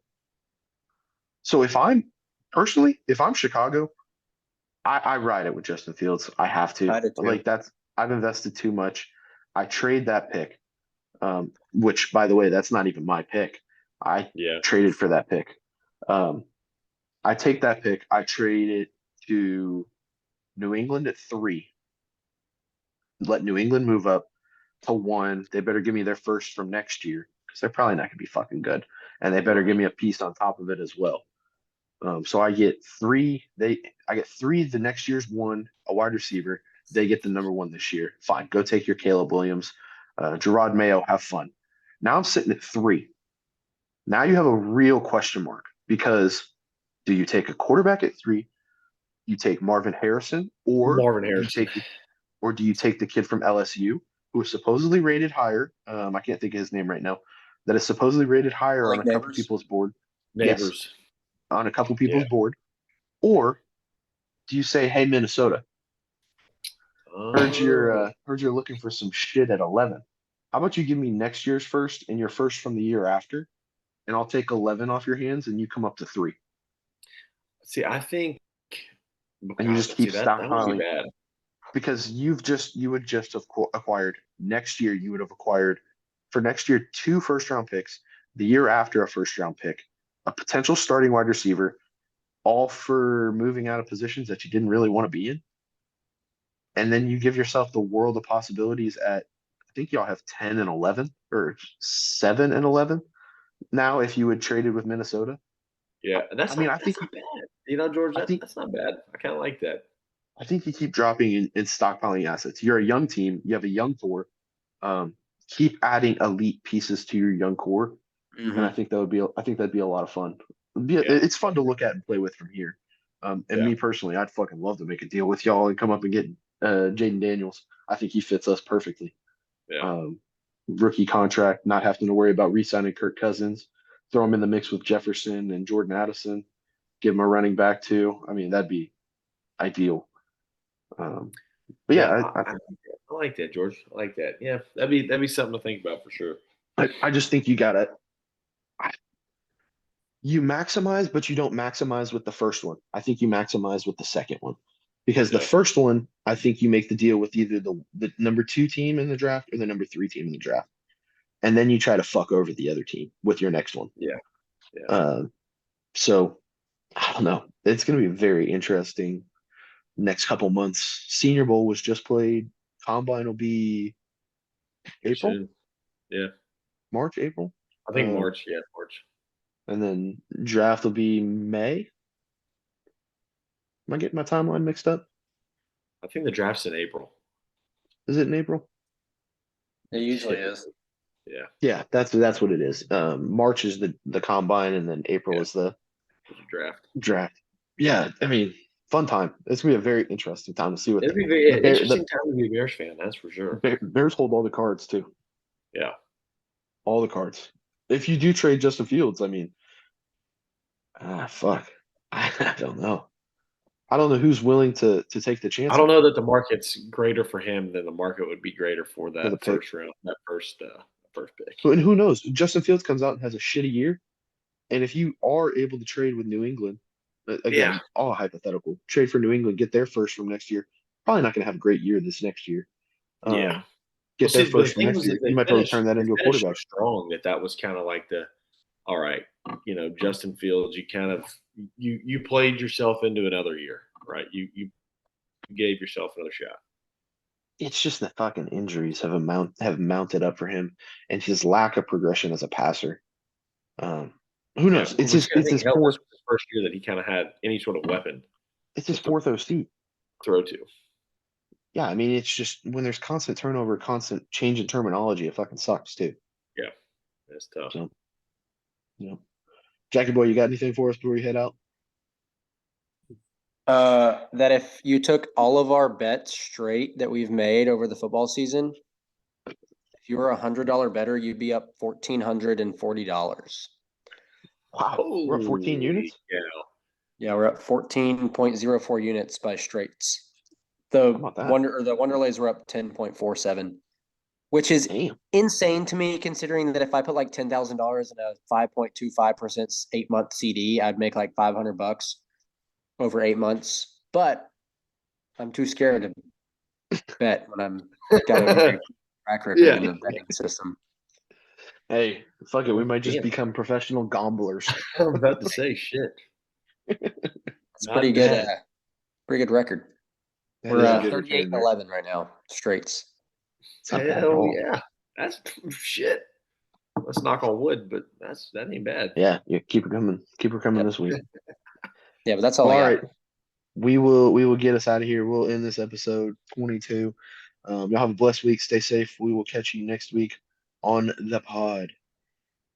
A: So if I'm Chicago, I ride it with Justin Fields. I have to.
D: I do too.
A: Like I've invested too much. I trade that pick, which by the way, that's not even my pick. I traded for that pick. I take that pick. I trade it to New England at 3. Let New England move up to 1. They better give me their first from next year because they're probably not going to be fucking good, and they better give me a piece on top of it as well. So I get 3. I get 3 the next year's 1, a wide receiver. They get the number 1 this year. Fine, go take your Caleb Williams, Gerard Mayo. Have fun. Now I'm sitting at 3. Now you have a real question mark because do you take a quarterback at 3? You take Marvin Harrison, or do you take the kid from LSU who is supposedly rated higher? I can't think of his name right now. That is supposedly rated higher on a couple people's board.
B: Neighbors.
A: Yes, on a couple people's board. Or do you say, hey, Minnesota, heard you're looking for some shit at 11. How about you give me next year's first and your first from the year after, and I'll take 11 off your hands and you come up to 3.
B: See, I think
A: And you just keep
B: that would
A: stockpiling.
B: be bad.
A: Because you would just have acquired next year. You would have acquired for next year 2 first-round picks, the year after a first-round pick, a potential starting wide receiver, all for moving out of positions that you didn't really want to be in. And then you give yourself the world of possibilities at, I think y'all have 10 and 11 or 7 and 11 now if you had traded with Minnesota.
B: Yeah, that's
A: I mean,
B: not,
A: I think
B: that's not bad. You know, George,
A: I think
B: that's not bad. I kind of like that.
A: I think you keep dropping in stockpiling assets. You're a young team. You have a young core. Um, keep adding elite pieces to your young core, and I
D: Mhm.
A: think I think that'd be a lot of fun.
B: Yeah.
A: It's fun to look at and play with from here. And
B: Yeah.
A: me personally, I'd fucking love to make a deal with y'all and come up and get Jaden Daniels. I think he fits us perfectly.
B: Yeah.
A: Rookie contract, not having to worry about re-signing Kirk Cousins. Throw him in the mix with Jefferson and Jordan Addison. Give him a running back too. I mean, that'd be ideal. But yeah,
B: I like that, George. I like that. Yeah, that'd be something to think about for sure.
A: I just think you gotta you maximize, but you don't maximize with the first one. I think you maximize with the second one. Because the
B: Yeah.
A: first one, I think you make the deal with either the number 2 team in the draft or the number 3 team in the draft. And then you try to fuck over the other team with your next one.
B: Yeah. Yeah.
A: So I don't know. It's gonna be very interesting next couple months. Senior Bowl was just played. Combine will be April,
B: Soon. Yeah.
A: March, April.
B: I think
A: Uh,
B: March. Yeah, March.
A: And then draft will be May. Am I getting my timeline mixed up?
B: I think the draft's in April.
A: Is it in April?
D: It usually is.
B: Yeah.
A: Yeah, that's what it is. March is the combine, and then April
B: Yeah.
A: is the
B: There's a draft.
A: draft. Yeah, I mean, fun time. It's gonna be a very interesting time to see what
B: It'd be very
A: the Bear-
B: interesting time to be a Bears fan. That's for sure.
A: Bears hold all the cards too.
B: Yeah.
A: All the cards. If you do trade Justin Fields, I mean, fuck, I don't know. I don't know who's willing to take the chance
B: I don't know that the market's greater for him than the market would be greater for
A: for the
B: that
A: pick.
B: first round, that first pick.
A: And who knows? Justin Fields comes out and has a shitty year, and if you are able to trade with New England, again,
B: Yeah.
A: all hypothetical, trade for New England, get their first from next year. Probably not going to have a great year this next year.
B: Yeah.
A: Get their
B: the
A: first from
B: thing
A: next
B: was
A: year.
B: that
A: You might be able to turn that into a
B: finished so
A: quarterback.
B: strong that was kind of like all right, Justin Fields, you kind of you played yourself into another year, right? You gave yourself another shot.
A: It's just the fucking injuries have mounted up for him, and his lack of progression as a passer. Who knows?
B: Yeah,
A: It's his
B: this
A: fourth.
B: was the first year that he kind of had any sort of weapon
A: It's his fourth OC.
B: to throw to.
A: Yeah, I mean, it's just when there's constant turnover, constant change in terminology, it fucking sucks too.
B: Yeah, that's tough.
A: So, Jackie boy, you got anything for us before we head out?
D: That if you took all of our bets straight that we've made over the football season, if you were $100 better, you'd be up $1,440.
A: Wow, we're up 14 units.
B: Yeah,
D: Yeah, we're at 14.04 units by straights. The
A: about that?
D: Wonderlays were up 10.47, which is
A: Damn.
D: insane to me, considering that if I put like $10,000 in a 5.25% 8-month CD, I'd make like $500 over 8 months. But I'm too scared to bet when I'm got a great track record in the betting system.
A: Hey, fuck it. We might just
B: Damn.
A: become professional gamblers.
B: I was about to say shit.
D: It's
B: Not
D: pretty good.
B: bad.
D: Pretty good record.
A: That
D: We're
A: is a good
D: 38
A: return
D: and
A: there.
D: 11 right now, straights.
A: It's not bad at
B: Hell
A: all.
B: yeah, that's shit. Let's knock on wood, but that ain't bad.
A: Yeah, keep her coming. Keep her coming
D: Yep.
A: this week.
D: Yeah, but that's all.
A: All
D: I got.
A: right. We will get us out of here. We'll end this episode 22. Y'all have a blessed week. Stay safe. We will catch you next week on the pod.